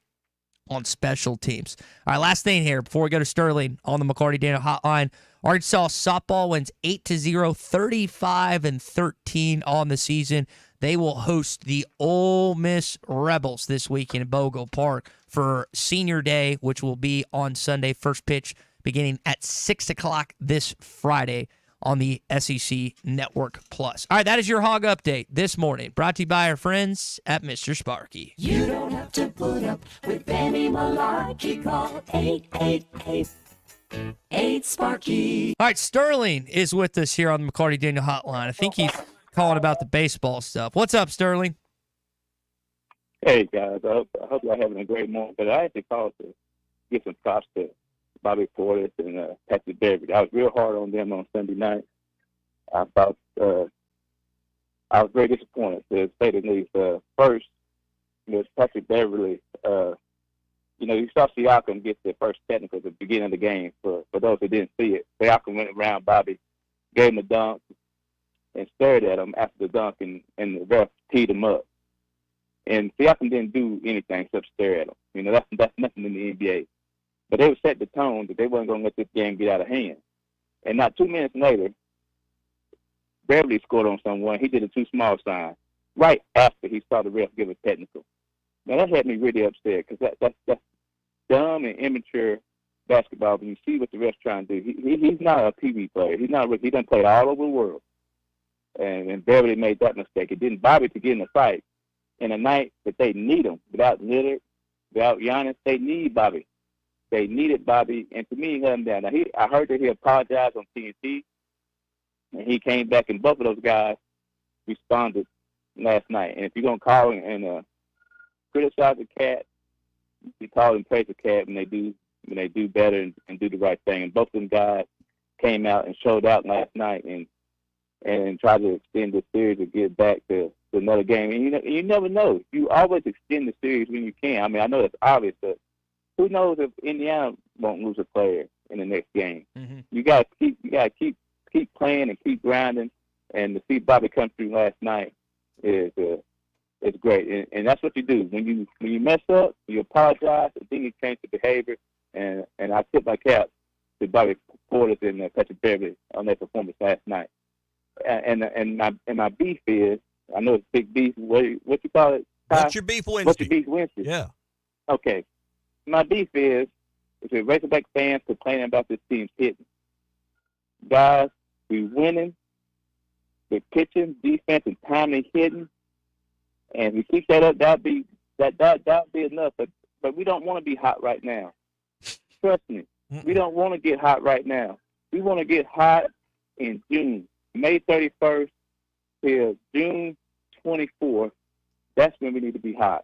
on special teams. All right, last thing here before we go to Sterling on the McLarty Daniel hotline. Arkansas softball wins 8-0, 35-13 on the season. They will host the Ole Miss Rebels this week in Bogle Park for Senior Day, which will be on Sunday. First pitch beginning at 6 o'clock this Friday on the SEC Network Plus. All right, that is your Hog Update this morning, brought to you by our friends at Mr. Sparky. You don't have to put up with any malarkey. Call 888-8-SPARKY. All right, Sterling is with us here on the McLarty Daniel Hotline. I think he's calling about the baseball stuff. What's up, Sterling? Hey, guys. I hope y'all having a great morning. But I had to call to give some props to Bobby Portis and Patrick Beverly. I was real hard on them on Sunday night. I thought I was very disappointed, to say the least. First, was Patrick Beverly. You saw Siakam get the first technical at the beginning of the game. For those who didn't see it, Siakam went around Bobby, gave him a dunk, and stared at him after the dunk, and the ref teed him up. And Siakam didn't do anything except stare at him. That's nothing in the NBA. But they would set the tone that they weren't going to let this game get out of hand. And not 2 minutes later, Beverly scored on someone. He did a too small sign right after he saw the ref give a technical. Now, that had me really upset because that's dumb and immature basketball when you see what the ref's trying to do. He's not a PV player. He done played all over the world. And Beverly made that mistake. It didn't bother to get in a fight. In a night that they need him, without Lillard, without Giannis, they need Bobby. They needed Bobby, and to me, he let him down. Now, I heard that he apologized on TNT, and he came back, and both of those guys responded last night. And if you're going to call and criticize the Cat, you call and praise the Cat when they do better and do the right thing. And both of them guys came out and showed out last night and tried to extend the series to get back to another game. And you never know. You always extend the series when you can. I mean, I know that's obvious, but who knows if Indiana won't lose a player in the next game? Mm-hmm. You got to keep playing and keep grinding. And to see Bobby come through last night is great. And that's what you do when you mess up. You apologize, and then you change the behavior. And I tip my cap to Bobby Portis and Patrick Beverly on their performance last night. And my beef is, I know it's big beef. What you call it? What's your beef Wednesday? What's your beef Wednesday? Yeah. Okay. My beef is the Razorback fans complaining about this team's hitting. Guys, we winning. We're pitching, defense, and timely hitting. And if we keep that up, that'll be enough. But we don't want to be hot right now. Trust me. We don't want to get hot right now. We want to get hot in June. May 31st till June 24th, that's when we need to be hot.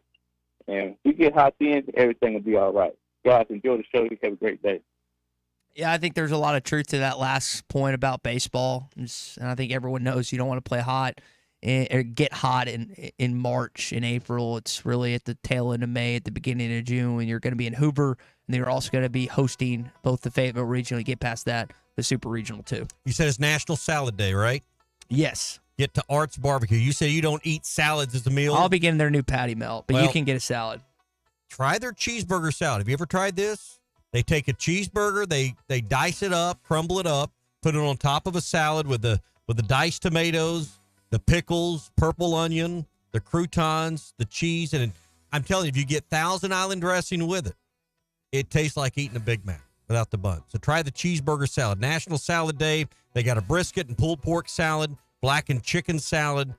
And if we get hot then, everything will be all right. Guys, enjoy the show. You have a great day. Yeah, I think there's a lot of truth to that last point about baseball. And I think everyone knows you don't want to play hot or get hot in March and April. It's really at the tail end of May, at the beginning of June, when you're going to be in Hoover, and they're also going to be hosting both the Fayetteville Regional, get past that, the Super Regional too. You said it's National Salad Day, right? Yes. Get to Art's Barbecue. You say you don't eat salads as a meal? I'll be getting their new patty melt, but you can get a salad. Try their cheeseburger salad. Have you ever tried this? They take a cheeseburger, they dice it up, crumble it up, put it on top of a salad with the diced tomatoes, the pickles, purple onion, the croutons, the cheese, and I'm telling you, if you get Thousand Island dressing with it, it tastes like eating a Big Mac without the bun. So try the cheeseburger salad. National Salad Day. They got a brisket and pulled pork salad, blackened chicken salad,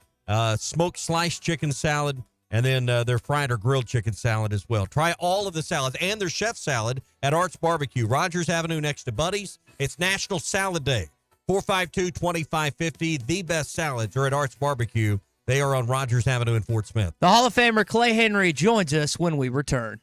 smoked sliced chicken salad, and then their fried or grilled chicken salad as well. Try all of the salads and their chef salad at Art's Barbecue, Rogers Avenue next to Buddy's. It's National Salad Day. 452-2550. The best salads are at Art's Barbecue. They are on Rogers Avenue in Fort Smith. The Hall of Famer Clay Henry joins us when we return.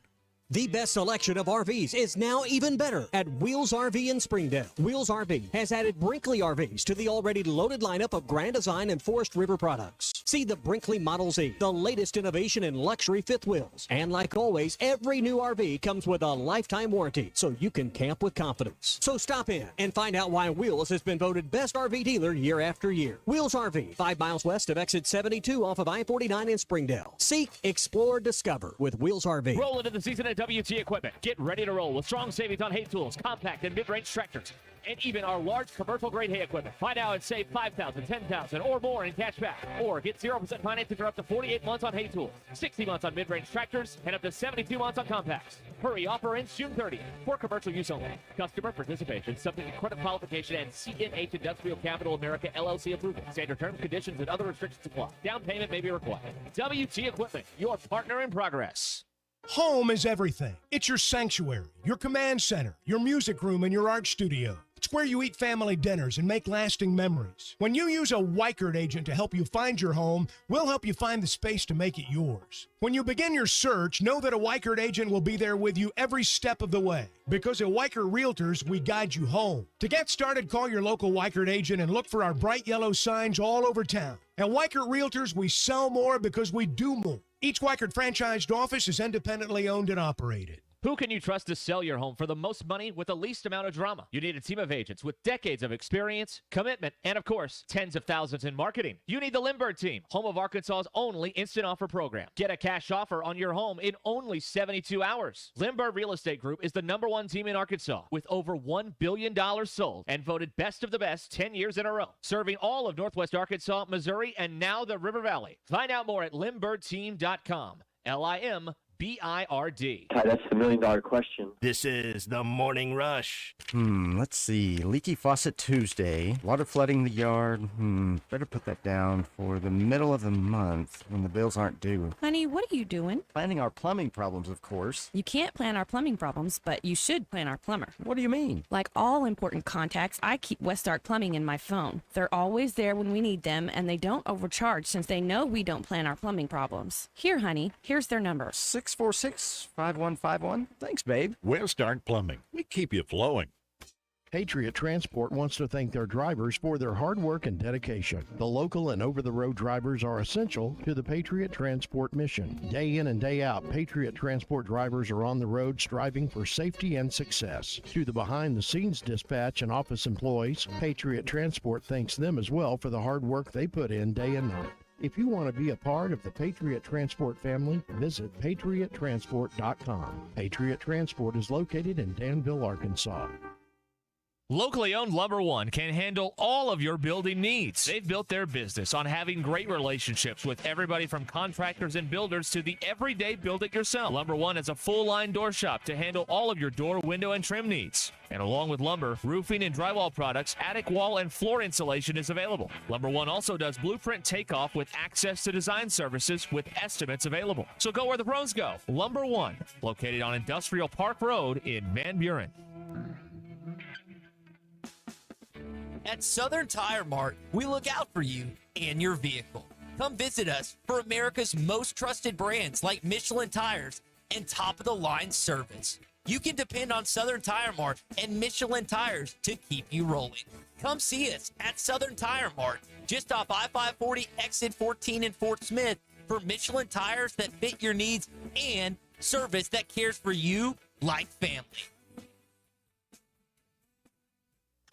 The best selection of RVs is now even better at Wheels RV in Springdale. Wheels RV has added Brinkley RVs to the already loaded lineup of Grand Design and Forest River products. See the Brinkley Model Z, the latest innovation in luxury fifth wheels. And like always, every new RV comes with a lifetime warranty, so you can camp with confidence. So stop in and find out why Wheels has been voted best RV dealer year after year. Wheels RV, 5 miles west of exit 72 off of I-49 in Springdale. Seek, explore, discover with Wheels RV. Roll into the season at WT Equipment. Get ready to roll with strong savings on hay tools, compact and mid-range tractors, and even our large commercial-grade hay equipment. Find out and save $5,000, $10,000, or more in cash back. Or get 0% financing for up to 48 months on hay tools, 60 months on mid-range tractors, and up to 72 months on compacts. Hurry, offer ends June 30th for commercial use only. Customer participation subject to credit qualification and CNH Industrial Capital America LLC approval. Standard terms, conditions, and other restrictions apply. Down payment may be required. WT Equipment, your partner in progress. Home is everything. It's your sanctuary, your command center, your music room, and your art studio. It's It's where you eat family dinners and make lasting memories. When you use a Weichert agent to help you find your home, we'll help you find the space to make it yours. When you begin your search, know that a Weichert agent will be there with you every step of the way. Because at Weichert Realtors, we guide you home. To get started, call your local Weichert agent and look for our bright yellow signs all over town. At Weichert Realtors, we sell more because we do more. Each Weichert franchised office is independently owned and operated. Who can you trust to sell your home for the most money with the least amount of drama? You need a team of agents with decades of experience, commitment, and of course, tens of thousands in marketing. You need the Lindbergh team, home of Arkansas's only instant offer program. Get a cash offer on your home in only 72 hours. Lindbergh Real Estate Group is the #1 team in Arkansas with over $1 billion sold and voted best of the best 10 years in a row, serving all of Northwest Arkansas, Missouri, and now the River Valley. Find out more at limbirdteam.com. LIMBIRD. Ty, that's the $1 million question. This is the Morning Rush. Let's see. Leaky faucet Tuesday. Water flooding the yard. Better put that down for the middle of the month when the bills aren't due. Honey, what are you doing? Planning our plumbing problems, of course. You can't plan our plumbing problems, but you should plan our plumber. What do you mean? Like all important contacts, I keep Westark Plumbing in my phone. They're always there when we need them, and they don't overcharge since they know we don't plan our plumbing problems. Here, honey, here's their number. 646-5151. Thanks, babe. Westark Plumbing. We keep you flowing. Patriot Transport wants to thank their drivers for their hard work and dedication. The local and over-the-road drivers are essential to the Patriot Transport mission. Day in and day out, Patriot Transport drivers are on the road striving for safety and success. To the behind-the-scenes dispatch and office employees, Patriot Transport thanks them as well for the hard work they put in day and night. If you want to be a part of the Patriot Transport family, visit patriottransport.com. Patriot Transport is located in Danville, Arkansas. Locally owned Lumber One can handle all of your building needs. They've built their business on having great relationships with everybody from contractors and builders to the everyday build-it-yourself. Lumber One is a full-line door shop to handle all of your door, window, and trim needs. And along with lumber, roofing and drywall products, attic wall and floor insulation is available. Lumber One also does blueprint takeoff with access to design services with estimates available. So go where the pros go. Lumber One, located on Industrial Park Road in Van Buren. At Southern Tire Mart, we look out for you and your vehicle. Come visit us for America's most trusted brands like Michelin tires and top-of-the-line service. You can depend on Southern Tire Mart and Michelin tires to keep you rolling. Come see us at Southern Tire Mart, just off I-540 exit 14 in Fort Smith, for Michelin tires that fit your needs and service that cares for you like family.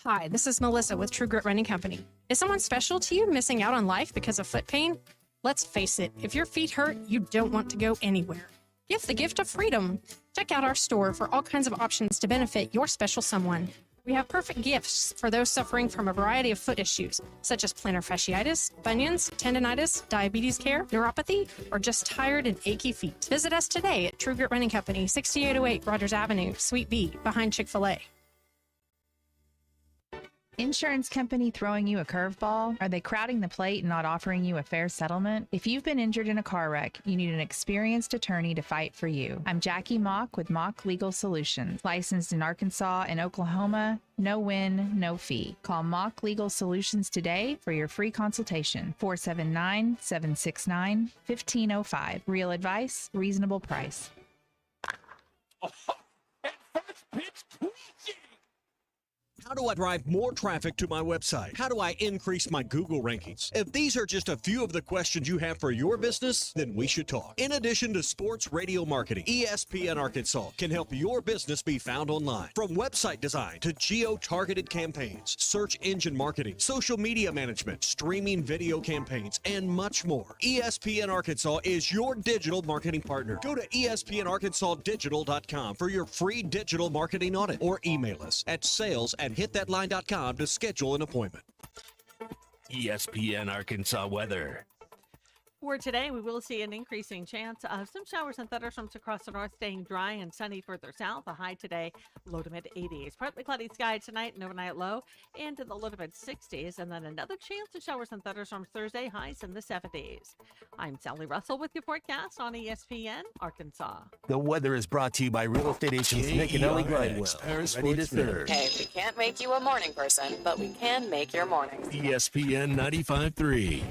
Hi, this is Melissa with True Grit Running Company. Is someone special to you missing out on life because of foot pain? Let's face it, if your feet hurt, you don't want to go anywhere. Give the gift of freedom. Check out our store for all kinds of options to benefit your special someone. We have perfect gifts for those suffering from a variety of foot issues, such as plantar fasciitis, bunions, tendonitis, diabetes care, neuropathy, or just tired and achy feet. Visit us today at True Grit Running Company, 6808 Rogers Avenue, Suite B, behind Chick-fil-A. Insurance company throwing you a curveball? Are they crowding the plate and not offering you a fair settlement? If you've been injured in a car wreck, you need an experienced attorney to fight for you. I'm Jackie Mock with Mock Legal Solutions, licensed in Arkansas and Oklahoma. No win, no fee. Call Mock Legal Solutions today for your free consultation. 479-769-1505. Real advice, reasonable price. How do I drive more traffic to my website? How do I increase my Google rankings? If these are just a few of the questions you have for your business, then we should talk. In addition to sports radio marketing, ESPN Arkansas can help your business be found online. From website design to geo-targeted campaigns, search engine marketing, social media management, streaming video campaigns, and much more. ESPN Arkansas is your digital marketing partner. Go to espnarkansasdigital.com for your free digital marketing audit or email us at sales@hitthatline.com to schedule an appointment. ESPN Arkansas weather. For today, we will see an increasing chance of some showers and thunderstorms across the north, staying dry and sunny further south. A high today, low to mid 80s. Partly cloudy sky tonight, and overnight low into the low to mid 60s. And then another chance of showers and thunderstorms Thursday, highs in the 70s. I'm Sally Russell with your forecast on ESPN Arkansas. The weather is brought to you by real estate agents Nick and Ellie Glidewell. Ready to serve. Hey, we can't make you a morning person, but we can make your mornings. ESPN 95.3.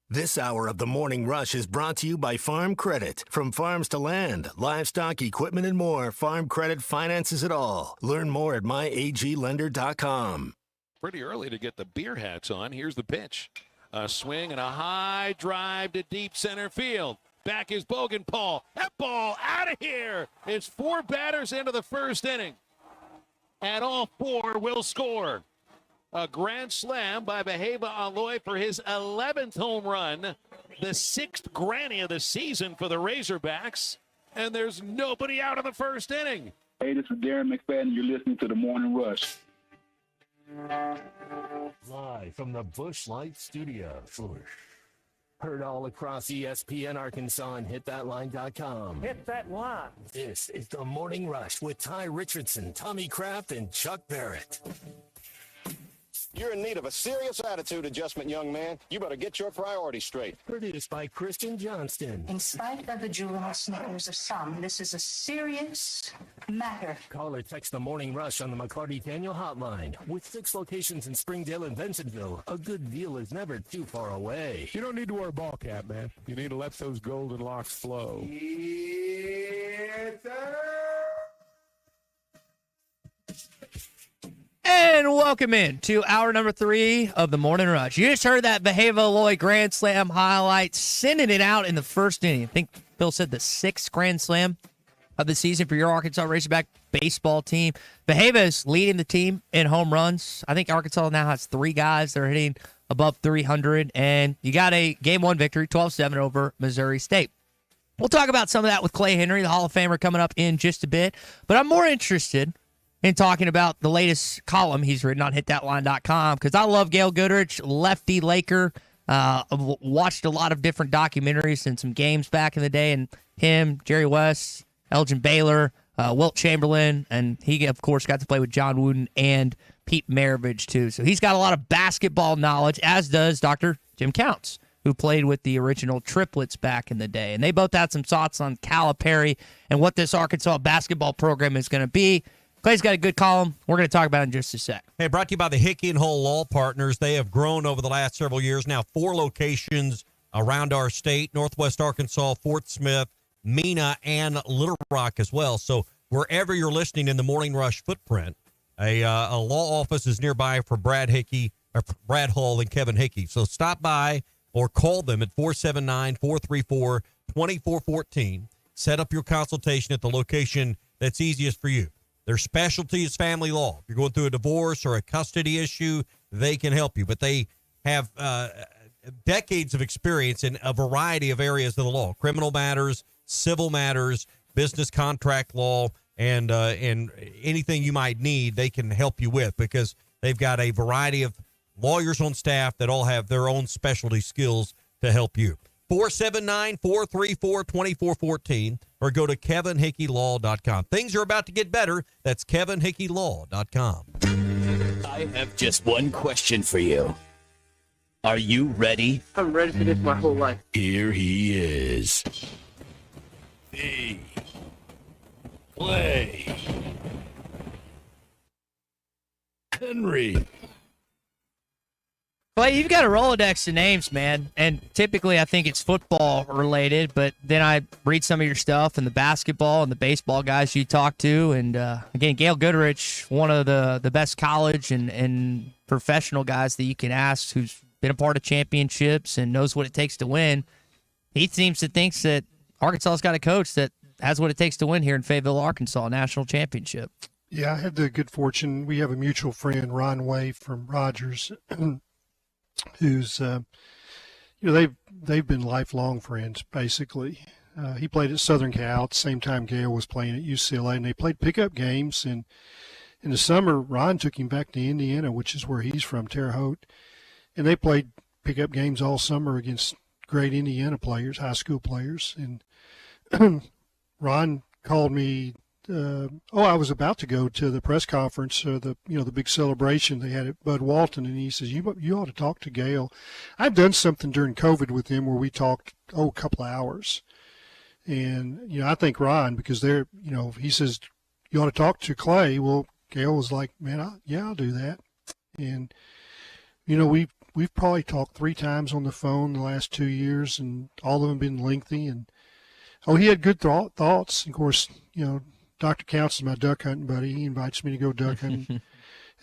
This hour of the Morning Rush is brought to you by Farm Credit. From farms to land, livestock, equipment, and more, Farm Credit finances it all. Learn more at myaglender.com. Pretty early to get the beer hats on. Here's the pitch. A swing and a high drive to deep center field. Back is Bogenpaul. That ball out of here. It's 4 batters into the first inning. And all 4 will score. A grand slam by Beheva Aloy for his 11th home run, the 6th granny of the season for the Razorbacks, and there's nobody out of the first inning. Hey, this is Darren McFadden. You're listening to the Morning Rush. Live from the Busch Light Studios. Heard all across ESPN Arkansas and hitthatline.com. Hit that line. This is the Morning Rush with Ty Richardson, Tommy Kraft, and Chuck Barrett. You're in need of a serious attitude adjustment, young man. You better get your priorities straight. Produced by Christian Johnston. In spite of the juvenile snickers of some, this is a serious matter. Call or text the Morning Rush on the McLarty Daniel Hotline. With 6 locations in Springdale and Bensenville, a good deal is never too far away. You don't need to wear a ball cap, man. You need to let those golden locks flow. Yes, sir. And welcome in to hour number 3 of the Morning Rush. You just heard that Beheva Aloy Grand Slam highlight, sending it out in the first inning. I think Bill said the 6th Grand Slam of the season for your Arkansas Razorback baseball team. Beheva is leading the team in home runs. I think Arkansas now has 3 guys that are hitting above 300, and you got a Game 1 victory, 12-7 over Missouri State. We'll talk about some of that with Clay Henry, the Hall of Famer, coming up in just a bit, but I'm more interested in talking about the latest column he's written on hitthatline.com, because I love Gail Goodrich, lefty Laker. Watched a lot of different documentaries and some games back in the day, and him, Jerry West, Elgin Baylor, Wilt Chamberlain, and he, of course, got to play with John Wooden and Pete Maravich, too. So he's got a lot of basketball knowledge, as does Dr. Jim Counts, who played with the original triplets back in the day. And they both had some thoughts on Calipari and what this Arkansas basketball program is going to be. Clay's got a good column. We're going to talk about it in just a sec. Hey, brought to you by the Hickey and Hull Law Partners. They have grown over the last several years. Now 4 locations around our state, Northwest Arkansas, Fort Smith, Mena, and Little Rock as well. So wherever you're listening in the Morning Rush footprint, a law office is nearby for Brad Hull and Kevin Hickey. So stop by or call them at 479-434-2414. Set up your consultation at the location that's easiest for you. Their specialty is family law. If you're going through a divorce or a custody issue, they can help you. But they have decades of experience in a variety of areas of the law: criminal matters, civil matters, business contract law, and anything you might need, they can help you with, because they've got a variety of lawyers on staff that all have their own specialty skills to help you. 479-434-2414, or go to kevinhickeylaw.com. Things are about to get better. That's kevinhickeylaw.com. I have just one question for you. Are you ready? I'm ready for this my whole life. Here he is. Clay Henry. Clay, you've got a Rolodex of names, man, and typically I think it's football related, but then I read some of your stuff and the basketball and the baseball guys you talk to, and again, Gail Goodrich, one of the best college and professional guys that you can ask, who's been a part of championships and knows what it takes to win. He seems to think that Arkansas's got a coach that has what it takes to win here in Fayetteville, Arkansas, national championship. Yeah, I had the good fortune. We have a mutual friend, Ron Way from Rogers, who's, they've been lifelong friends, basically. He played at Southern Cal at the same time Gail was playing at UCLA, and they played pickup games. And in the summer, Ron took him back to Indiana, which is where he's from, Terre Haute, and they played pick up games all summer against great Indiana players, high school players. And Ron called me. I was about to go to the press conference, the big celebration they had at Bud Walton, and he says, you ought to talk to Gail. I've done something during COVID with him where we talked a couple of hours, and I think Ron, because he says you ought to talk to Clay. Well, Gail was like, man, I'll do that, and we've probably talked 3 times on the phone the last 2 years, and all of them have been lengthy, and he had good thoughts. Of course, Dr. Counts is my duck hunting buddy. He invites me to go duck hunting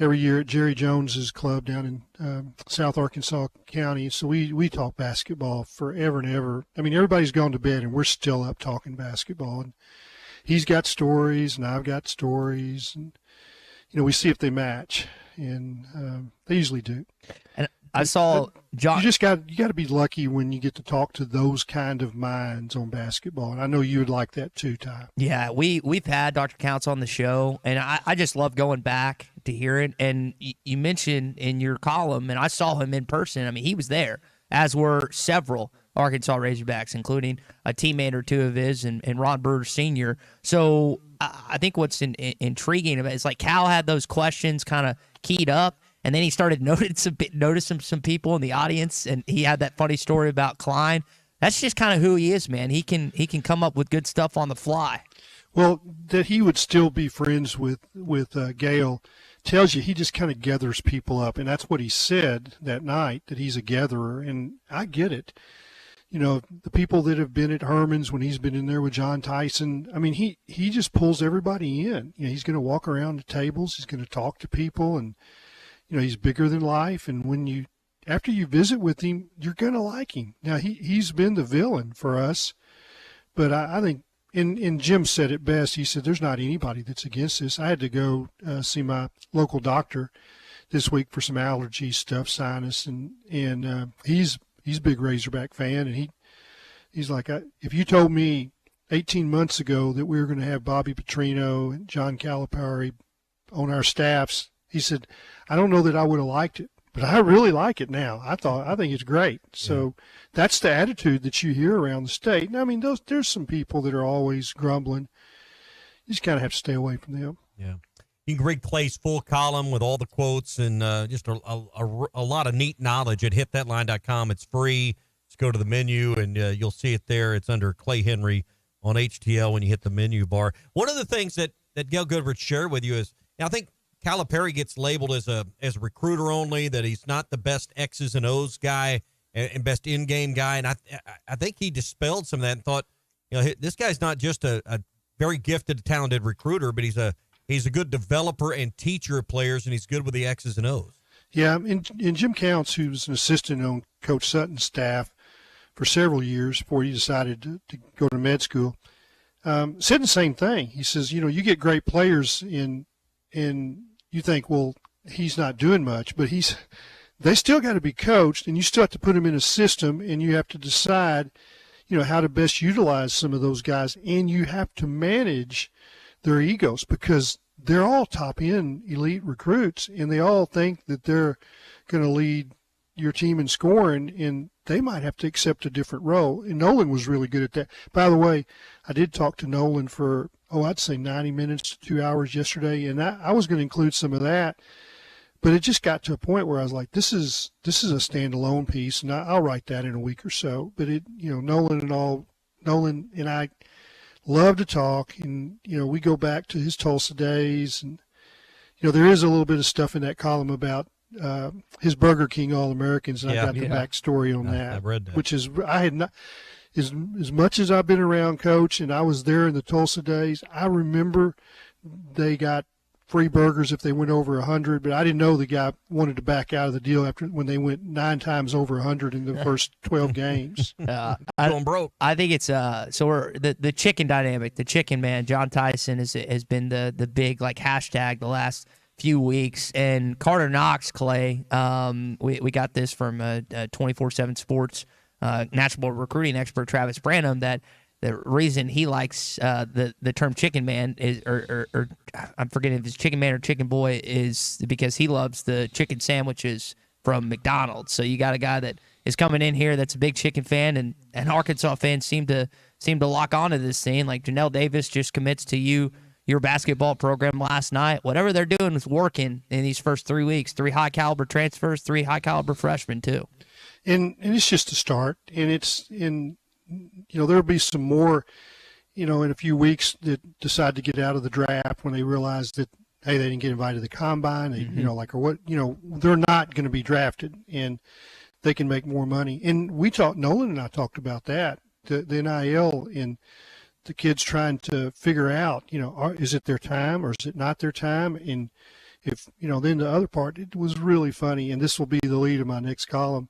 every year at Jerry Jones's club down in South Arkansas County. So we talk basketball forever and ever. I mean, everybody's gone to bed, and we're still up talking basketball. And he's got stories, and I've got stories, and we see if they match, and they usually do. And I saw John. You got to be lucky when you get to talk to those kind of minds on basketball, and I know you would like that too, Ty. Yeah, we've had Dr. Counts on the show, and I just love going back to hear it. And you mentioned in your column, and I saw him in person. I mean, he was there, as were several Arkansas Razorbacks, including a teammate or two of his, and Ron Burr Sr. So I think what's intriguing about it is, like, Cal had those questions kind of keyed up. And then he started noticing some people in the audience, and he had that funny story about Klein. That's just kind of who he is, man. He can come up with good stuff on the fly. Well, that he would still be friends with Gail tells you he just kind of gathers people up, and that's what he said that night, that he's a gatherer, and I get it. The people that have been at Herman's when he's been in there with John Tyson, I mean, he just pulls everybody in. He's going to walk around the tables, he's going to talk to people, and he's bigger than life, and after you visit with him, you're going to like him. Now, he's been the villain for us, but I think, and Jim said it best, he said, there's not anybody that's against this. I had to go see my local doctor this week for some allergy stuff, sinus, and he's a big Razorback fan, and he's like, if you told me 18 months ago that we were going to have Bobby Petrino and John Calipari on our staffs, he said, I don't know that I would have liked it, but I really like it now. I think it's great. So that's the attitude that you hear around the state. And I mean, there's some people that are always grumbling. You just kind of have to stay away from them. Yeah. You can read Clay's full column with all the quotes and just a lot of neat knowledge at hitthatline.com. It's free. Just go to the menu and you'll see it there. It's under Clay Henry on HTL when you hit the menu bar. One of the things that Gail Goodrich shared with you is, I think Calipari gets labeled as a recruiter only, that he's not the best X's and O's guy and best in-game guy. And I think he dispelled some of that and thought, this guy's not just a very gifted, talented recruiter, but he's a good developer and teacher of players, and he's good with the X's and O's. Yeah, and Jim Counts, who was an assistant on Coach Sutton's staff for several years before he decided to go to med school, said the same thing. He says, you get great players and you think, well, he's not doing much, but they still got to be coached, and you still have to put them in a system, and you have to decide, how to best utilize some of those guys, and you have to manage their egos, because they're all top-end elite recruits, and they all think that they're going to lead your team in scoring, and they might have to accept a different role. And Nolan was really good at that. By the way, I did talk to Nolan for, I'd say 90 minutes to 2 hours yesterday, and I was going to include some of that, but it just got to a point where I was like, this is a standalone piece, and I'll write that in a week or so. But Nolan and I love to talk, and we go back to his Tulsa days, and there is a little bit of stuff in that column about his Burger King All-Americans, and I got the backstory on that. I've read that. Which is, I had not, as much as I've been around, Coach, and I was there in the Tulsa days, I remember they got free burgers if they went over 100, but I didn't know the guy wanted to back out of the deal when they went 9 times over 100 in the first 12 games. Going broke. I think it's the chicken dynamic, the chicken man. John Tyson has been the big hashtag the last few weeks, and Carter Knox, Clay. We got this from 24/7 Sports national recruiting expert Travis Branham, that the reason he likes the term chicken man is, or I'm forgetting if it's chicken man or chicken boy, is because he loves the chicken sandwiches from McDonald's. So you got a guy that is coming in here that's a big Chicken fan, and Arkansas fans seem to lock onto this thing. Like Janelle Davis just commits to your basketball program last night. Whatever they're doing is working in these first 3 weeks. 3 high-caliber transfers, 3 high-caliber freshmen, too. And it's just a start. And there'll be some more, in a few weeks that decide to get out of the draft when they realize that, hey, they didn't get invited to the combine. They, they're not going to be drafted, and they can make more money. And Nolan and I talked about that, the NIL and the kids trying to figure out, is it their time or is it not their time? And if, then the other part, it was really funny, and this will be the lead of my next column.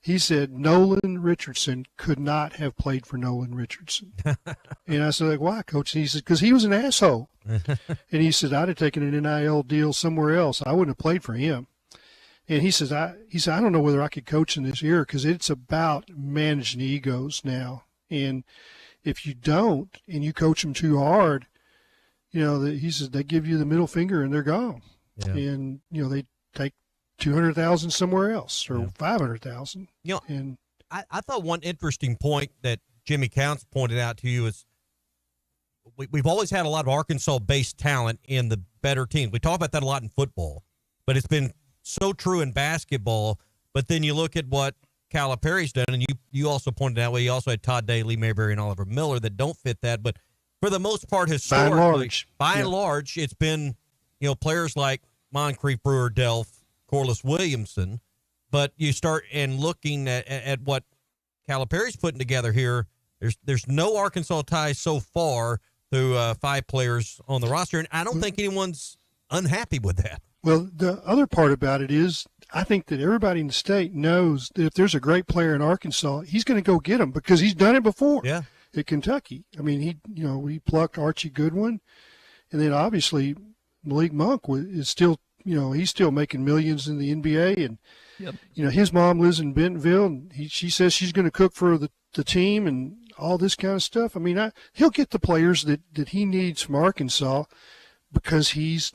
He said Nolan Richardson could not have played for Nolan Richardson. And I said, why, Coach? And he said, because he was an asshole. And he said, I'd have taken an NIL deal somewhere else. I wouldn't have played for him. And he said, I don't know whether I could coach in this era because it's about managing egos now. And if you don't and you coach them too hard, he says they give you the middle finger and they're gone. Yeah. And, they take 200,000 somewhere else or 500,000. And I thought one interesting point that Jimmy Counts pointed out to you is we've always had a lot of Arkansas-based talent in the better teams. We talk about that a lot in football, but it's been so true in basketball. But then you look at what Calipari's done, and you also pointed out, you also had Todd Day, Lee Mayberry, and Oliver Miller that don't fit that. But for the most part, historically, by and large, it's been players like Moncrief, Brewer, Delph, Corliss Williamson. But you start and looking at what Calipari's putting together here, there's no Arkansas ties so far through 5 players on the roster, and I don't think anyone's unhappy with that. Well, the other part about it is I think that everybody in the state knows that if there's a great player in Arkansas, he's going to go get him because he's done it before. Yeah. At Kentucky. I mean, he plucked Archie Goodwin, and then obviously Malik Monk is still, he's still making millions in the NBA, and his mom lives in Bentonville, and she says she's going to cook for the team and all this kind of stuff. I mean, he'll get the players that he needs from Arkansas because he's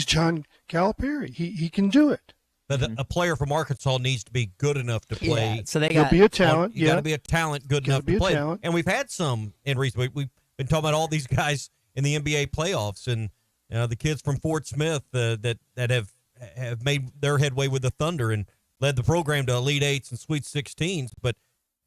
John Calipari. He can do it. But a player from Arkansas needs to be good enough to play. Yeah, so they got to be a talent. You got to be a talent good enough to play. And we've had some in recent weeks. We've been talking about all these guys in the NBA playoffs, and the kids from Fort Smith that have made their headway with the Thunder and led the program to Elite Eights and Sweet 16s. But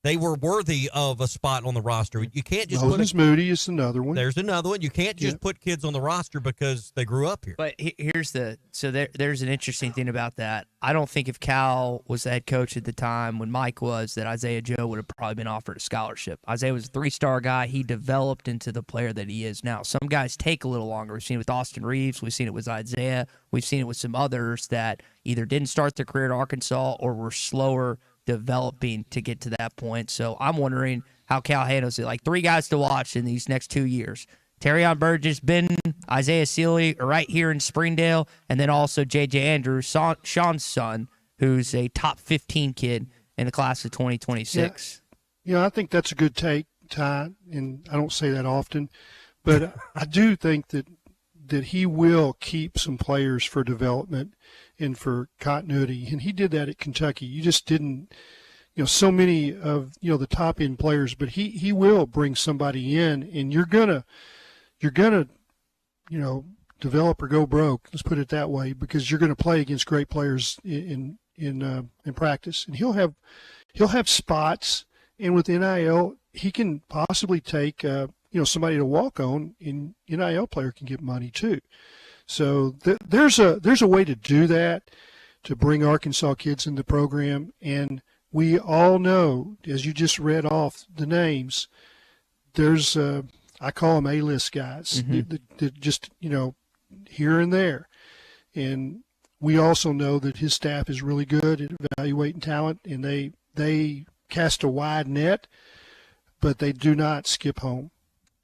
they were worthy of a spot on the roster. You can't just Moses Moody is another one. There's another one. You can't just put kids on the roster because they grew up here. But here's there's an interesting thing about that. I don't think if Cal was the head coach at the time when Mike was, that Isaiah Joe would have probably been offered a scholarship. Isaiah was a 3-star guy. He developed into the player that he is now. Some guys take a little longer. We've seen it with Austin Reeves. We've seen it with Isaiah. We've seen it with some others that either didn't start their career at Arkansas or were slower developing to get to that point. So I'm wondering how Cal handles it. Like 3 guys to watch in these next 2 years. Terrion Burgess, Isaiah Sealy right here in Springdale, and then also J.J. Andrews, Sean's son, who's a top 15 kid in the class of 2026. Yeah, I think that's a good take, Ty, and I don't say that often, but I do think that he will keep some players for development and for continuity. And he did that at Kentucky. You just didn't, so many of, the top end players, but he will bring somebody in, and you're gonna, develop or go broke. Let's put it that way, because you're going to play against great players in practice, and he'll have spots. And with NIL, he can possibly take, somebody to walk on, and NIL player can get money too. So there's a way to do that, to bring Arkansas kids in the program. And we all know, as you just read off the names, there's I call them A-list guys that just, here and there. And we also know that his staff is really good at evaluating talent, and they cast a wide net, but they do not skip home.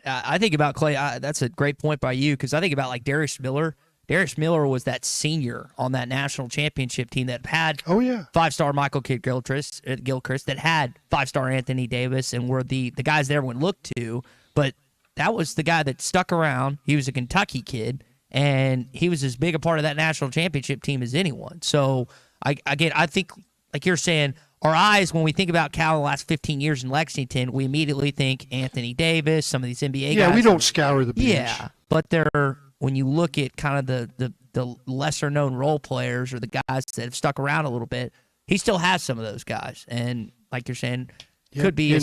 I think about Clay. That's a great point by you, because I think about like Darius Miller. Darius Miller was that senior on that national championship team that had 5-star Michael Kidd-Gilchrist that had 5-star Anthony Davis, and were the guys that everyone looked to. But that was the guy that stuck around. He was a Kentucky kid, and he was as big a part of that national championship team as anyone. So I think, like you're saying, our eyes, when we think about Cal in the last 15 years in Lexington, we immediately think Anthony Davis, some of these NBA guys. Yeah, we don't scour the bench. Yeah, but when you look at kind of the lesser-known role players or the guys that have stuck around a little bit, he still has some of those guys. And like you're saying, could be a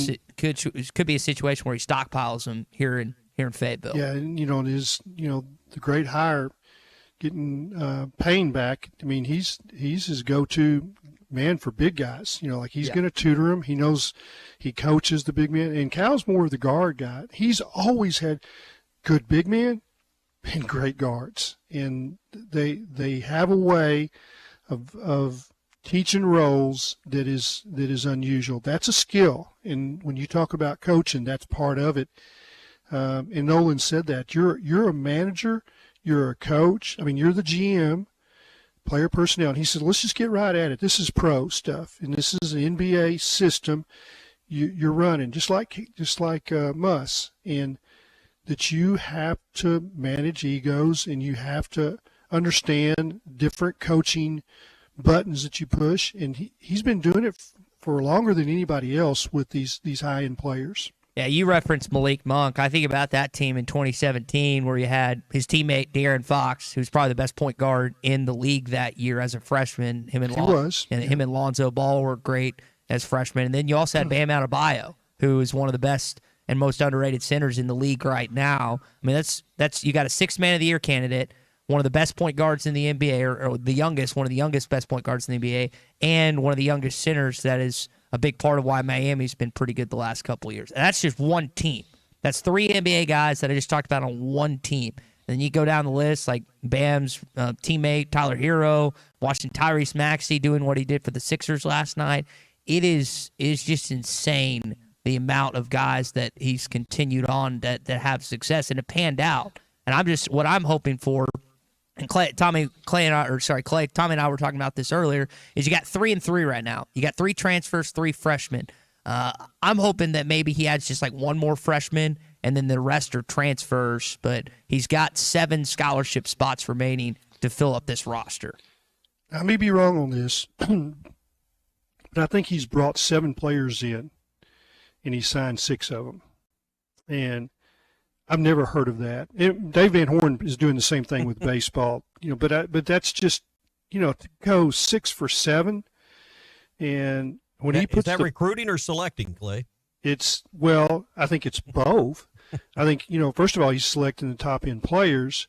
situation where he stockpiles them here in Fayetteville. Yeah, and it is the great hire, getting Payne back. I mean, he's his go-to man for big guys. Like he's going to tutor him. He knows, he coaches the big man. And Cal's more of the guard guy. He's always had good big men and great guards, and they have a way of teaching roles that is unusual. That's a skill, and when you talk about coaching, that's part of it. And Nolan said that you're a manager, you're a coach. I mean, you're the GM, player personnel. And he said, let's just get right at it. This is pro stuff, and this is an NBA system. You're running just like Muss, and that you have to manage egos, and you have to understand different coaching buttons that you push. And he's been doing it for longer than anybody else with these high-end players. Yeah, you referenced Malik Monk. I think about that team in 2017 where you had his teammate De'Aaron Fox, who's probably the best point guard in the league that year as a freshman. Him and Lonzo Ball were great as freshmen. And then you also had Bam Adebayo, who is one of the best and most underrated centers in the league right now. I mean, that's you got a 6th Man of the Year candidate, one of the best point guards in the NBA, or one of the youngest best point guards in the NBA, and one of the youngest centers that is a big part of why Miami's been pretty good the last couple of years. And that's just one team. That's 3 NBA guys that I just talked about on one team. And then you go down the list, like Bam's teammate, Tyler Hero, watching Tyrese Maxey doing what he did for the Sixers last night. It is just insane the amount of guys that he's continued on that have success, and it panned out. And what I'm hoping for, and Tommy and I were talking about this earlier, is you got 3 and 3 right now. You got 3 transfers, 3 freshmen. I'm hoping that maybe he adds just like one more freshman, and then the rest are transfers. But he's got 7 scholarship spots remaining to fill up this roster. I may be wrong on this, but I think he's brought 7 players in, and he signed 6 of them. And I've never heard of that. Dave Van Horn is doing the same thing with baseball, but that's just, to go 6 for 7. And when he puts is that recruiting or selecting, Clay? I think it's both. I think, first of all, he's selecting the top end players,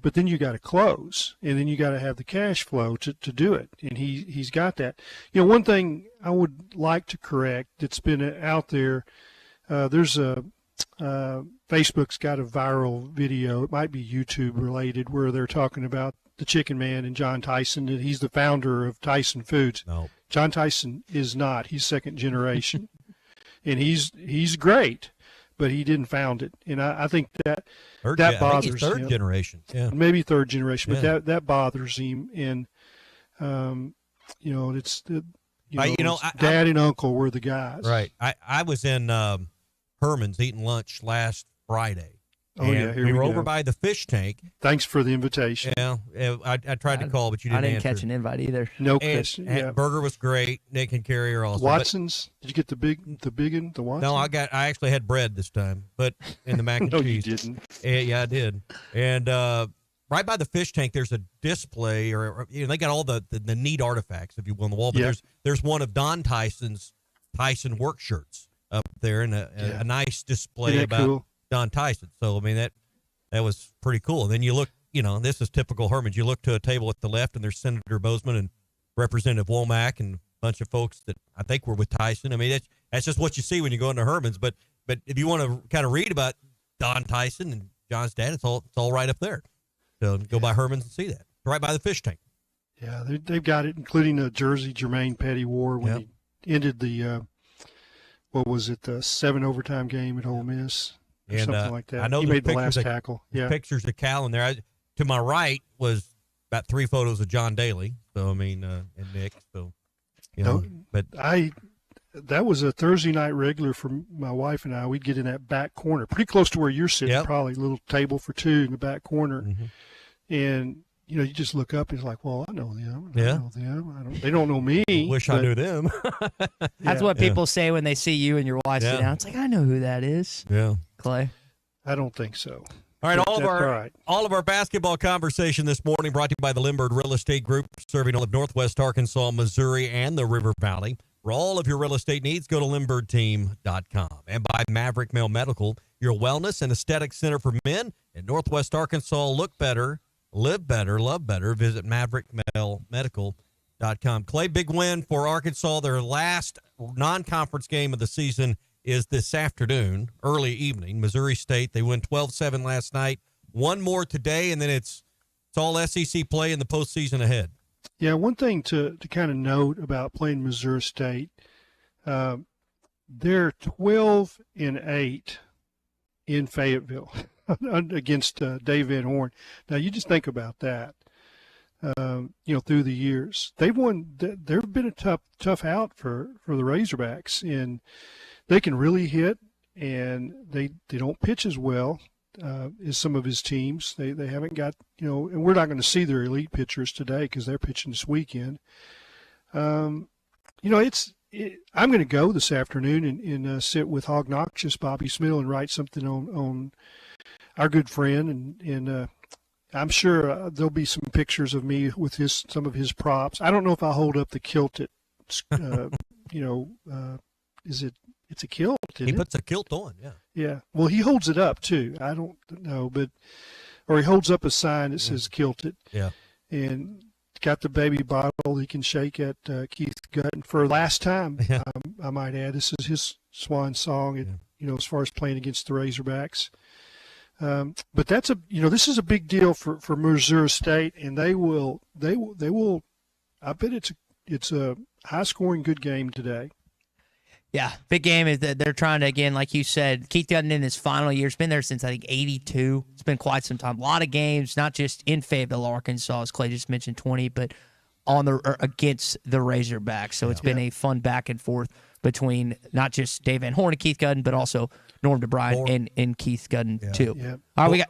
but then you got to close, and then you got to have the cash flow to do it. And he's got that. One thing I would like to correct that's been out there, there's Facebook's got a viral video. It might be YouTube related, where they're talking about the Chicken Man and John Tyson, and he's the founder of Tyson Foods. No. John Tyson is not. He's second generation, and he's great, but he didn't found it. And I think that bothers I think he's third him. generation. Yeah. Maybe third generation, but Yeah. that bothers him. And it's dad and uncle were the guys. Right. I was in Herman's eating lunch last Friday. Oh, yeah, here we we were go. over by the fish tank. Thanks for the invitation. Yeah, I tried to call, but you didn't I didn't answer. catch an invite either. No And question. Yeah. burger was great. Nick and Carrie are awesome. Watson's. Did you get the big one? The Watson's? No, I actually had bread this time, but in the mac and No, cheese. you didn't. Yeah, I did. And right by the fish tank, there's a display, or they got all the neat artifacts, if you will, on the wall. But Yeah. there's one of Don Tyson's Tyson work shirts up there, and a nice display Isn't that about cool? Don Tyson. So I mean that was pretty cool. And then you look, this is typical Herman's. You look to a table at the left, and there's Senator Bozeman and Representative Womack and a bunch of folks that I think were with Tyson. I mean, that's just what you see when you go into Herman's. But if you want to kind of read about Don Tyson and John's dad, it's all right up there. So go by Herman's and see that. Right by the fish tank. Yeah, they've got it, including a jersey Jermaine Petty wore when he ended the the 7 overtime game at Ole Miss. Or something like that. I know he there's made the last pictures tackle. There's Yeah. pictures of Cal in there. To my right was about 3 photos of John Daly. So I mean, and Nick. So but that was a Thursday night regular for my wife and I. We'd get in that back corner, pretty close to where you're sitting. Yep. Probably a little table for 2 in the back corner. Mhm. And you just look up and it's like, well, I know them. Yeah. I know them. They don't know me. Wish I knew them. That's what people say when they see you and your wife sit down. It's like, I know who that is. Yeah. Clay. I don't think so. All right, But that's all of our basketball conversation this morning brought to you by the Limbird Real Estate Group, serving all of Northwest Arkansas, Missouri, and the River Valley. For all of your real estate needs, go to LimberdTeam.com. And by Maverick Male Medical, your wellness and aesthetic center for men in Northwest Arkansas. Look better, live better, love better. Visit MaverickMaleMedical.com. Clay, big win for Arkansas. Their last non-conference game of the season is this afternoon, early evening. Missouri State, they win 12-7 last night. One more today, and then it's all SEC play in the postseason ahead. Yeah, one thing to kind of note about playing Missouri State, they're 12-8 in Fayetteville against Dave Van Horn. Now, you just think about that. Through the years, they've won. They've been a tough out for the Razorbacks, and they can really hit, and they don't pitch as well as some of his teams. They haven't got, and we're not going to see their elite pitchers today because they're pitching this weekend. I'm going to go this afternoon and sit with Hognoxious Bobby Smith and write something on our good friend, and I'm sure there'll be some pictures of me with some of his props. I don't know if I'll hold up the kilted. It's a kilt. He puts a kilt on, yeah. Yeah. Well, he holds it up too. I don't know, or he holds up a sign that says kilted. Yeah. And got the baby bottle he can shake at Keith Gutton for last time. Yeah. I might add, this is his swan song. As far as playing against the Razorbacks. But this is a big deal for Missouri State, and they will. I bet it's a high scoring, good game today. Yeah, big game is that they're trying to, again, like you said, Keith Gutton in his final year. It's been there since, I think, 82. It's been quite some time. A lot of games, not just in Fayetteville, Arkansas, as Clay just mentioned, 20, but against the Razorbacks. So it's been a fun back and forth between not just Dave Van Horn and Keith Gutton, but also Norm DeBryan and Keith Gutton, too. Yeah. All right, we got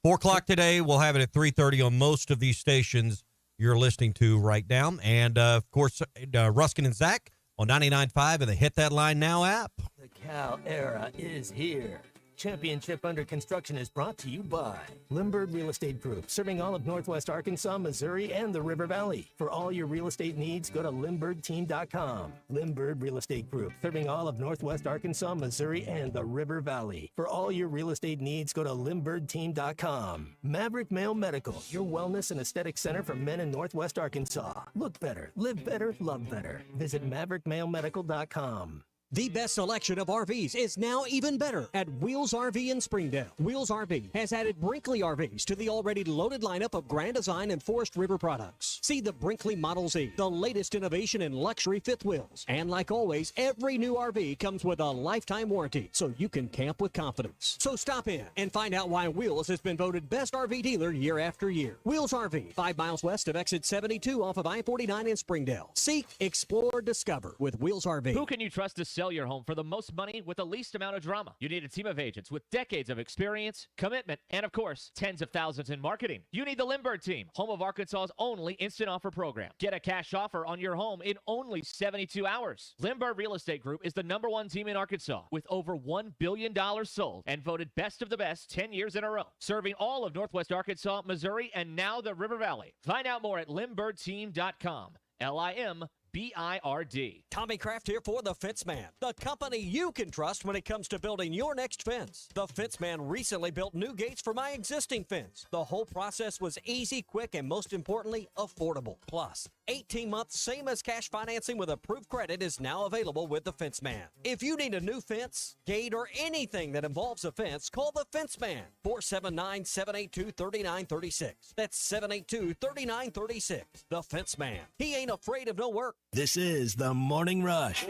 4 o'clock today. We'll have it at 3:30 on most of these stations you're listening to right now. And, of course, Ruskin and Zach on 99.5 and the Hit That Line Now app. The Cal era is here. Championship Under Construction is brought to you by Limbird Real Estate Group, serving all of Northwest Arkansas, Missouri, and the River Valley. For all your real estate needs, go to LimberdTeam.com. Limbird Real Estate Group, serving all of Northwest Arkansas, Missouri, and the River Valley. For all your real estate needs, go to LimberdTeam.com. Maverick Male Medical, your wellness and aesthetic center for men in Northwest Arkansas. Look better, live better, love better. Visit MaverickMaleMedical.com. The best selection of RVs is now even better at Wheels RV in Springdale. Wheels RV has added Brinkley RVs to the already loaded lineup of Grand Design and Forest River products. See the Brinkley Model Z, the latest innovation in luxury fifth wheels. And like always, every new RV comes with a lifetime warranty, so you can camp with confidence. So stop in and find out why Wheels has been voted best RV dealer year after year. Wheels RV, 5 miles west of exit 72 off of I-49 in Springdale. Seek, explore, discover with Wheels RV. Who can you trust to sell your home for the most money with the least amount of drama? You need a team of agents with decades of experience, commitment, and of course, tens of thousands in marketing. You need the Limbird team, home of Arkansas's only instant offer program. Get a cash offer on your home in only 72 hours. Limbird Real Estate Group is the #1 team in Arkansas with over $1 billion sold and voted best of the best 10 years in a row, serving all of Northwest Arkansas, Missouri, and now the River Valley. Find out more at LimberdTeam.com. LIMBIRD. Tommy Kraft here for The Fence Man, the company you can trust when it comes to building your next fence. The Fence Man recently built new gates for my existing fence. The whole process was easy, quick, and most importantly, affordable. Plus, 18 months, same as cash financing with approved credit is now available with The Fence Man. If you need a new fence, gate, or anything that involves a fence, call The Fence Man, 479-782-3936. That's 782-3936. The Fence Man. He ain't afraid of no work. This is the Morning Rush.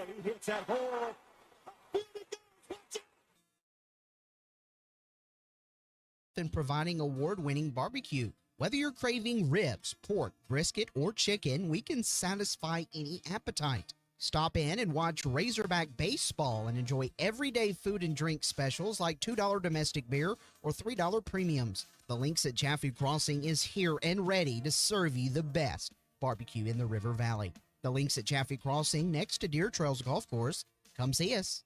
And providing award-winning barbecue. Whether you're craving ribs, pork, brisket, or chicken, we can satisfy any appetite. Stop in and watch Razorback Baseball and enjoy everyday food and drink specials like $2 domestic beer or $3 premiums. The Links at Chaffee Crossing is here and ready to serve you the best barbecue in the River Valley. The Links at Chaffee Crossing next to Deer Trails Golf Course. Come see us.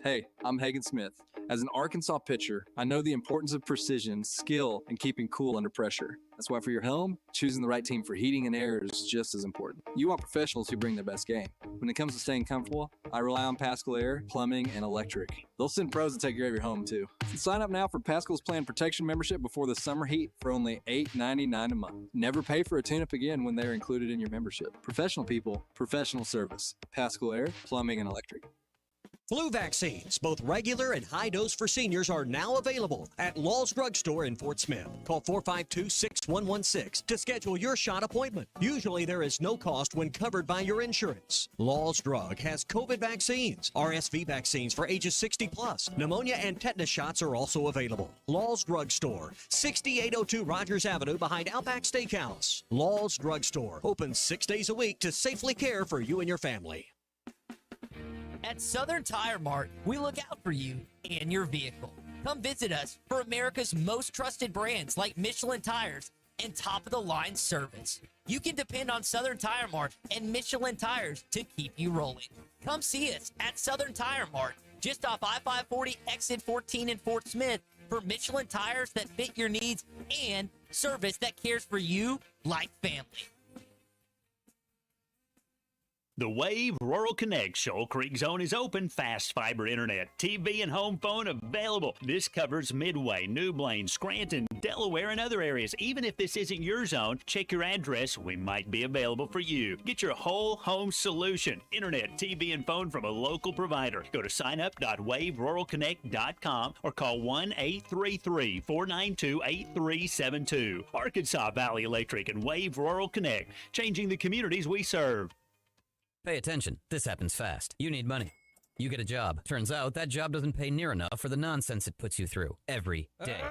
Hey, I'm Hagen Smith. As an Arkansas pitcher, I know the importance of precision, skill, and keeping cool under pressure. That's why for your home, choosing the right team for heating and air is just as important. You want professionals who bring their best game. When it comes to staying comfortable, I rely on Pascal Air, Plumbing, and Electric. They'll send pros to take care of your home, too. So sign up now for Pascal's Planned Protection membership before the summer heat for only $8.99 a month. Never pay for a tune-up again when they're included in your membership. Professional people, professional service. Pascal Air, Plumbing, and Electric. Flu vaccines, both regular and high dose for seniors, are now available at Law's Drug Store in Fort Smith. Call 452-6116 to schedule your shot appointment. Usually there is no cost when covered by your insurance. Law's Drug has COVID vaccines, RSV vaccines for ages 60 plus. Pneumonia and tetanus shots are also available. Law's Drug Store, 6802 Rogers Avenue behind Outback Steakhouse. Law's Drug Store, open 6 days a week to safely care for you and your family. At Southern Tire Mart, we look out for you and your vehicle. Come visit us for America's most trusted brands like Michelin tires and top-of-the-line service. You can depend on Southern Tire Mart and Michelin tires to keep you rolling. Come see us at Southern Tire Mart, just off I-540 exit 14 in Fort Smith, for Michelin tires that fit your needs and service that cares for you like family. The Wave Rural Connect Shoal Creek Zone is open. Fast fiber internet, TV, and home phone available. This covers Midway, New Blaine, Scranton, Delaware, and other areas. Even if this isn't your zone, check your address. We might be available for you. Get your whole home solution. Internet, TV, and phone from a local provider. Go to signup.waveruralconnect.com or call 1-833-492-8372. Arkansas Valley Electric and Wave Rural Connect, changing the communities we serve. Pay attention. This happens fast. You need money. You get a job. Turns out that job doesn't pay near enough for the nonsense it puts you through every day.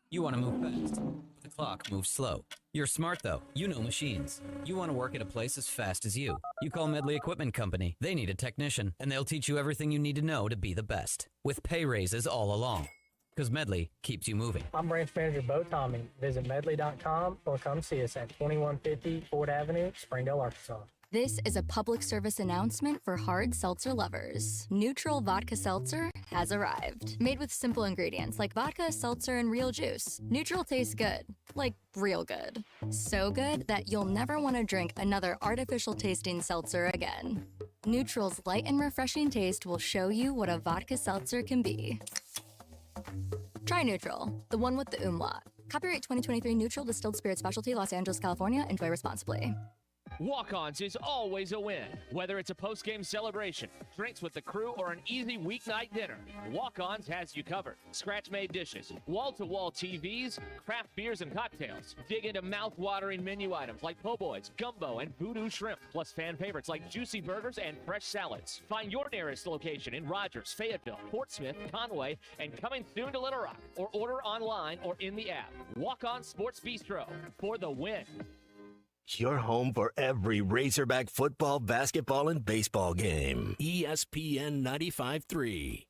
You want to move fast. The clock moves slow. You're smart, though. You know machines. You want to work at a place as fast as you. You call Medley Equipment Company. They need a technician, and they'll teach you everything you need to know to be the best, with pay raises all along. Because Medley keeps you moving. I'm branch manager Bo Tommy. Visit medley.com or come see us at 2150 Ford Avenue, Springdale, Arkansas. This is a public service announcement for hard seltzer lovers. Neutral Vodka Seltzer has arrived. Made with simple ingredients like vodka, seltzer, and real juice. Neutral tastes good. Like real good. So good that you'll never want to drink another artificial tasting seltzer again. Neutral's light and refreshing taste will show you what a vodka seltzer can be. Try Neutral, the one with the umlaut. Copyright 2023 Neutral Distilled Spirit Specialty, Los Angeles, California. Enjoy responsibly. Walk-Ons is always a win. Whether it's a post-game celebration, drinks with the crew, or an easy weeknight dinner, Walk-Ons has you covered. Scratch-made dishes, wall-to-wall TVs, craft beers and cocktails. Dig into mouth-watering menu items like po' boys, gumbo, and voodoo shrimp, plus fan favorites like juicy burgers and fresh salads. Find your nearest location in Rogers, Fayetteville, Fort Smith, Conway, and coming soon to Little Rock, or order online or in the app. Walk-On Sports Bistro for the win. Your home for every Razorback football, basketball, and baseball game. ESPN 95.3.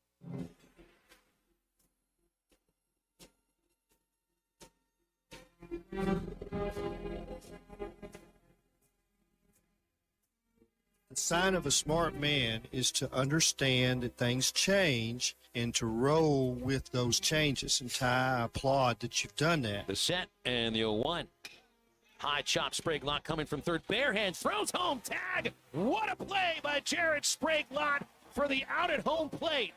The sign of a smart man is to understand that things change and to roll with those changes. And Ty, I applaud that you've done that. The set and the 0-1. High chop, Sprague-Lott coming from third. Bare hand throws home. Tag. What a play by Jared Sprague-Lott for the out at home plate.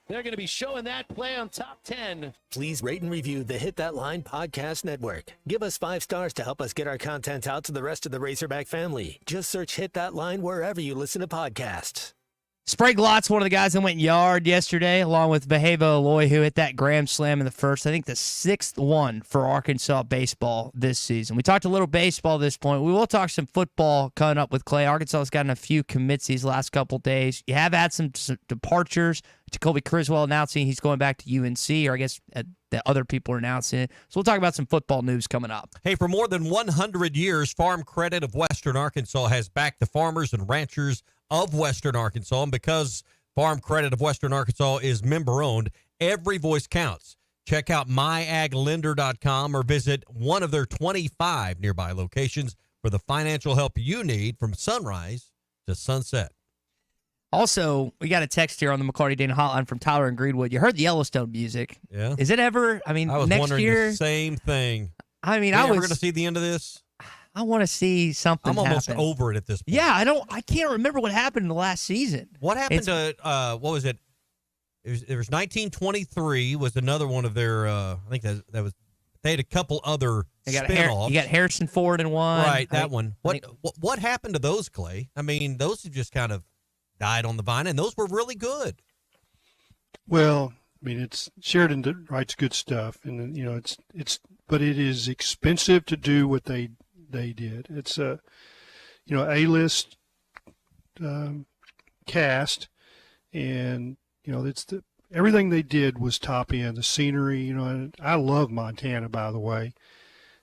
They're going to be showing that play on Top 10. Please rate and review the Hit That Line Podcast Network. Give us 5 stars to help us get our content out to the rest of the Razorback family. Just search Hit That Line wherever you listen to podcasts. Sprague Lott's one of the guys that went yard yesterday, along with Behavo Aloy, who hit that grand slam in the first. I think the 6th one for Arkansas baseball this season. We talked a little baseball at this point. We will talk some football coming up with Clay. Arkansas has gotten a few commits these last couple days. You have had some departures. Jacoby Criswell announcing he's going back to UNC, or I guess the other people are announcing it. So we'll talk about some football news coming up. Hey, for more than 100 years, Farm Credit of Western Arkansas has backed the farmers and ranchers of Western Arkansas. And because Farm Credit of Western Arkansas is member-owned, every voice counts. Check out myaglender.com or visit one of their 25 nearby locations for the financial help you need from sunrise to sunset. Also, we got a text here on the McLarty Dana hotline from Tyler in Greenwood. You heard the Yellowstone music. Yeah. Is it ever, I was next wondering year? the same thing. I mean, Are we going to see the end of this? I want to see something I'm almost happen. over it at this point. Yeah, I can't remember what happened in the last season. What happened to, what was it? It was 1923 was another one of their, I think that was, they had a couple other spinoffs. You got Harrison Ford in one. Right, that one. What happened to those, Clay? I mean, those have just kind of died on the vine, and those were really good. Well, I mean, Sheridan writes good stuff, and but it is expensive to do what they did. It's a, A-list cast, and everything they did was top end. The scenery, and I love Montana, by the way.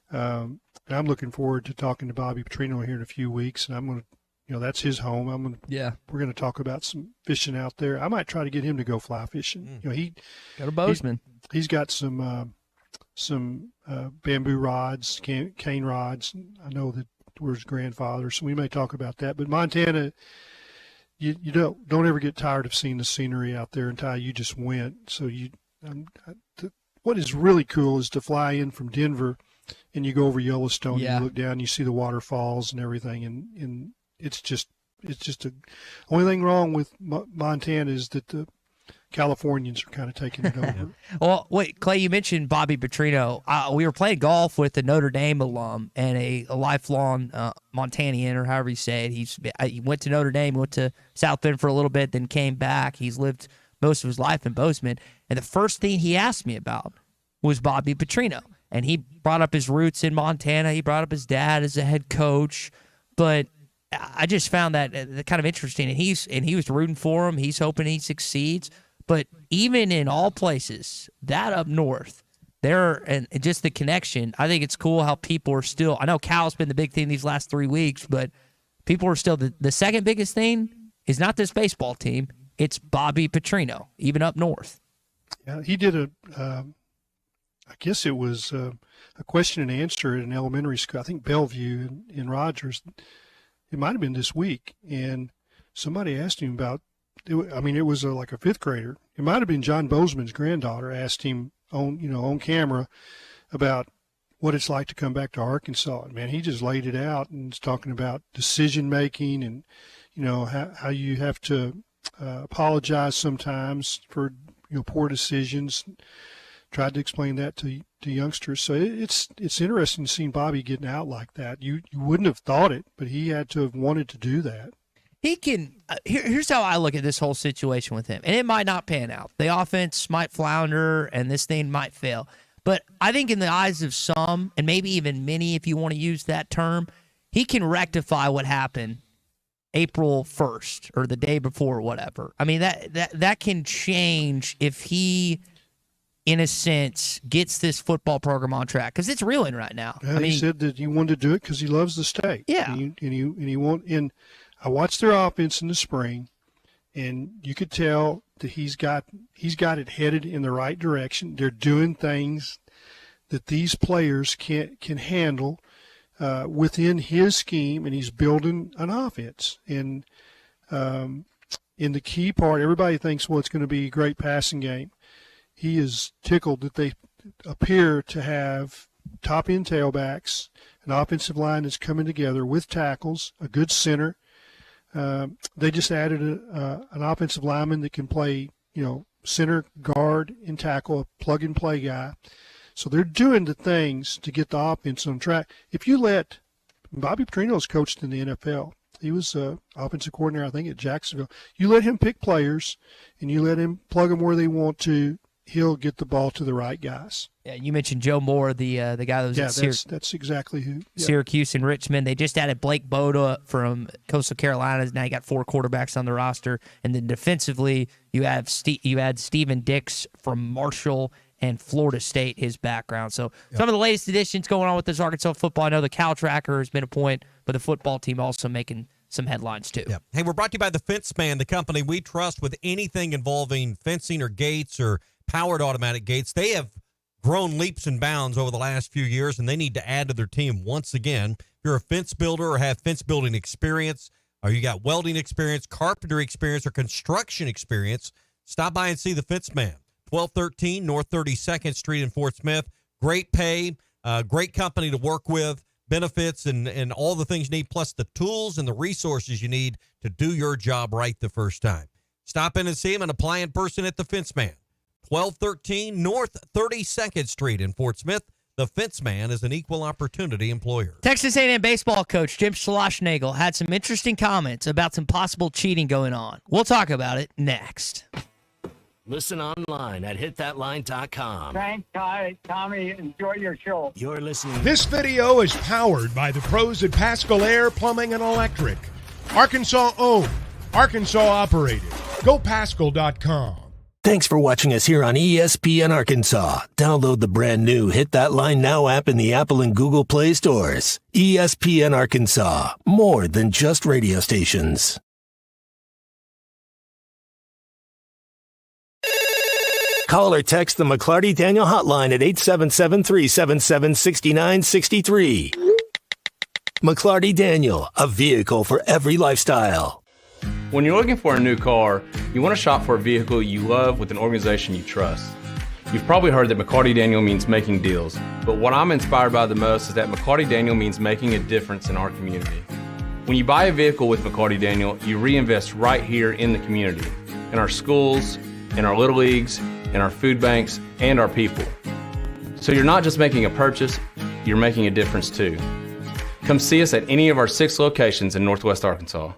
And I'm looking forward to talking to Bobby Petrino here in a few weeks, and I'm going to. That's his home. We're going to talk about some fishing out there. I might try to get him to go fly fishing. He go to Bozeman. He's got some bamboo rods, cane rods. I know that we're his grandfather, so we may talk about that. But Montana, you don't ever get tired of seeing the scenery out there until you just went. So what is really cool is to fly in from Denver, and you go over Yellowstone. Yeah. And you look down, and you see the waterfalls and everything, and it's just only thing wrong with Montana is that the Californians are kind of taking it over. Well, wait, Clay, you mentioned Bobby Petrino. We were playing golf with a Notre Dame alum and a lifelong Montanian, or however you say it. He went to Notre Dame, went to South Bend for a little bit, then came back. He's lived most of his life in Bozeman. And the first thing he asked me about was Bobby Petrino. And he brought up his roots in Montana. He brought up his dad as a head coach. But I just found that kind of interesting, and he was rooting for him. He's hoping he succeeds. But even in all places, that up north, and just the connection, I think it's cool how people are still. I know Cal's been the big thing these last 3 weeks, but people are still the second biggest thing is not this baseball team. It's Bobby Petrino, even up north. Yeah, he did I guess it was a question and answer at an elementary school. I think Bellevue in Rogers. It might have been this week, and somebody asked him about. It was like a fifth grader. It might have been John Bozeman's granddaughter asked him on camera about what it's like to come back to Arkansas. And man, he just laid it out and was talking about decision making and how you have to apologize sometimes for poor decisions. Tried to explain that to youngsters. So it's interesting seeing Bobby getting out like that. You wouldn't have thought it, but he had to have wanted to do that. He can. Here's how I look at this whole situation with him, and it might not pan out. The offense might flounder, and this thing might fail. But I think in the eyes of some, and maybe even many, if you want to use that term, he can rectify what happened April 1st or the day before or whatever. I mean, that can change if he, in a sense, gets this football program on track, because it's reeling right now. Yeah, he said that he wanted to do it because he loves the state. Yeah, and I watched their offense in the spring, and you could tell that he's got it headed in the right direction. They're doing things that these players can handle within his scheme, and he's building an offense. And in the key part, everybody thinks, well, it's going to be a great passing game. He is tickled that they appear to have top-end tailbacks, an offensive line that's coming together with tackles, a good center. They just added an offensive lineman that can play, center, guard, and tackle, a plug-and-play guy. So they're doing the things to get the offense on track. If you let – Bobby Petrino's coached in the NFL. He was offensive coordinator, I think, at Jacksonville. You let him pick players, and you let him plug them where they want to. He'll get the ball to the right guys. Yeah, you mentioned Joe Moore, the guy that was at that's exactly who. Yeah. Syracuse and Richmond. They just added Blake Boda from Coastal Carolina. Now you got 4 quarterbacks on the roster, and then defensively you add Steven Dix from Marshall and Florida State, his background. So some of the latest additions going on with this Arkansas football. I know the Cow Tracker has been a point, but the football team also making some headlines too. Yeah. Hey, we're brought to you by the Fence Man, the company we trust with anything involving fencing or gates or powered automatic gates. They have grown leaps and bounds over the last few years, and they need to add to their team once again. If you're a fence builder or have fence building experience, or you got welding experience, carpentry experience, or construction experience, stop by and see the Fence Man. 1213 North 32nd Street in Fort Smith. Great pay, great company to work with, benefits and all the things you need, plus the tools and the resources you need to do your job right the first time. Stop in and see him and apply in person at the Fence Man. 1213 North 32nd Street in Fort Smith. The Fence Man is an equal opportunity employer. Texas A&M baseball coach Jim Schlossnagle had some interesting comments about some possible cheating going on. We'll talk about it next. Listen online at hitthatline.com. Thanks, Tommy. Enjoy your show. You're listening. This video is powered by the pros at Pascal Air Plumbing and Electric. Arkansas owned. Arkansas operated. GoPascal.com. Thanks for watching us here on ESPN Arkansas. Download the brand new Hit That Line Now app in the Apple and Google Play stores. ESPN Arkansas. More than just radio stations. Call or text the McLarty Daniel hotline at 877-377-6963. McLarty Daniel, a vehicle for every lifestyle. When you're looking for a new car, you want to shop for a vehicle you love with an organization you trust. You've probably heard that McLarty Daniel means making deals, but what I'm inspired by the most is that McLarty Daniel means making a difference in our community. When you buy a vehicle with McLarty Daniel, you reinvest right here in the community, in our schools, in our little leagues, in our food banks, and our people. So you're not just making a purchase, you're making a difference too. Come see us at any of our 6 locations in Northwest Arkansas.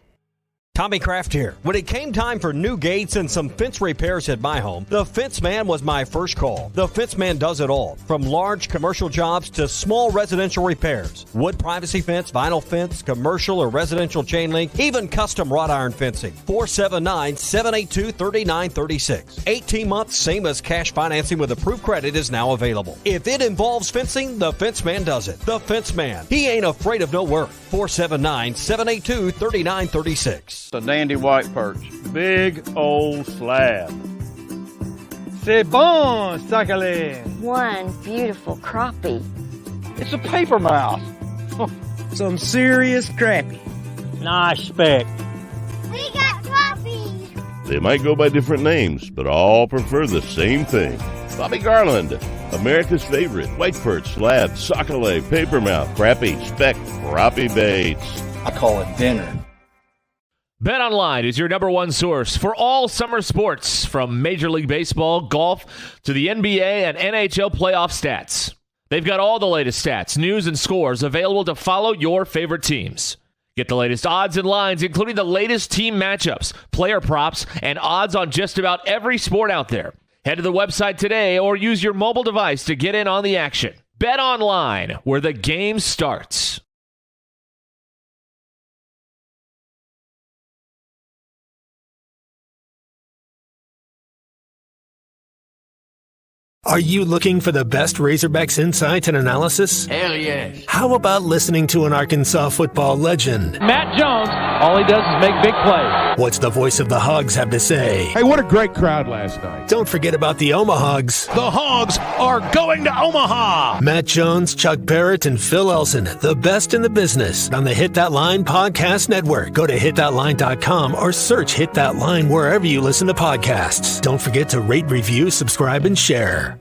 Tommy Kraft here. When it came time for new gates and some fence repairs at my home, the Fence Man was my first call. The Fence Man does it all, from large commercial jobs to small residential repairs. Wood privacy fence, vinyl fence, commercial or residential chain link, even custom wrought iron fencing. 479-782-3936. 18 months, same as cash financing with approved credit is now available. If it involves fencing, the Fence Man does it. The Fence Man. He ain't afraid of no work. 479-782-3936. A dandy white perch. Big old slab. C'est bon, Sakhalin. One beautiful crappie. It's a paper mouse. Some serious crappie. Nice speck. We got crappies. They might go by different names, but all prefer the same thing. Bobby Garland, America's favorite white perch, slab, sac-a-lait, papermouth, crappie, speck, crappie baits. I call it dinner. BetOnline is your number one source for all summer sports, from Major League Baseball, golf, to the NBA and NHL playoff stats. They've got all the latest stats, news, and scores available to follow your favorite teams. Get the latest odds and lines, including the latest team matchups, player props, and odds on just about every sport out there. Head to the website today or use your mobile device to get in on the action. BetOnline, where the game starts. Are you looking for the best Razorbacks insight and analysis? Hell yes. How about listening to an Arkansas football legend? Matt Jones, all he does is make big plays. What's the voice of the Hogs have to say? Hey, what a great crowd last night. Don't forget about the Omahogs. The Hogs are going to Omaha. Matt Jones, Chuck Barrett, and Phil Elson, the best in the business on the Hit That Line Podcast Network. Go to hitthatline.com or search Hit That Line wherever you listen to podcasts. Don't forget to rate, review, subscribe, and share.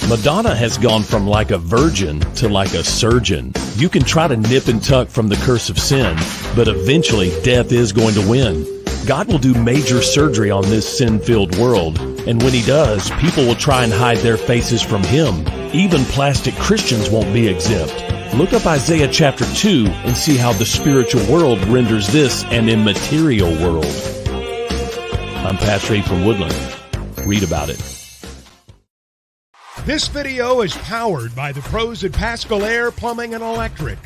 Madonna has gone from like a virgin to like a surgeon. You can try to nip and tuck from the curse of sin, but eventually death is going to win. God will do major surgery on this sin-filled world, and when he does, people will try and hide their faces from him. Even plastic Christians won't be exempt. Look up Isaiah chapter 2 and see how the spiritual world renders this an immaterial world. I'm Pastor Abe from Woodland. Read about it. This video is powered by the pros at Pascal Air Plumbing and Electric.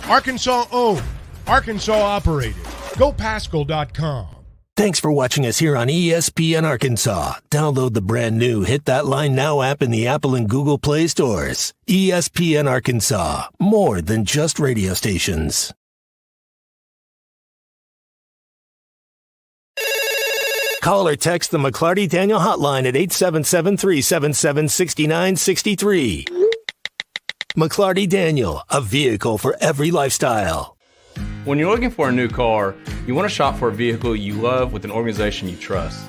Arkansas owned, Arkansas operated. GoPascal.com. Thanks for watching us here on ESPN Arkansas. Download the brand new Hit That Line Now app in the Apple and Google Play stores. ESPN Arkansas, more than just radio stations. Call or text the McLarty Daniel hotline at 877-377-6963. McLarty Daniel, a vehicle for every lifestyle. When you're looking for a new car, you want to shop for a vehicle you love with an organization you trust.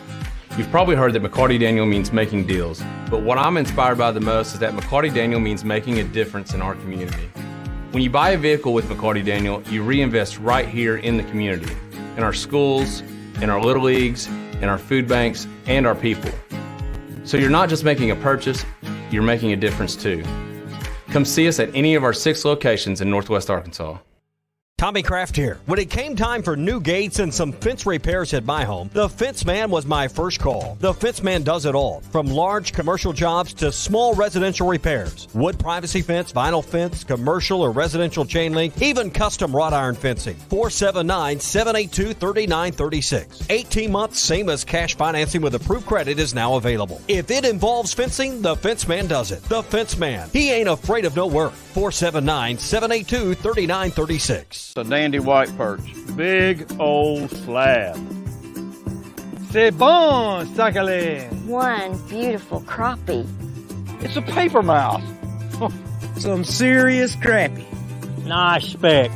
You've probably heard that McLarty Daniel means making deals, but what I'm inspired by the most is that McLarty Daniel means making a difference in our community. When you buy a vehicle with McLarty Daniel, you reinvest right here in the community, in our schools, in our little leagues, in our food banks, and our people. So you're not just making a purchase, you're making a difference too. Come see us at any of our 6 locations in Northwest Arkansas. Tommy Kraft here. When it came time for new gates and some fence repairs at my home, the Fence Man was my first call. The Fence Man does it all, from large commercial jobs to small residential repairs. Wood privacy fence, vinyl fence, commercial or residential chain link, even custom wrought iron fencing. 479-782-3936. 18 months, same as cash financing with approved credit is now available. If it involves fencing, the Fence Man does it. The Fence Man. He ain't afraid of no work. 479-782-3936. A dandy white perch. Big old slab. C'est bon, sacalé. One beautiful crappie. It's a paper mouse. Some serious crappie. Nice speck.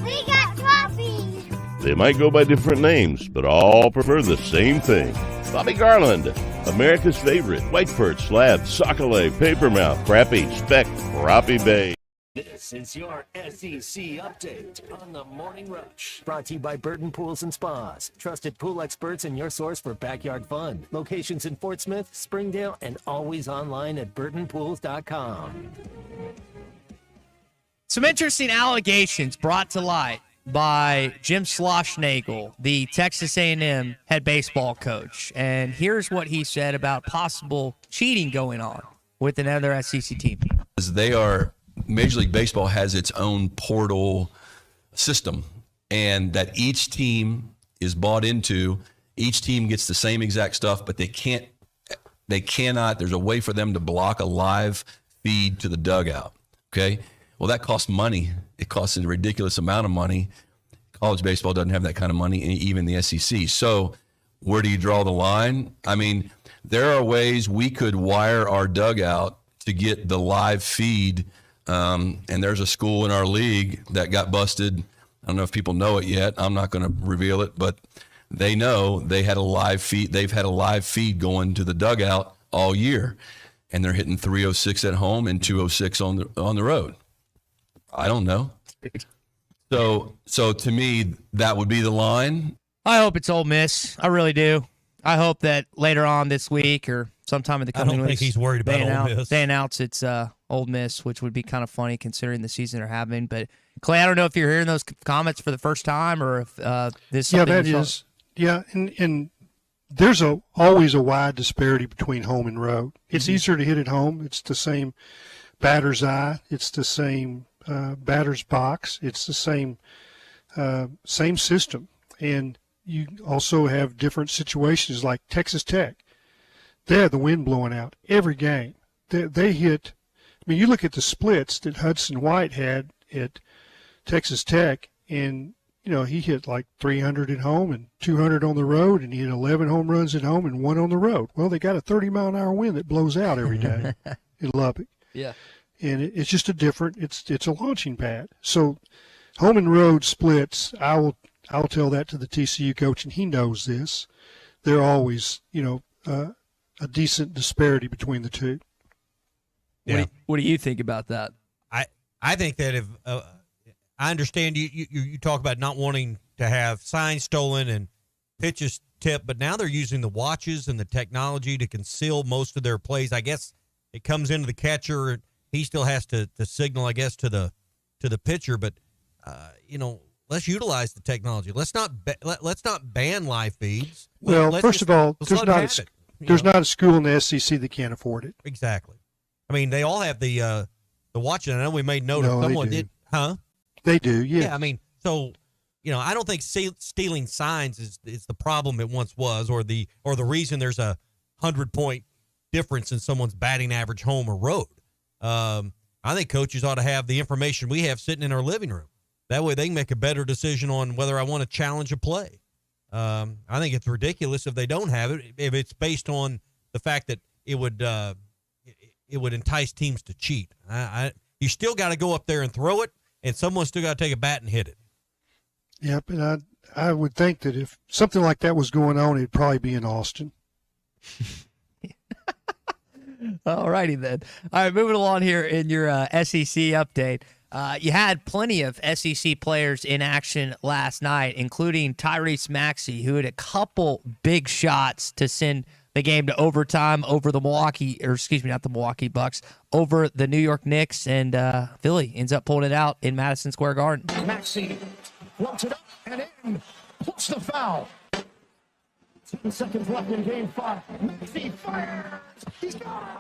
We got crappies. They might go by different names, but all prefer the same thing. Bobby Garland, America's favorite white perch, slab, sockeye, papermouth, crappie, speck, crappie bay. This is your SEC update on the Morning Rush. Brought to you by Burton Pools and Spas. Trusted pool experts and your source for backyard fun. Locations in Fort Smith, Springdale, and always online at burtonpools.com. Some interesting allegations brought to light by Jim Schlossnagle, the Texas A&M head baseball coach. And here's what he said about possible cheating going on with another SEC team. Major League Baseball has its own portal system, and that each team is bought into. Each team gets the same exact stuff, but they cannot, there's a way for them to block a live feed to the dugout. Okay. Well, that costs money. It costs a ridiculous amount of money. College baseball doesn't have that kind of money, even the SEC. So where do you draw the line? I mean, there are ways we could wire our dugout to get the live feed. And there's a school in our league that got busted. I don't know if people know it yet. I'm not going to reveal it, but they know they had a live feed. They've had a live feed going to the dugout all year, and they're hitting 306 at home and 206 on the road. I don't know. So to me, that would be the line. I hope it's Ole Miss. I really do. I hope that later on this week or sometime in the coming weeks, I don't think he's worried about Ole Miss. They announce it's Ole Miss, which would be kind of funny considering the season they're having. But Clay, I don't know if you're hearing those comments for the first time or if this. Yeah, that is. Yeah, and there's always a wide disparity between home and road. It's easier to hit at home. It's the same batter's eye. It's the same batter's box. It's the same system. And you also have different situations like Texas Tech. They had the wind blowing out every game. They hit. I mean, you look at the splits that Hudson White had at Texas Tech, and he hit like 300 at home and 200 on the road, and he hit 11 home runs at home and 1 on the road. Well, they got a 30-mile-an-hour wind that blows out every day in Lubbock. Yeah, and it's just a different. It's a launching pad. So home and road splits. I'll tell that to the TCU coach, and he knows this. They're always, a decent disparity between the two. Yeah. What do you think about that? I think that if I understand you talk about not wanting to have signs stolen and pitches tipped, but now they're using the watches and the technology to conceal most of their plays. I guess it comes into the catcher. He still has to signal, I guess, to the to the pitcher, but let's utilize the technology. Let's not ban live feeds. Well, first of all, there's not a school in the SEC that can't afford it. Exactly. I mean, they all have the watching. I know we made note of someone did, huh? They do, yes. Yeah. I mean, so I don't think stealing signs is the problem it once was, or the reason there's a 100-point difference in someone's batting average home or road. I think coaches ought to have the information we have sitting in our living room. That way they can make a better decision on whether I want to challenge a play. I think it's ridiculous if they don't have it, if it's based on the fact that it would entice teams to cheat. You still got to go up there and throw it, and someone's still got to take a bat and hit it. Yep, and I would think that if something like that was going on, it'd probably be in Austin. All righty then. All right, moving along here in your SEC update. You had plenty of SEC players in action last night, including Tyrese Maxey, who had a couple big shots to send the game to overtime over the not the Milwaukee Bucks, over the New York Knicks, and Philly ends up pulling it out in Madison Square Garden. Maxey floats it up and in, puts the foul. 10 seconds left in game 5. Maxey fires. He's gone.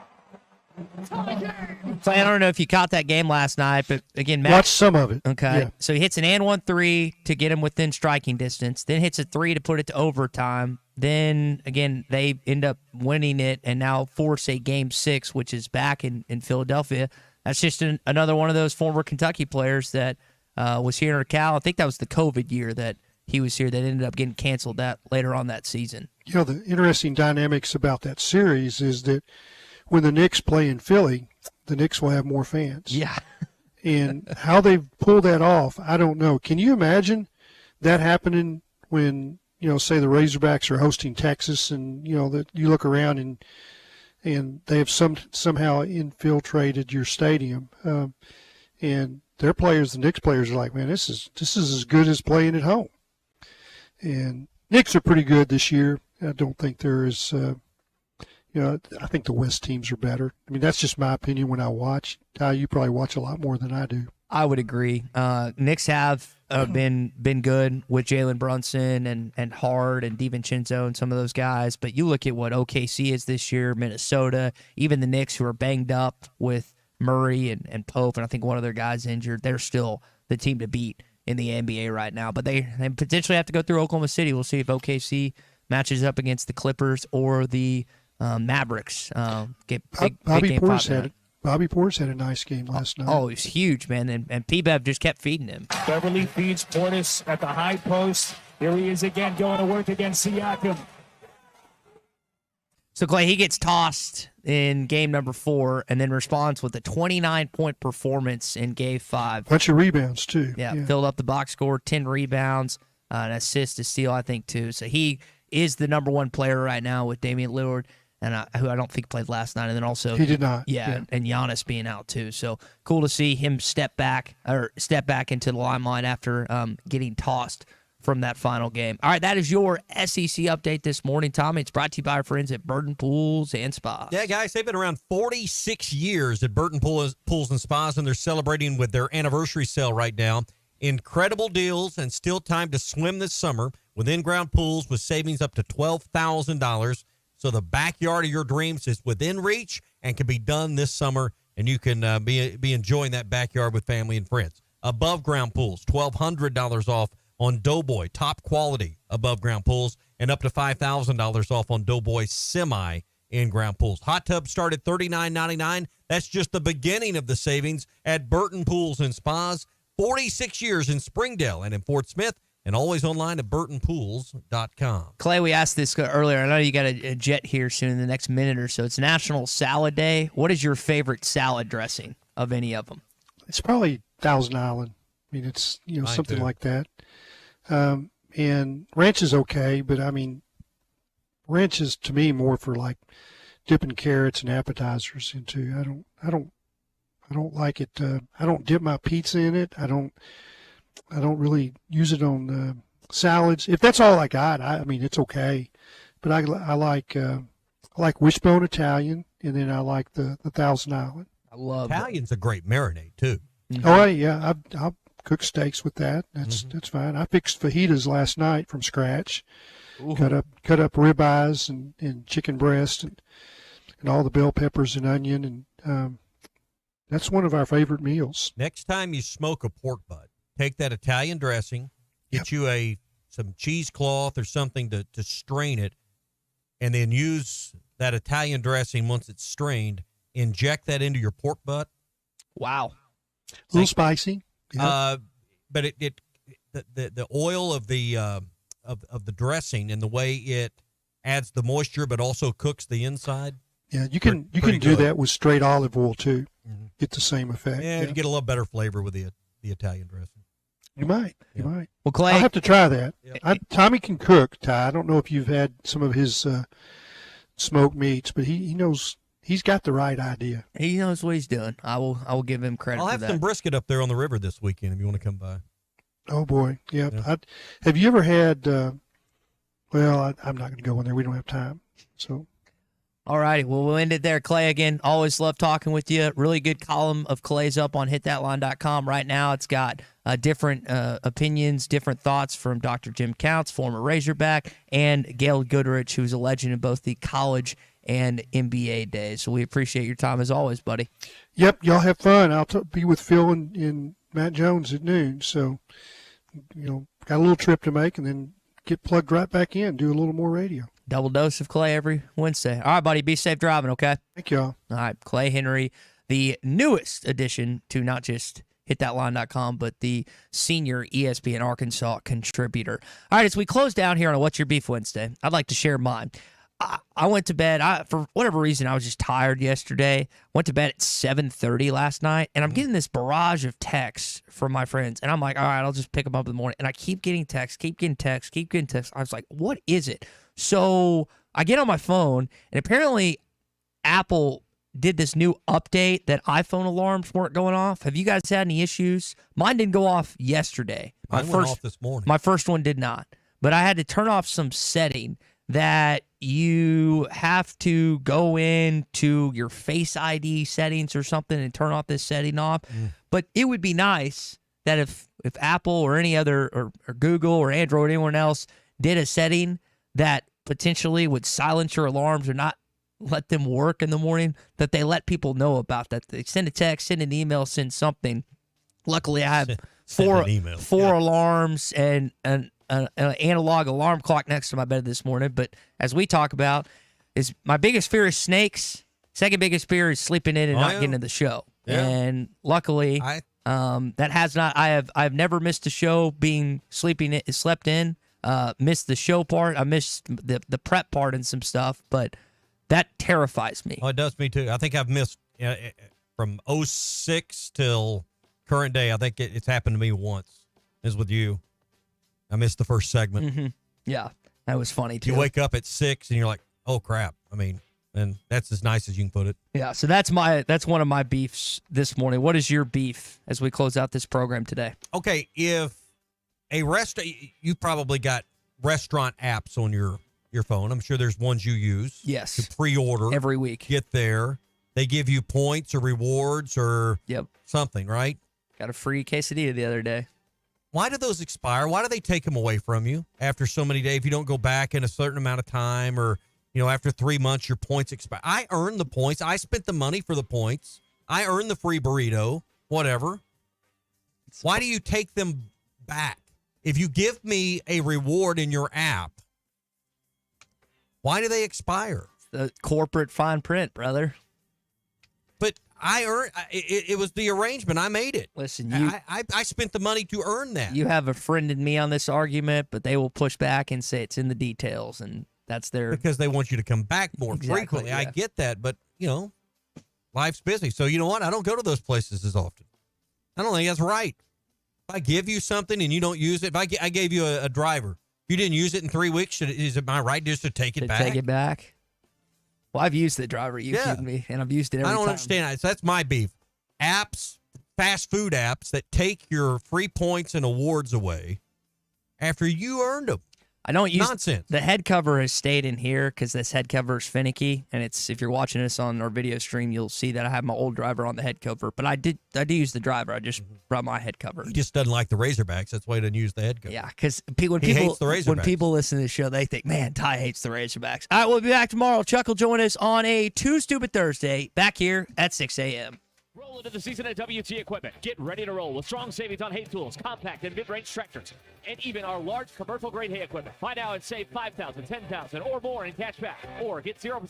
So I don't know if you caught that game last night, but again, watch some of it. Okay, yeah. So he hits an and 1 3 to get him within striking distance, then hits a 3 to put it to overtime. Then again, they end up winning it and now force a game 6, which is back in Philadelphia. That's just another one of those former Kentucky players that was here in Cal. I think that was the COVID year that he was here that ended up getting canceled that later on that season. The interesting dynamics about that series is that when the Knicks play in Philly, the Knicks will have more fans. Yeah. And how they pull that off, I don't know. Can you imagine that happening when, say the Razorbacks are hosting Texas and, that you look around and they have somehow infiltrated your stadium. And their players, the Knicks players, are like, man, this is as good as playing at home. And Knicks are pretty good this year. I don't think there is I think the West teams are better. I mean, that's just my opinion when I watch. You probably watch a lot more than I do. I would agree. Knicks have been good with Jalen Brunson and Hart and DiVincenzo and some of those guys. But you look at what OKC is this year, Minnesota, even the Knicks, who are banged up with Murray and Pope, and I think one of their guys injured. They're still the team to beat in the NBA right now. But they potentially have to go through Oklahoma City. We'll see if OKC matches up against the Clippers or the Mavericks. Bobby Portis had a nice game last night. Oh, he was huge, man, and P-Bev just kept feeding him. Beverly feeds Portis at the high post. Here he is again, going to work against Siakam. So, Clay, he gets tossed in game number 4 and then responds with a 29-point performance in game 5. Bunch of rebounds, too. Yeah, filled up the box score, 10 rebounds, an assist, a steal, I think, too. So he is the number 1 player right now with Damian Lillard, and who I don't think played last night. And then also he did not. Yeah, and Giannis being out, too. So cool to see him step back into the limelight after getting tossed from that final game. All right, that is your SEC update this morning, Tommy. It's brought to you by our friends at Burton Pools and Spas. Yeah, guys, they've been around 46 years at Burton Pools and Spas, and they're celebrating with their anniversary sale right now. Incredible deals and still time to swim this summer with in-ground pools with savings up to $12,000. So the backyard of your dreams is within reach and can be done this summer, and you can be enjoying that backyard with family and friends. Above-ground pools, $1,200 off on Doughboy, top quality above-ground pools, and up to $5,000 off on Doughboy semi in-ground pools. Hot tubs start at $39.99. That's just the beginning of the savings at Burton Pools and Spas. 46 years in Springdale and in Fort Smith, and always online at burtonpools.com. Clay, we asked this earlier. I know you got a jet here soon in the next minute or so. It's National Salad Day. What is your favorite salad dressing of any of them? It's probably Thousand Island. I mean, it's something like that. And ranch is okay, but I mean, ranch is to me more for like dipping carrots and appetizers into. I don't like it. I don't dip my pizza in it. I don't really use it on salads. If that's all I got, I mean, it's okay. But I like wishbone Italian, and then I like the Thousand Island. I love Italian's a great marinade too. Oh, yeah. I'll cook steaks with that. That's fine. I fixed fajitas last night from scratch. Ooh. Cut up ribeyes and chicken breast and all the bell peppers and onion, and that's one of our favorite meals. Next time you smoke a pork butt, take that Italian dressing, get you some cheesecloth or something to strain it, and then use that Italian dressing once it's strained. Inject that into your pork butt. Wow, a little spicy. Yeah. But the oil of the dressing and the way it adds the moisture, but also cooks the inside. Yeah, you can do that with straight olive oil too. Mm-hmm. Get the same effect. Yeah, you get a little better flavor with the Italian dressing. You might. You might. Well, Clay, I'll have to try that. Tommy can cook, Ty. I don't know if you've had some of his smoked meats, but he knows. He's got the right idea. He knows what he's doing. I will give him credit. I'll have for that. some brisket up there on the river this weekend if you want to come by. Oh boy, yeah. Have you ever had? Well, I'm not going to go in there. We don't have time. So. All righty. Well, we'll end it there. Clay, again, always love talking with you. Really good column of Clay's up on hitthatline.com right now. It's got different opinions, different thoughts from Dr. Jim Counts, former Razorback, and Gail Goodrich, who's a legend in both the college and NBA days. So we appreciate your time as always, buddy. Yep. Y'all have fun. I'll be with Phil and Matt Jones at noon. So, got a little trip to make and then get plugged right back in, do a little more radio. Double dose of Clay every Wednesday. All right, buddy. Be safe driving, okay? Thank y'all. All right. Clay Henry, the newest addition to not just hitthatline.com, but the senior ESPN Arkansas contributor. All right, as we close down here on a What's Your Beef Wednesday, I'd like to share mine. I went to bed. For whatever reason, I was just tired yesterday. Went to bed at 7:30 last night, and I'm getting this barrage of texts from my friends. And I'm like, all right, I'll just pick them up in the morning. And I keep getting texts. I was like, what is it? So I get on my phone, and apparently Apple did this new update that iPhone alarms weren't going off. Have you guys had any issues? Mine didn't go off yesterday. Mine went off this morning. My first one did not. But I had to turn off some setting that you have to go into your Face ID settings or something and turn off this setting off. But it would be nice that if Apple or any other or Google or Android or anyone else did a setting that potentially would silence your alarms or not let them work in the morning, that they let people know about that. They send a text, send an email, send something. Luckily, I have four alarms and an analog alarm clock next to my bed this morning. But as we talk about, is my biggest fear is snakes. Second biggest fear is sleeping in and not getting to the show. Yeah. And luckily, that has not. I've never missed a show being slept in. Missed the show part. I missed the prep part and some stuff, but that terrifies me. Oh, it does me too. I think I've missed from 06 till current day. I think it's happened to me once. Is with you. I missed the first segment. Mm-hmm. Yeah, that was funny too. You wake up at 6 and you're like, oh crap. I mean, and that's as nice as you can put it. Yeah, so that's one of my beefs this morning. What is your beef as we close out this program today? Okay, if a restaurant, you probably got restaurant apps on your phone. I'm sure there's ones you use. Yes. To pre-order. Every week. Get there. They give you points or rewards or something, right? Got a free quesadilla the other day. Why do those expire? Why do they take them away from you after so many days? If you don't go back in a certain amount of time or, after 3 months, your points expire. I earned the points. I spent the money for the points. I earned the free burrito, whatever. Why do you take them back? If you give me a reward in your app, why do they expire? The corporate fine print, brother. But I earned it was the arrangement. I made it. Listen, I spent the money to earn that. You have a friend in me on this argument, but they will push back and say it's in the details, and that's because they want you to come back more frequently. Yeah. I get that, but life's busy. So you know what? I don't go to those places as often. I don't think that's right. If I give you something and you don't use it, if I gave you a driver, you didn't use it in 3 weeks, is it my right just to take it back? Take it back? Well, I've used the driver you gave me, and I've used it every time. I don't understand that. So that's my beef. Apps, fast food apps that take your free points and awards away after you earned them. I don't use Nonsense. The head cover has stayed in here because this head cover is finicky, and if you're watching this on our video stream, you'll see that I have my old driver on the head cover. But I do use the driver. I just brought my head cover. He just doesn't like the Razorbacks. That's why he doesn't use the head cover. Yeah, because when hates the Razorbacks. when people listen to the show, they think, man, Ty hates the Razorbacks. All right, we'll be back tomorrow. Chuck will join us on a Too Stupid Thursday back here at 6 a.m. Roll into the season at WT Equipment. Get ready to roll with strong savings on hay tools, compact and mid-range tractors, and even our large commercial grade hay equipment. Find out and save $5,000, $10,000, or more in cash back, or get 0%